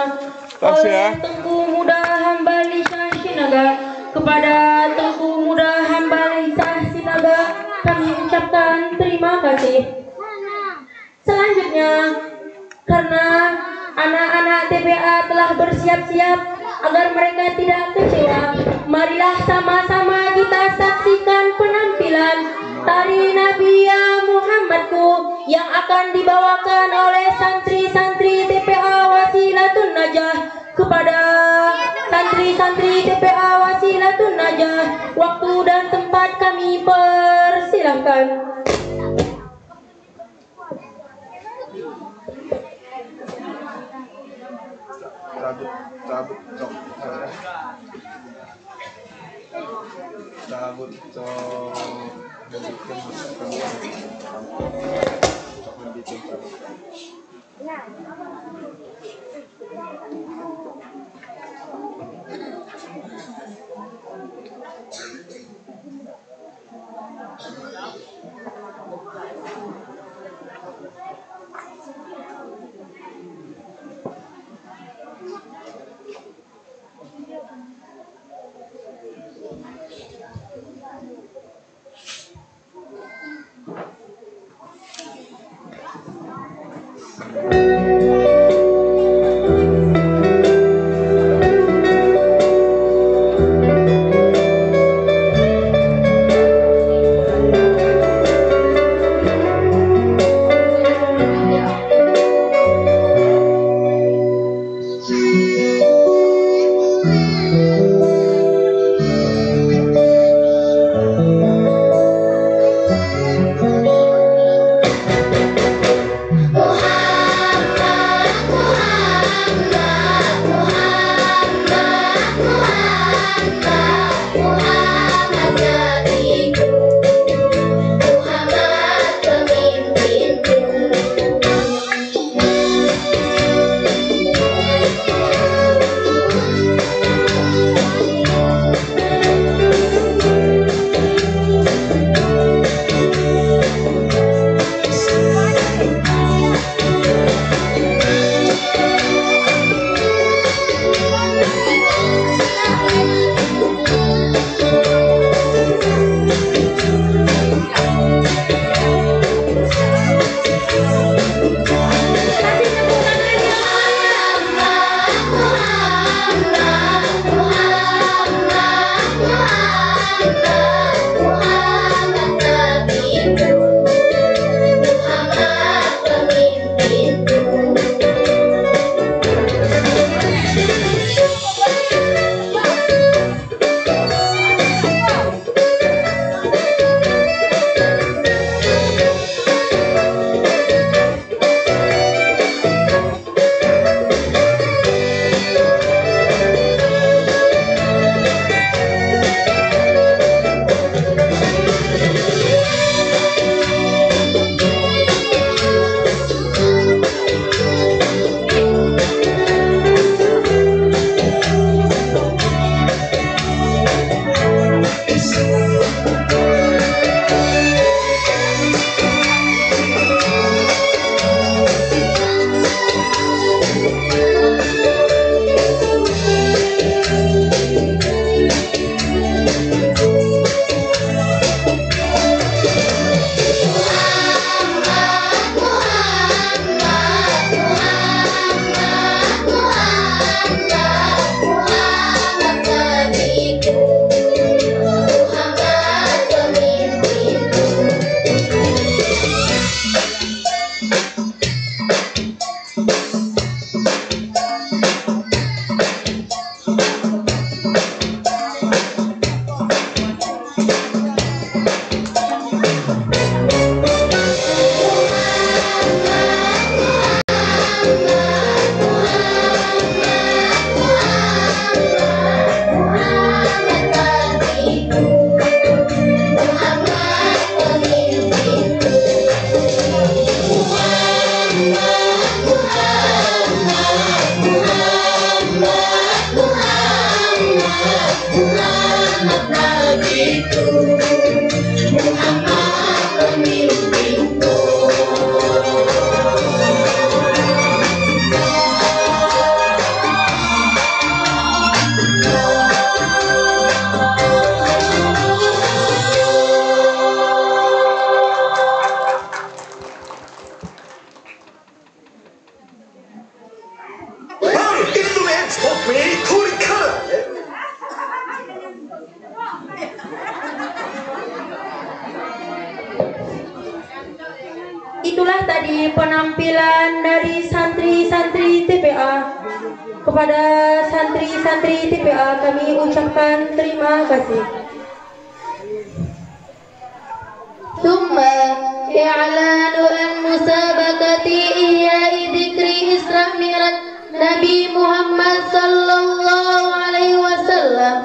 oleh Tengku Muda Hamba Lisah Sinaga. Kepada Tengku Muda Hamba Lisah Sinaga kami ucapkan terima kasih. selanjutnya, karena anak-anak TPA telah bersiap-siap agar mereka tidak kecewa, marilah sama-sama kita saksikan penampilan tari Nabiya Muhammadku yang akan dibawakan oleh santri-santri TPA Wasilatun Najah. Kepada santri-santri TPA Wasilatun Najah, waktu dan tempat kami persilahkan. dari penampilan dari santri-santri TPA. Kepada santri-santri TPA kami ucapkan terima kasih. ثم إعلان المسابقة إحياء ذكر إسراء معراج نبي محمد صلى الله عليه وسلم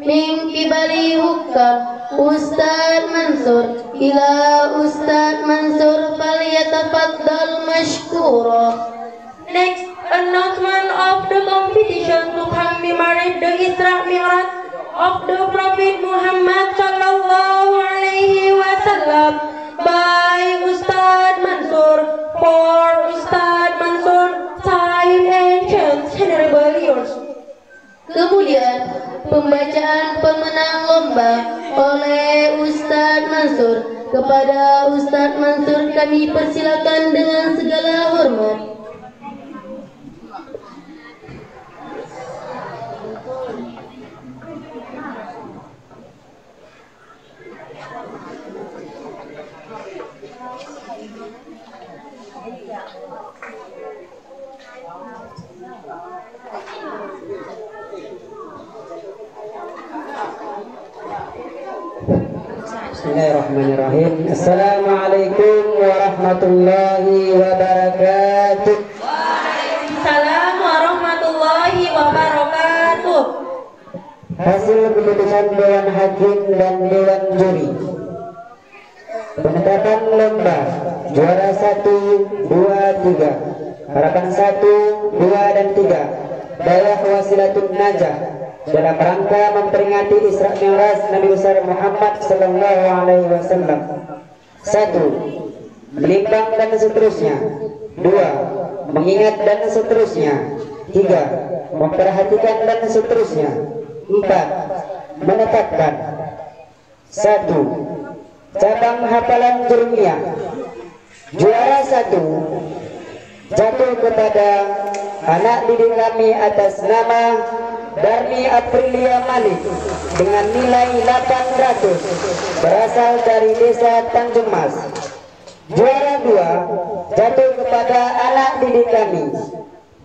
من قبل حكام أستاذ منصور إلى أستاذ منصور فليتفضل مشكورا. Next, announcement of the competition to commemorate the Isra Mi'raj of the Prophet Muhammad sallallahu alaihi wasallam by Ustaz Mansur. For Ustaz Mansur, time and chance, honorable yours. Kemudian pembacaan pemenang lomba oleh Ustaz Mansur. Kepada Ustaz Mansur kami persilakan dengan segala hormat. Bismillahirrahmanirrahim. Assalamualaikum warahmatullahi wabarakatuh. Waalaikumsalam warahmatullahi wabarakatuh. Hasil keputusan Dewan Hakim dan Dewan Juri. Penetapan lomba juara 1, 2, 3. Harapan 1, 2, dan 3. Dayah Wasilatun Najah dalam rangka memperingati Isra Mi'raj Nabi besar Muhammad sallallahu alaihi wasallam. 1. Menimbang dan seterusnya. 2. Mengingat dan seterusnya. 3. Memperhatikan dan seterusnya. 4. Menetapkan. 1. Cabang hafalan Jurmiyah. Juara 1 jatuh kepada anak didik kami atas nama Darmi Aprilia Malik dengan nilai 800 berasal dari desa Tanjung Mas. Juara 2 jatuh kepada anak didik kami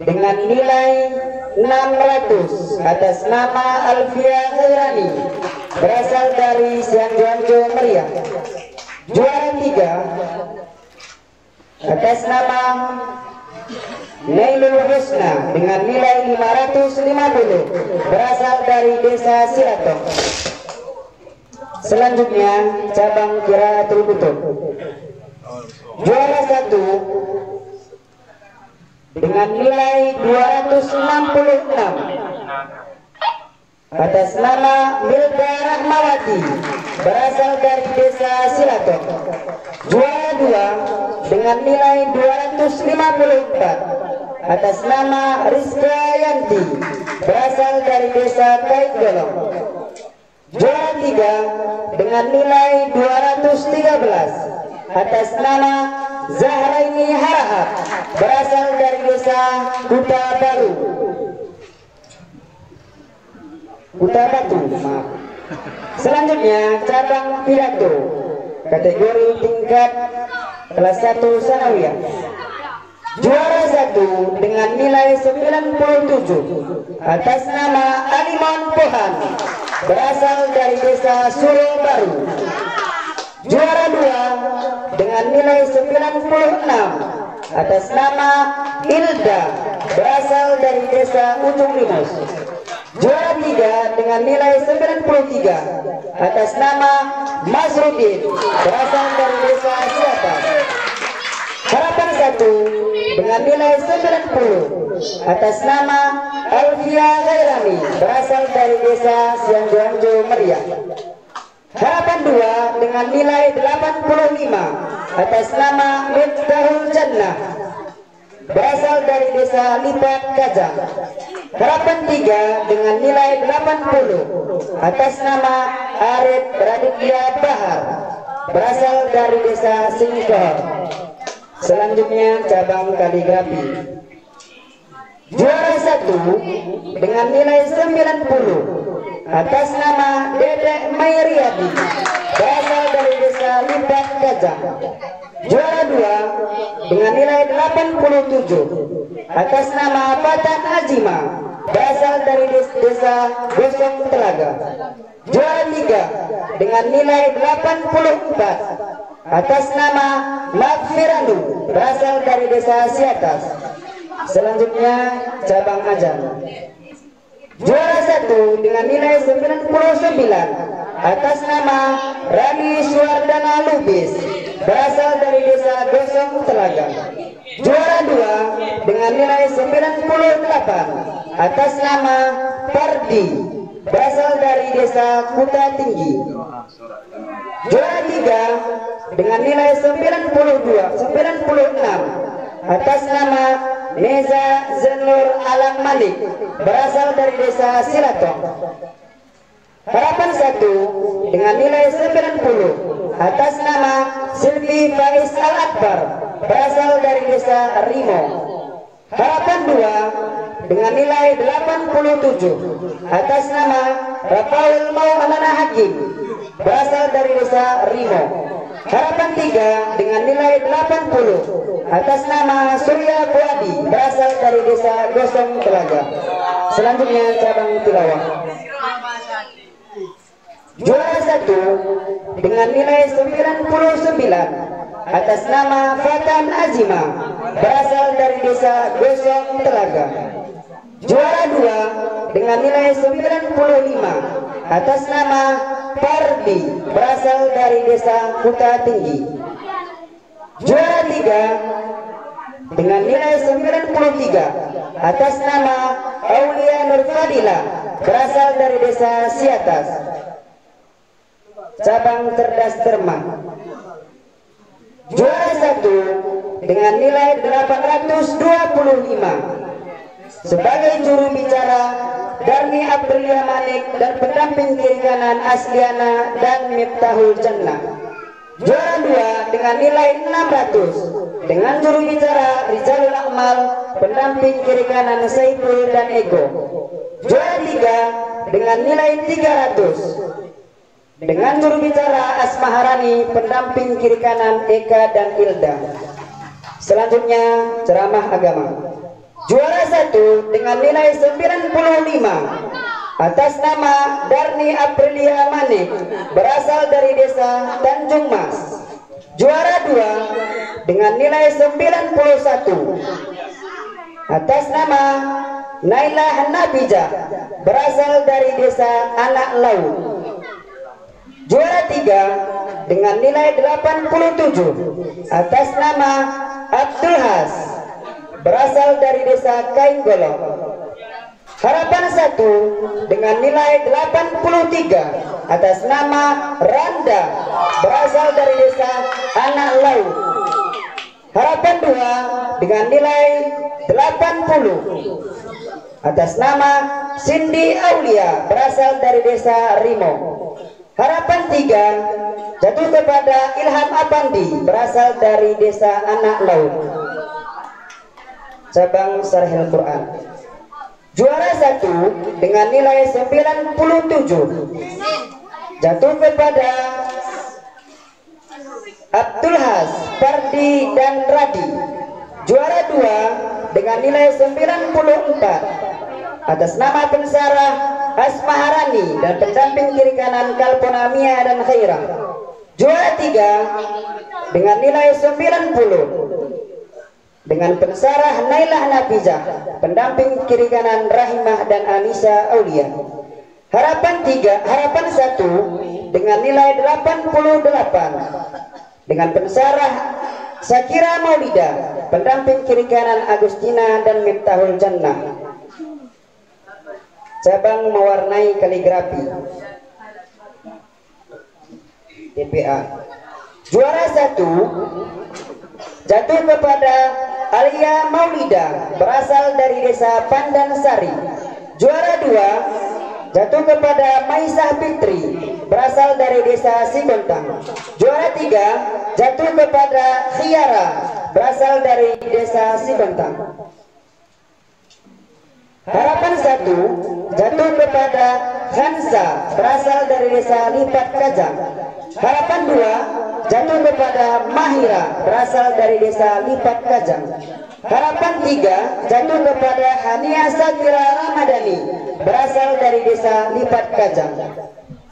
dengan nilai 600 atas nama Alfia Khairani berasal dari Sianjuanjo Meriah. Juara 3 atas nama Nailul Husna dengan nilai 550 berasal dari desa Silatong. Selanjutnya cabang Qiraatul Kutub. Juara 1 dengan nilai 266 atas nama Milka Rahmawati berasal dari desa Silatong. Juara 2 dengan nilai 254 atas nama Rizka Yanti berasal dari desa Kaitgolong. Juara 3 dengan nilai 213 atas nama Zahraini Harahap berasal dari desa Kuta Baru. Kuta Batu, maaf. Selanjutnya cabang pidato kategori tingkat kelas 1 sanawiyah. Juara 1 dengan nilai 97 atas nama Alimon Pohan berasal dari desa Suro Baru. Juara 2 dengan nilai 96 atas nama Ilda berasal dari desa Ujung Limus. Juara 3 dengan nilai 93 atas nama Masrudin berasal dari desa Siapa. Harapan 1 dengan nilai 90 atas nama Alfia Khairani berasal dari desa Sianjuanjo Meriah. Harapan 2 dengan nilai 85 atas nama Miftahul Jannah berasal dari desa Lipat Kajang. Harapan 3 dengan nilai 80 atas nama Arif Raditya Bahar berasal dari desa Singkor. Selanjutnya cabang kaligrafi. Juara 1 dengan nilai 90 atas nama Dedek Mairiadi berasal dari desa Lipat Kajang. Juara 2 dengan nilai 87 atas nama Fatan Azima, berasal dari desa Gosong Telaga. Juara 3 dengan nilai 84 atas nama Magfiranu, berasal dari desa Siatas. Selanjutnya cabang Ajan. Juara 1 dengan nilai 99 atas nama Rani Suwardana Lubis, berasal dari desa Gosong Telaga. Juara 2 dengan nilai 98 atas nama Pardi, berasal dari desa Kuta Tinggi. Juara 3 dengan nilai 96 atas nama Neza Zenur Alam Malik, berasal dari desa Silatong. Harapan 1 dengan nilai 90 atas nama Silvi Faiz Al Akbar, berasal dari desa Rimo. Harapan 2 dengan nilai 87 atas nama Rafaul Maulana Hakim, berasal dari desa Rimo. Harapan 3 dengan nilai 80 atas nama Surya Puadi, berasal dari desa Gosong Telaga. Selanjutnya cabang tilawah. Juara 1 dengan nilai 99 atas nama Fatan Azima, berasal dari desa Gosong Telaga. Juara 2 dengan nilai 95 atas nama Pardi, berasal dari desa Kuta Tinggi. Juara 3 dengan nilai 93 atas nama Aulia Nur Fadila, berasal dari desa Siatas. Cabang Cerdas Cermat. Juara 1 dengan nilai 825 sebagai juru bicara Darni Aprilia Manik dan pendamping kiri kanan Asliana dan Miftahul Jannah. Juara 2 dengan nilai 600 dengan juru bicara Rizalul Akmal, pendamping kiri kanan Saiful dan Ego. Juara 3 dengan nilai 300 dengan juru bicara Asma Harani, pendamping kiri kanan Eka dan Ilda. Selanjutnya ceramah agama. Juara 1 dengan nilai 95 atas nama Darni Aprilia Manik, berasal dari desa Tanjung Mas. Juara 2 dengan nilai 91 atas nama Nailah Nabijah, berasal dari desa Anak Laut. Juara 3 dengan nilai 87 atas nama Abdul Has, berasal dari desa Kainggolong. Harapan 1 dengan nilai 83 atas nama Randa, berasal dari desa Anak Laut. Harapan 2 dengan nilai 80 atas nama Cindy Aulia, berasal dari desa Rimo. Harapan 3 jatuh kepada Ilham Apandi, berasal dari desa Anak Laut. Cabang Syarhil Quran. Juara 1 dengan nilai 97 jatuh kepada Abdul Has, Pardi dan Radi. Juara 2 dengan nilai 94 atas nama pensarah Asma Harani dan pendamping kiri kanan Kalpona Mia dan Khairah. Juara 3 dengan nilai 90 dengan pensarah Nailah Nafizah, pendamping kiri kanan Rahimah dan Anissa Aulia. Harapan 1 dengan nilai 88 dengan pensarah Sakira Maulida, pendamping kiri kanan Agustina dan Miftahul Jannah. Cabang mewarnai kaligrafi. TPA. Juara 1 jatuh kepada Alia Maulida, berasal dari desa Pandansari. Juara 2 jatuh kepada Maisah Fitri, berasal dari desa Sibontang. Juara 3 jatuh kepada Khiara, berasal dari desa Sibontang. Harapan 1 jatuh kepada Hansa, berasal dari desa Lipat Kajang. Harapan 2 jatuh kepada Mahira berasal dari desa Lipat Kajang. Harapan 3 jatuh kepada Hania Sakira Ramadhani berasal dari desa Lipat Kajang.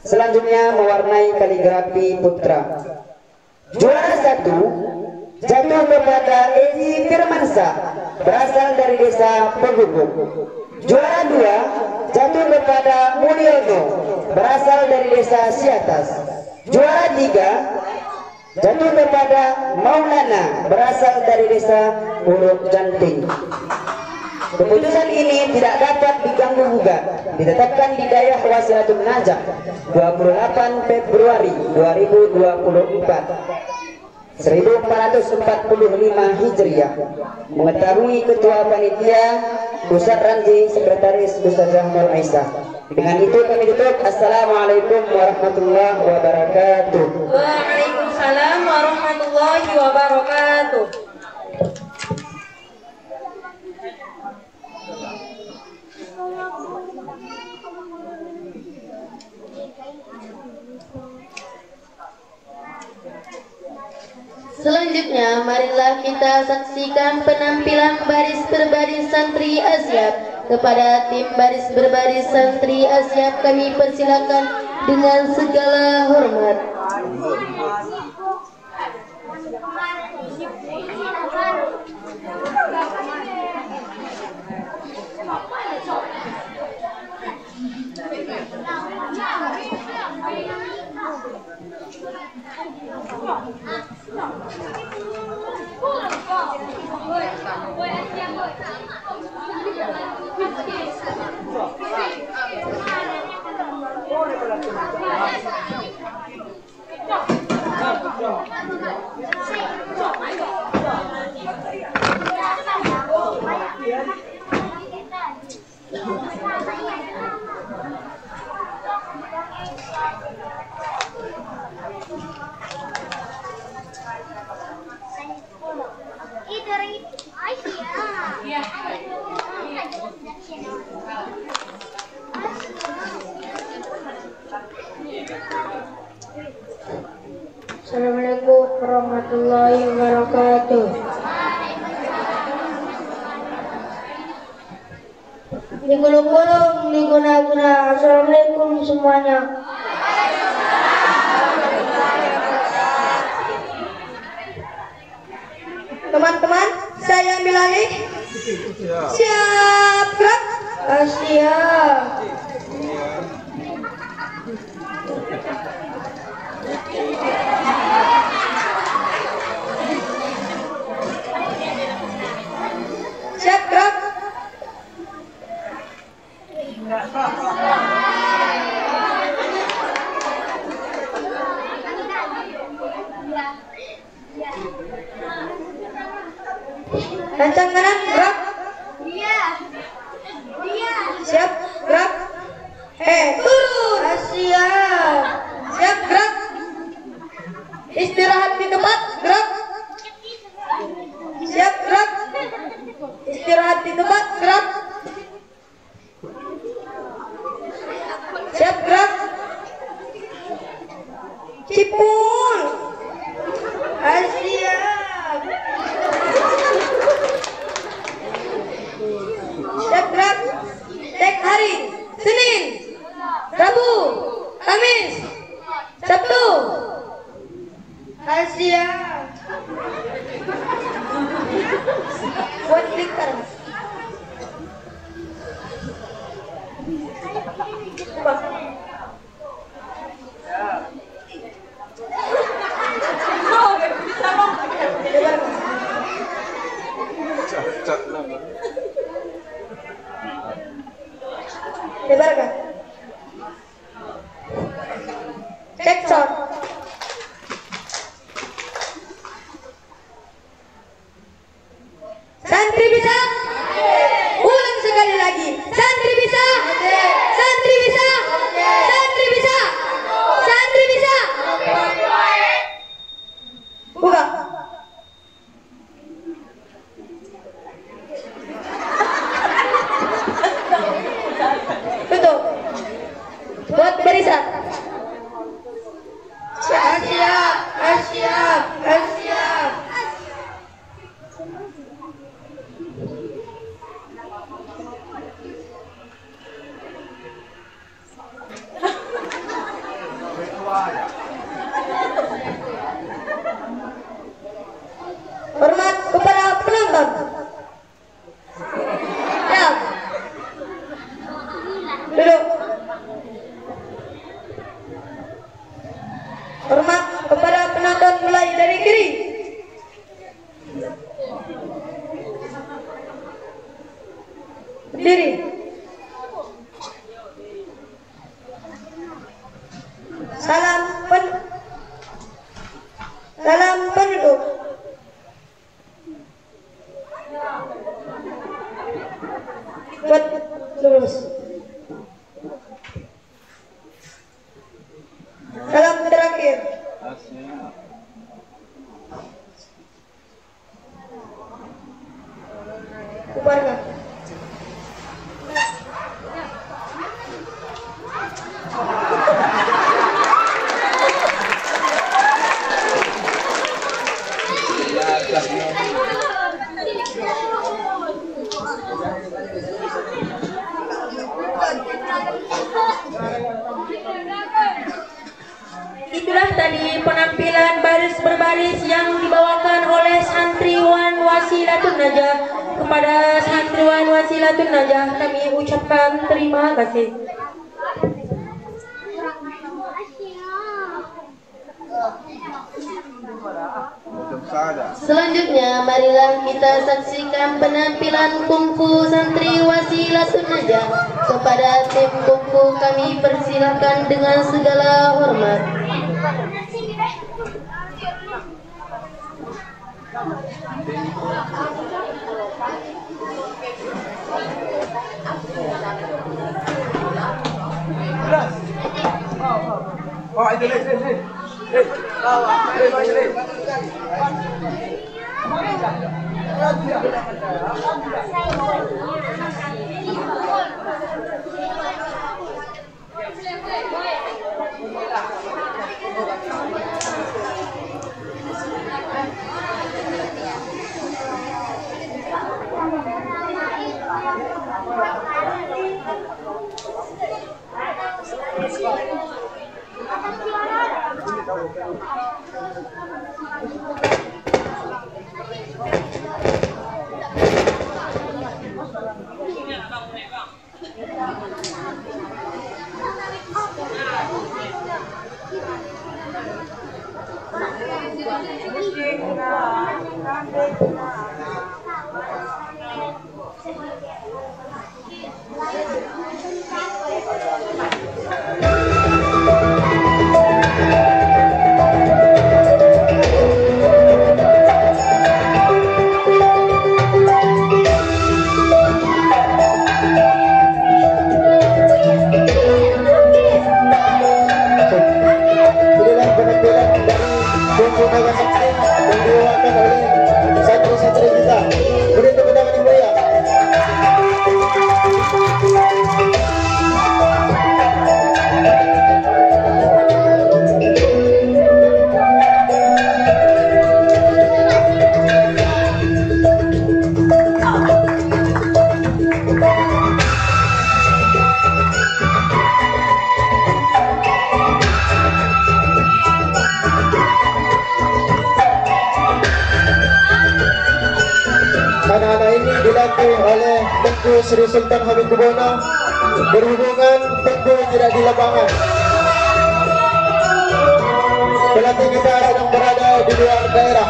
Selanjutnya mewarnai kaligrafi putra. Juara 1 jatuh kepada Ezi Firmansyah berasal dari desa Penghubung. Juara 2 jatuh kepada Mulyono berasal dari desa Siatas. Juara 3 jatuh kepada Maulana berasal dari desa Uruk Janting. Keputusan ini tidak dapat diganggu gugat. Ditetapkan di Dayah Wasilatun Najah 28 Februari 2024 1445 Hijriah. Mengetahui Ketua Panitia Ustaz Ranji, Sekretaris Ustazah Nur Aisyah. Dengan itu kami tutup. Assalamualaikum warahmatullahi wabarakatuh. Waalaikumsalam warahmatullahi wabarakatuh. Selanjutnya, marilah kita saksikan penampilan baris berbaris santri Asyap. Kepada tim baris berbaris santri Asyap kami persilakan dengan segala hormat. Assalamualaikum warahmatullahi wabarakatuh. Digulung-gulung, diguna-guna. Assalamualaikum semuanya. Teman-teman, saya ambil alih. Siap, gerak. Siap. Siap, gerak. Lancang kanan, gerak. Siap, gerak. Turun. Siap. Siap, gerak. Istirahat di tempat, gerak. Siap, gerak. Istirahat di tempat, gerak. Siap, gerak. Cipul. Siap. Siap, gerak. Cek hari Senin, Rabu, Kamis, Sabtu. Siap. Buat kliker. Lebarkan. Cek sound. Santri bisa? Ulang sekali lagi. Santri bisa? Santri bisa? Santri bisa? Santri bisa? Buka. Tutup. Buat barisan. Siap. Hormat kepada penonton. Ya. Duduk. Hormat kepada penonton mulai dari kiri. Berdiri. Salam penduduk. Lurus. Salam terakhir. Bubarkan. Itulah tadi penampilan baris berbaris yang dibawakan oleh santriwan Wasilatun Najah. Kepada santriwan Wasilatun Najah kami ucapkan terima kasih. Selanjutnya marilah kita saksikan penampilan kungfu santri Wasilatun Najah. Kepada tim kungfu kami persilahkan dengan segala hormat. Anak-anak ini dilatih oleh Tengku Sri Sultan Hamengkubuwono, berhubungan tentu tidak di lapangan. Pelatih kita sedang berada di luar daerah.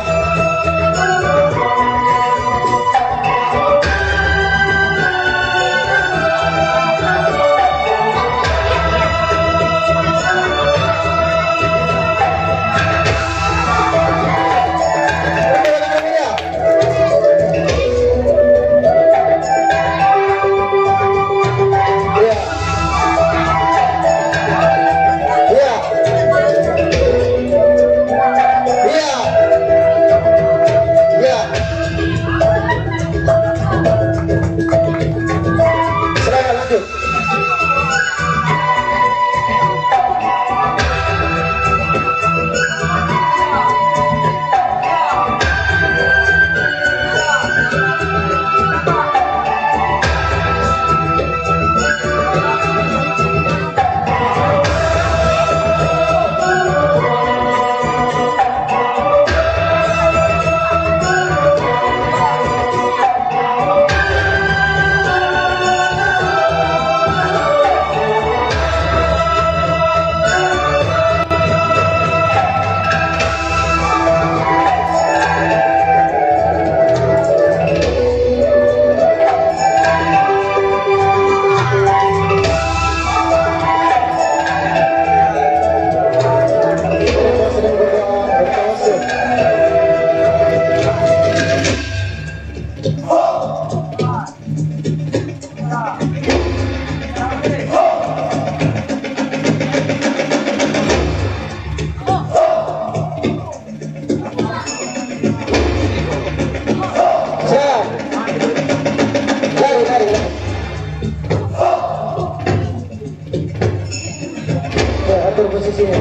atur posisinya.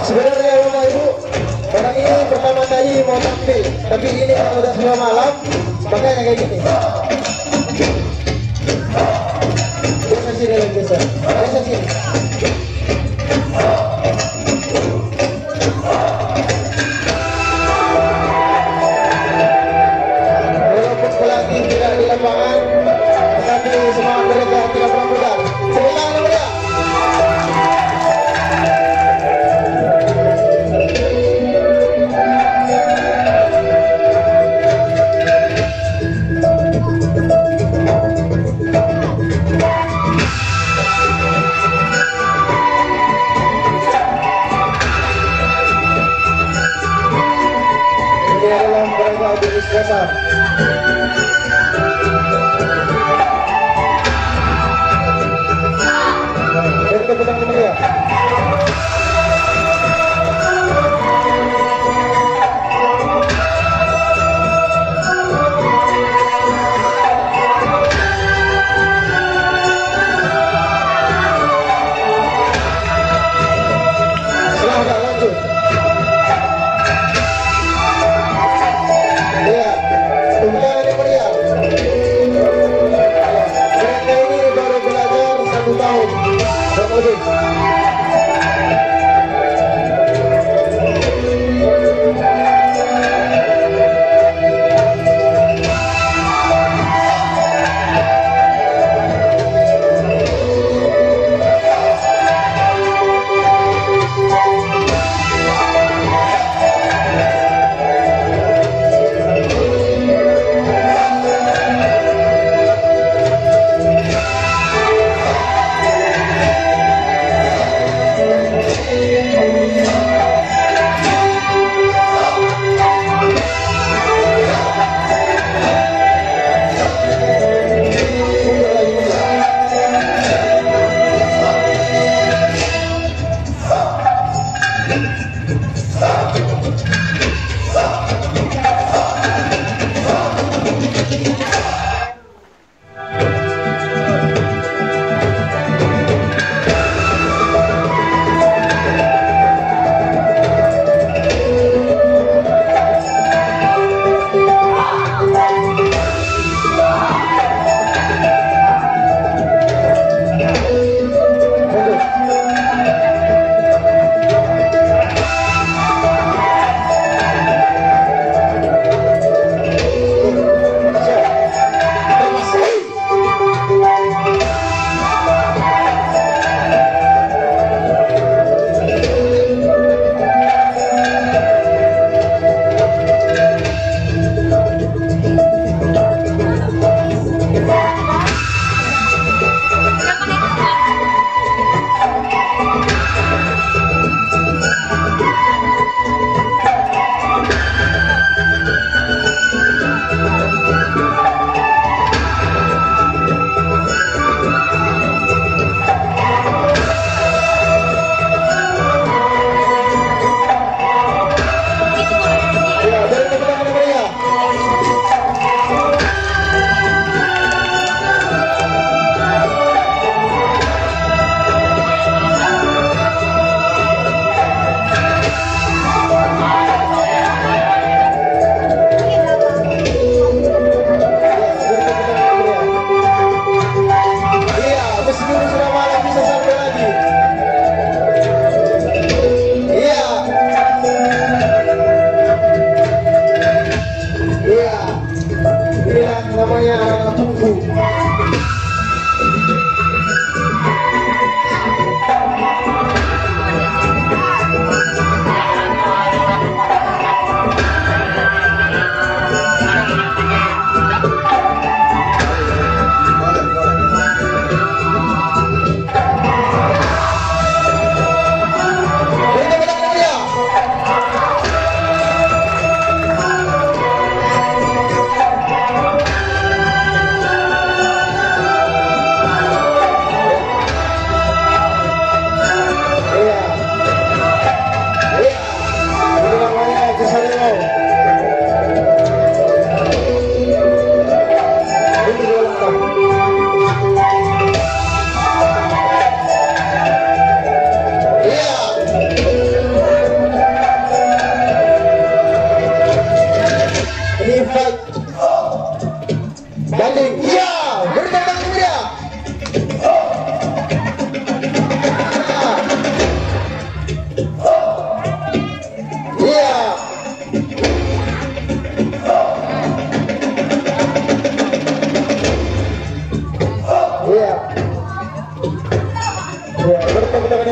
Sebenarnya Bapak Ibu, orang ini pertama kali mau tampil, tapi ini kalau udah sudah malam, makanya kayak gini. Geser sini lagi, geser sini. Walaupun pelatih tidak di lapangan, tetapi semangat mereka tidak pernah pudar. Sebentar mereka. Ini adalah mereka jenis dasar. Dari keputusan kemudian. Silahkan lanjut. Lihat, tunjangan yang meriah. Mereka ini baru belajar 1 tahun. Lebih.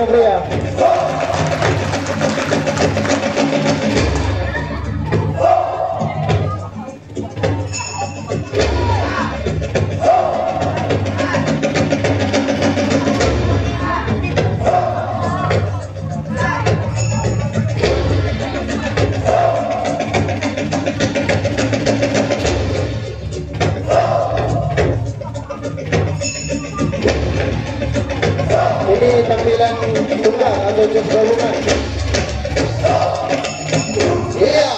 yang meriah. Ini tampilan tunggal atau jog gabungan. Iya.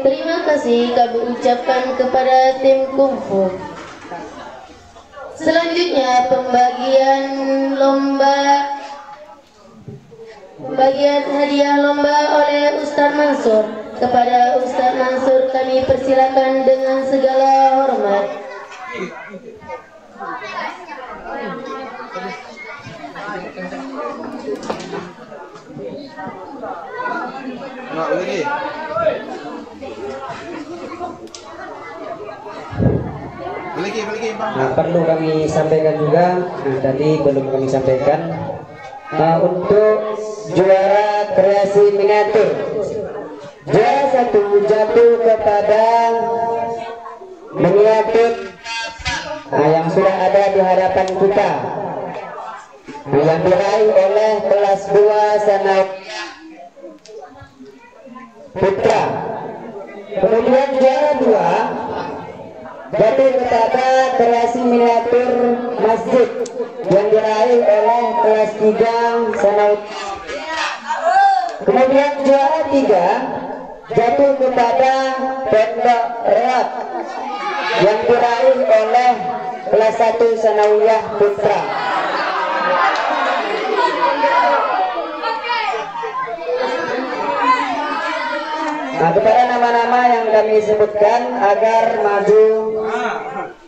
Terima kasih kami ucapkan kepada tim kungfu. Selanjutnya pembagian hadiah lomba oleh Ustaz Mansur. Kepada Ustaz Mansur kami persilakan dengan segala hormat. Nah, perlu kami sampaikan juga, tadi belum kami sampaikan, untuk juara kreasi miniatur, juara 1 jatuh kepada miniatur yang sudah ada di hadapan kita, yang diraih oleh kelas 2 Sanawiyah Putra. Kemudian juara 2 jatuh kepada kreasi miniatur masjid yang diraih oleh kelas 3 Sanawiyah. Kemudian juara 3 jatuh kepada Pondok Rehat yang diraih oleh kelas 1 Sanawiyah Putra. Nah, kepada nama-nama yang kami sebutkan agar maju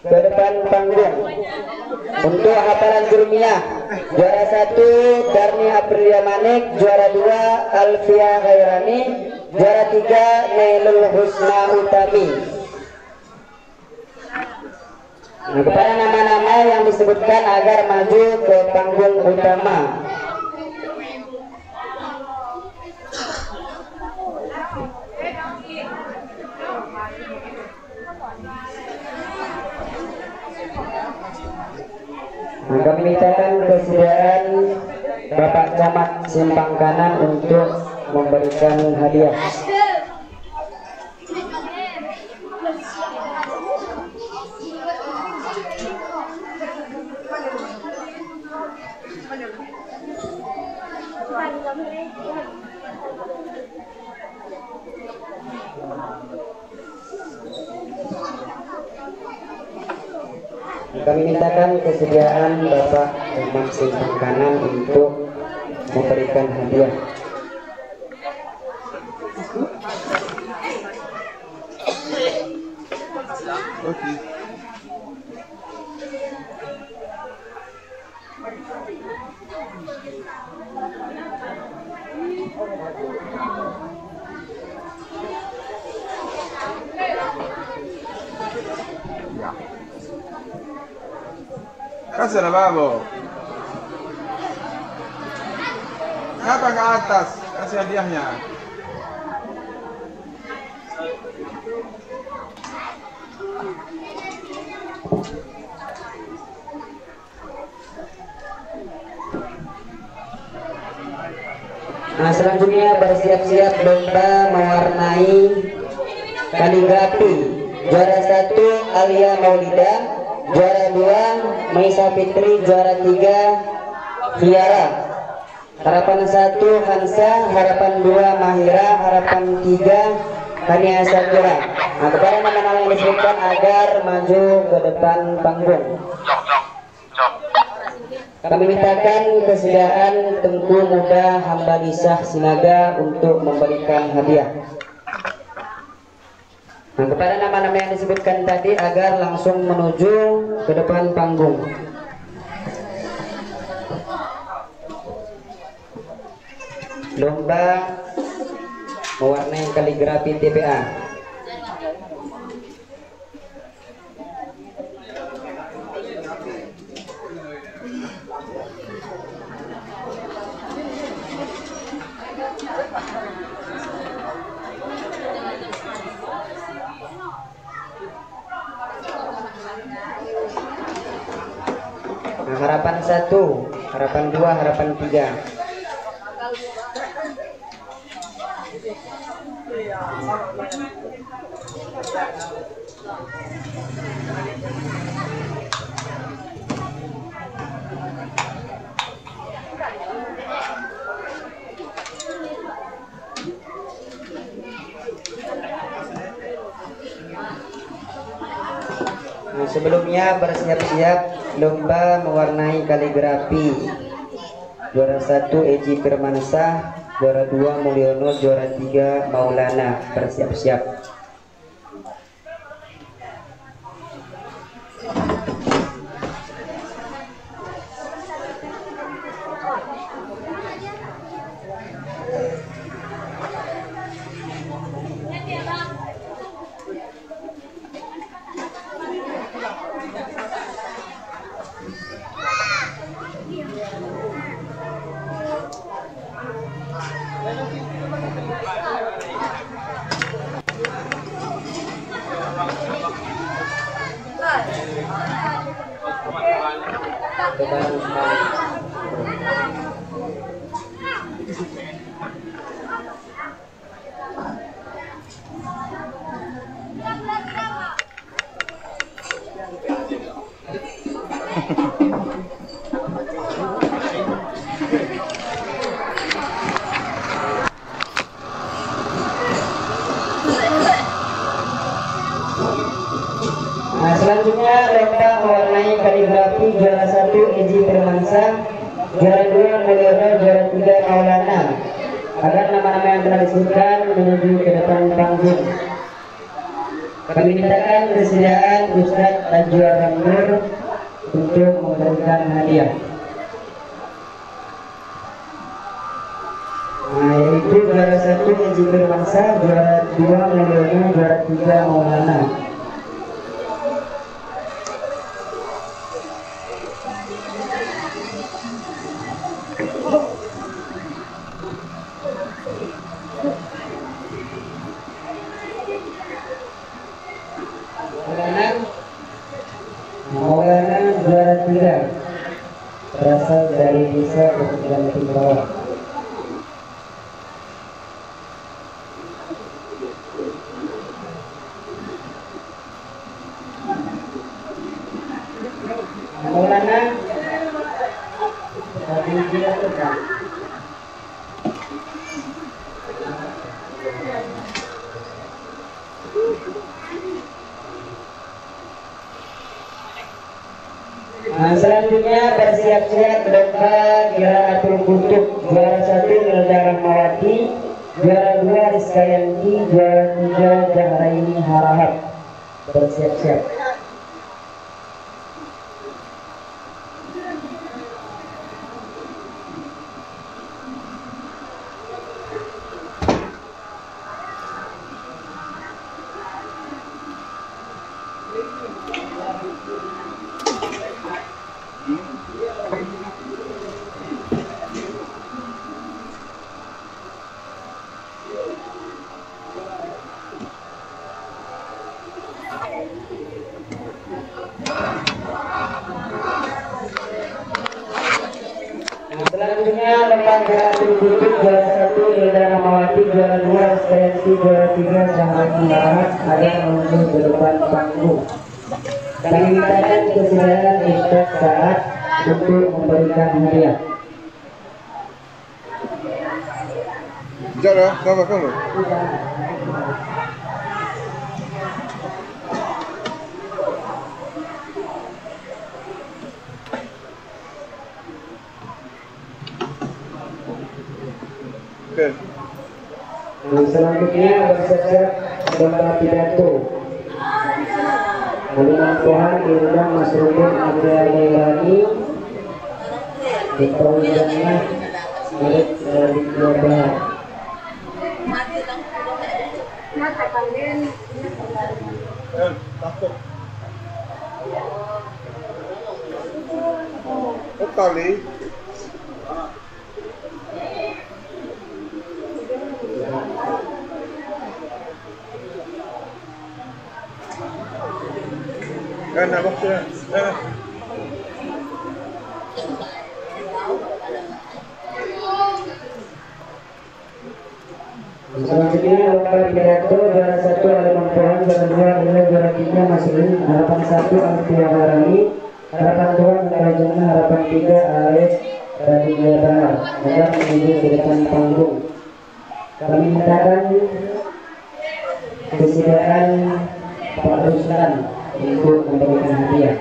ke depan panggung. Untuk hafalan Jurmiyah, juara 1 Darni Aprilia Manik, juara 2 Alfia Khairani, juara 3 Nailul Husna Utami. Nah, kepada nama-nama yang disebutkan agar maju ke panggung utama. Kami mintakan kesediaan Bapak Camat Simpang Kanan untuk memberikan hadiah. Kami mintakan kesediaan Bapak Umar Simpang Kanan untuk memberikan hadiah. Kasih babo. Kenapa ke atas? Kasih hadiahnya. Nah, selanjutnya bersiap-siap lomba mewarnai kaligrafi. Juara 1 Alia Maulida, juara 2 Maisa Fitri, juara 3 Fiara. Harapan 1 Hansa, harapan 2 Mahira, harapan 3 Kania Sakura. Nah, kepada nama-nama yang disebutkan agar maju ke depan panggung. Kami mintakan kesediaan Tengku Muda Hamba Lisah Sinaga untuk memberikan hadiah. Nah, kepada nama-nama yang disebutkan tadi agar langsung menuju ke depan panggung. Lomba mewarnai kaligrafi TPA. Nah, harapan 1, harapan 2, harapan 3. Nah, sebelumnya bersiap-siap lomba mewarnai kaligrafi. Juara 1 Eji Firmansah, juara 2 Mulyono, juara 3 Maulana. Bersiap-siap. Nah, selanjutnya lomba mewarnai kaligrafi. Juara 1 Eji Firmansah, juara 2 Mulyono, juara 3 Maulana. Agar nama-nama yang telah disebutkan menuju ke depan panggung. Kami mintakan kesediaan Ustadz Najwa Nur untuk memberikan hadiah. Nah, yaitu juara 1 Eji Firmansah, juara 2 Mulyono, juara 3 Maulana. Maulana juara 3 berasal dari desa Keputusan Timbawa. Maulana tadi dia tekan. Nah, selanjutnya bersiap-siap lomba Kiraatul Kutub. Juara 1 Nilda Rahmawati, juara 2 Rizka Yanti, juara 3 Zahraini Harahap. Bersiap-siap. Selanjutnya lomba Kiraatul Kutub. Juara 1 Nilda Rahmawati, juara 2 Rizka Yanti, juara 3 Zahraini Harahap. Ada menuju ke depan panggung. Kami mintakan kesediaan Ustaz Saad untuk memberikan hadiah. Sekejap dah, gambar kan lu? Okay. Selanjutnya bersiap-siap lomba pidato. Haliman Tuhan Ilham Masrudin Abdul Leilani, dikawinkannya milik dari Jawa Barat. Tali. Kan nak baca. Selanjutnya lomba pidato. Juara 1 Haliman Tuhan, juara 2 Ilham, juara 3 Masrin, harapan 1 Alfia Harani, harapan 2 Menarajana, harapan 3 Arif dari Jawa Barat. Agar menuju ke depan panggung. Kami mintakan kesediaan Pak Ruslan untuk memberikan hadiah.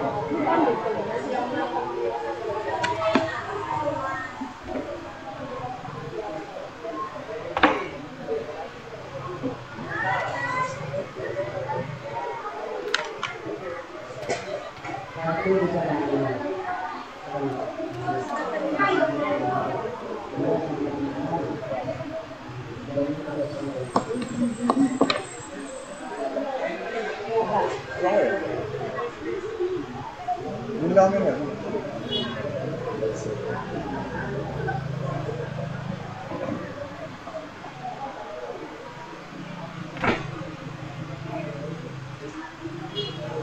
Bilangin ya.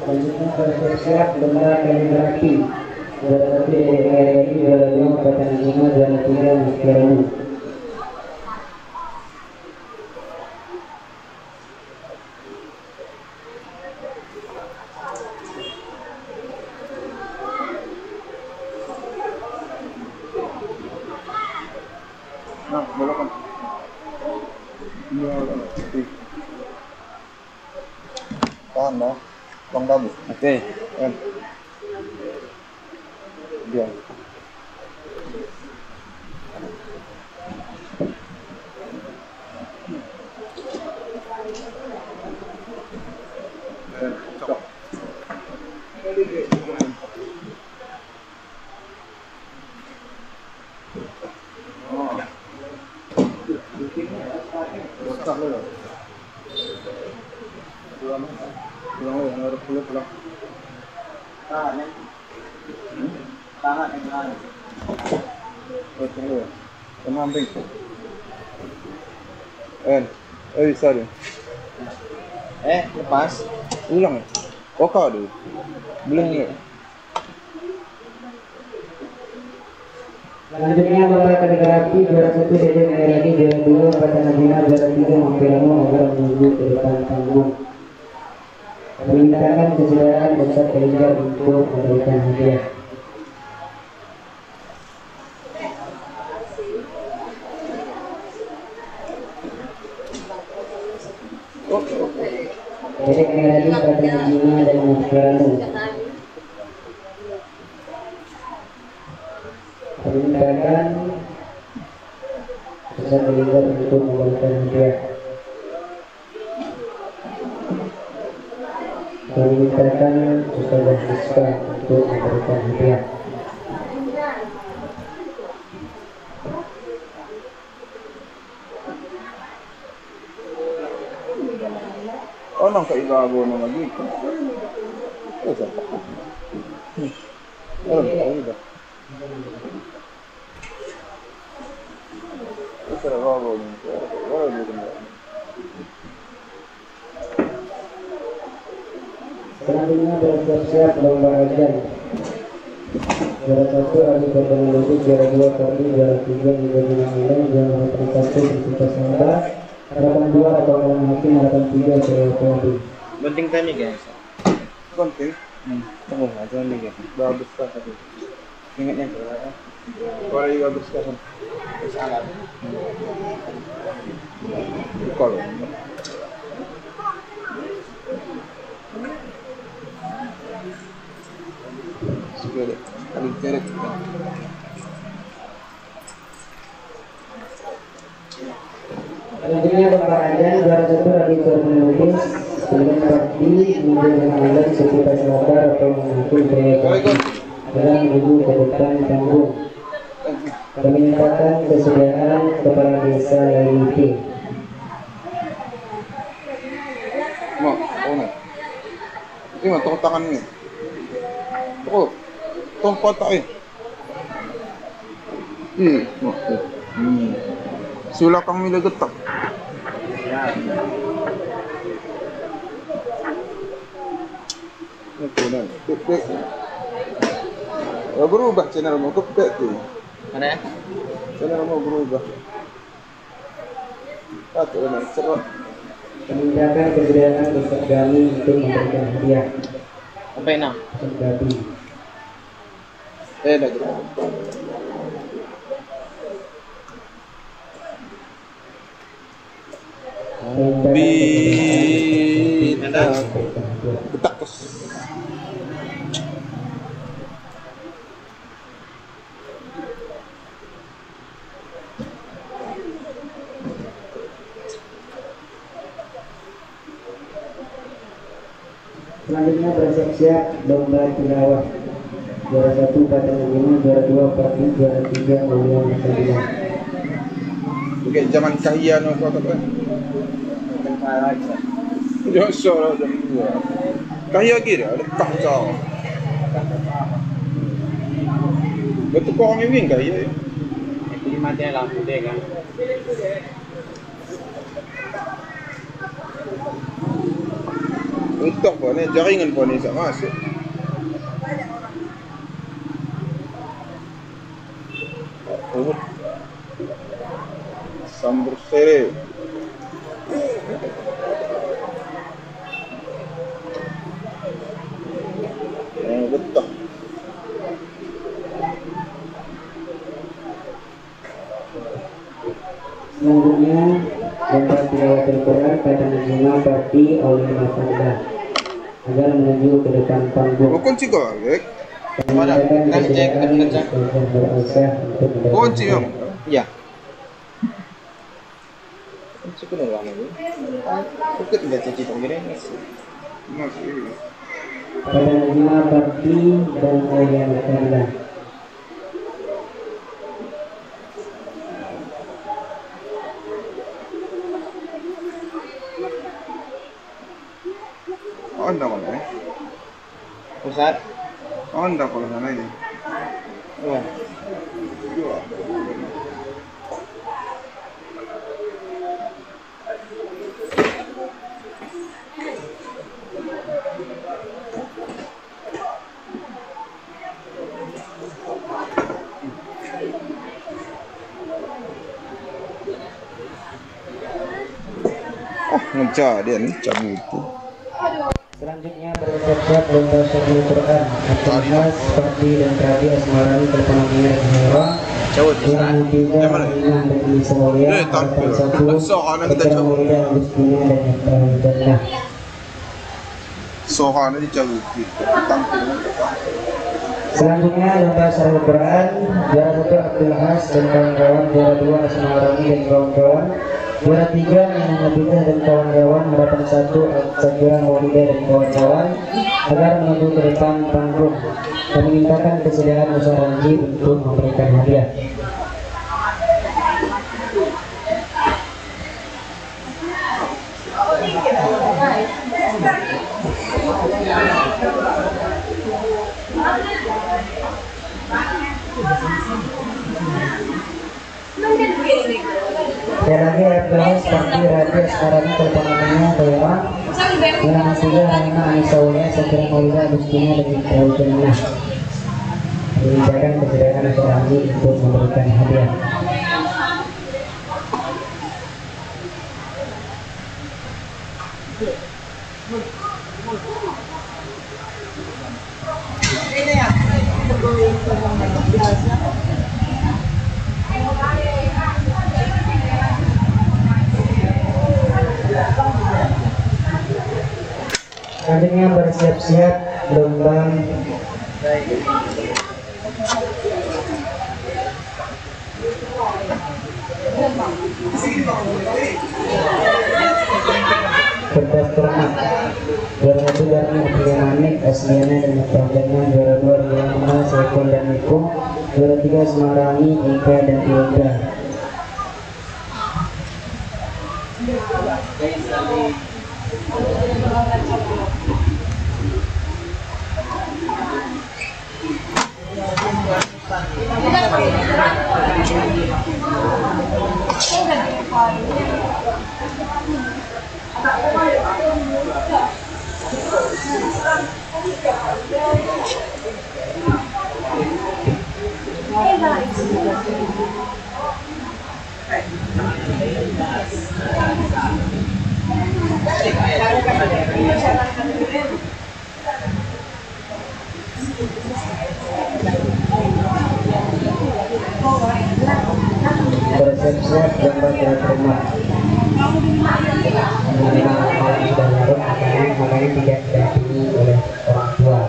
Selanjutnya bersiap lomba kaligrafi. Juara 1 DPRRI, juara 2 Pertanian, juara 3 Muskermu. Nah, belokkan. Iya, tahan dah. Bang Dabu. Oke. Dia. Stop. Sorry. Lepas. Ulang ya? Oka dulu. Belum ya? Selanjutnya lomba kaligrafi. Juara 1 Dede Meradi, juara 2 Pertanian, juara 3 Mampiramu. Agar menuju ke depan panggung. Permintaan kesediaan Ustaz Elijah untuk memberikan hadiah. Dedek Meradi Pratama Jima dan Mukhtaranu. Kami mintakan Ustaz Melinggar untuk memberikan hadiah. Kami mintakan Ustaz Rizka untuk memberikan hadiah. Oh, nang kaibago na lagi. Oh, siapa? Oh, ini dah. Selanjutnya bersiap-siap lomba ajan. Juara 1 Adi Perdana Lubis, juara 2 Kardi, juara 3 menjadi Mahilan, juara 1 Kita Sahabat, harapan 2 Harapan Hakim, harapan 3 Jaya Kardi. Penting tadi guys. Penting. Oh, aja nih guys. Bagus banget. Ingatnya berapa? Orang yang bagus kan. Salah. Kalau sudah paling kerek. Selanjutnya lomba ajan, juara 1 Adi Perdana Lubis, kemudian Kardi, kemudian Mahilan, Kita Sahabat atau Mengaku Jaya Kardi. Dalam menuju ke depan panggung. Kami mintakan kesediaan Kepala Desa Layuti. Mak, oh no. Ini mah tong tangan ni. Oh, tong kotak ni. Mak. Sulak kang mila getak. Apa nak? Pek. Berubah channel mau kepek tu. Mana ya? Channel mau berubah. Patut nak cerot. Meninggalkan kesediaan Ustaz Gami untuk memberikan hadiah. Apa ini? Ustaz Gami. Dah gerak. Getak terus. Selanjutnya bersiap-siap lomba tilawah. Juara 1 Pratama Jima, juara 2 Parti, juara 3 Mulia Masalah. Bukan zaman kahiyah no apa kata. Jangan salah jam 2. Kahiyah lagi dia, letak jauh. Betul kau orang ini kahiyah. Ini mati lampu deh kan. Untuk apa ni? Jaringan apa ni tak masuk. Oh. Sambur sere. Betul. Selanjutnya lomba tilawah Al-Quran pada Najimah Parti oleh Masanda agar menuju ke depan panggung. Oh, kunci kau, Gek? Mana? Cek. Kunci yang? Ya. Kunci kau orang ni. Kau tidak cuci tangan ni. Masih. Pada Najimah Parti dan oleh Masanda. Anda mana? Pusat. Anda kalau sana ini. Oh. Ngejar dia ni cabut itu. Selanjutnya bersiap-siap lomba Syarul Quran Al-Mas, Parti dan Radi Asmarani Terpenuhi Hera yang tiga Imam dan Isawiyah harapan 1 Putra Mulia Agustina dan Jannah. Soalnya dicabuti. Selanjutnya lomba Syarah Quran, juara 1 Abdul Has dan kawan-kawan, juara 2 Asma Arami dan kawan-kawan, juara 3 Nina Nabita dan kawan-kawan, harapan 1 Al-Sakira Maulida dan kawan-kawan agar menuju ke depan panggung dan memintakan kesediaan Ustaz Ranji untuk memberikan hadiah. Sekali lagi adalah seperti radio sekarang teleponannya Dewan Nina Nasiga, Rahima, Anisawunya, Sakira Maulida, Agustina dan Ibrahimah dimintakan kesediaan Ustaz Ranji untuk memberikan hadiah. Selanjutnya bersiap-siap lomba kertas ternak. Juara 1 dari Abdul Manik, Asliana dan Pradana, juara 2 Riana, Saiful dan Mikum, juara 3 Semarani, Ika dan Yoga. Bersiap-siap lomba gerak rumah. Malam sudah larut, makanya tidak didampingi oleh orang tua.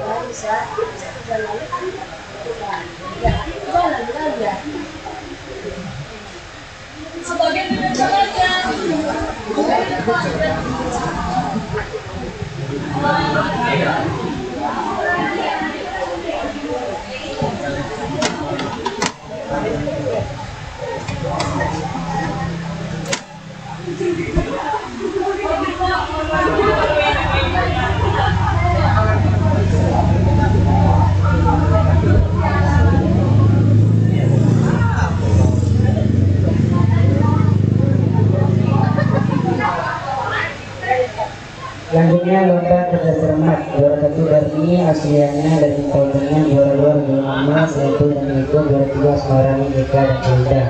Selanjutnya lomba kerja cermat. Juara 1 Darmi, Asliana dan kawannya, juara 2 Gimana, Saiful dan Mikum, juara 3 Semarani, Ika dan Hilda.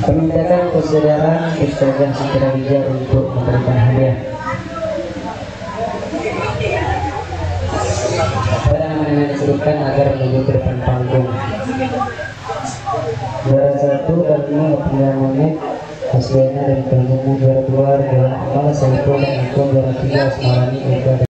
Pemintakan kesediaan Ustazah Sakira Rija untuk memberikan hadiah. Pada anak-anak disebutkan agar menuju ke depan panggung. Juara 1 Darmi, Abdul Manik, Asliana dan kawannya, juara 2 Riana, Saiful dan Mikum, juara 3 Semarani, Ika.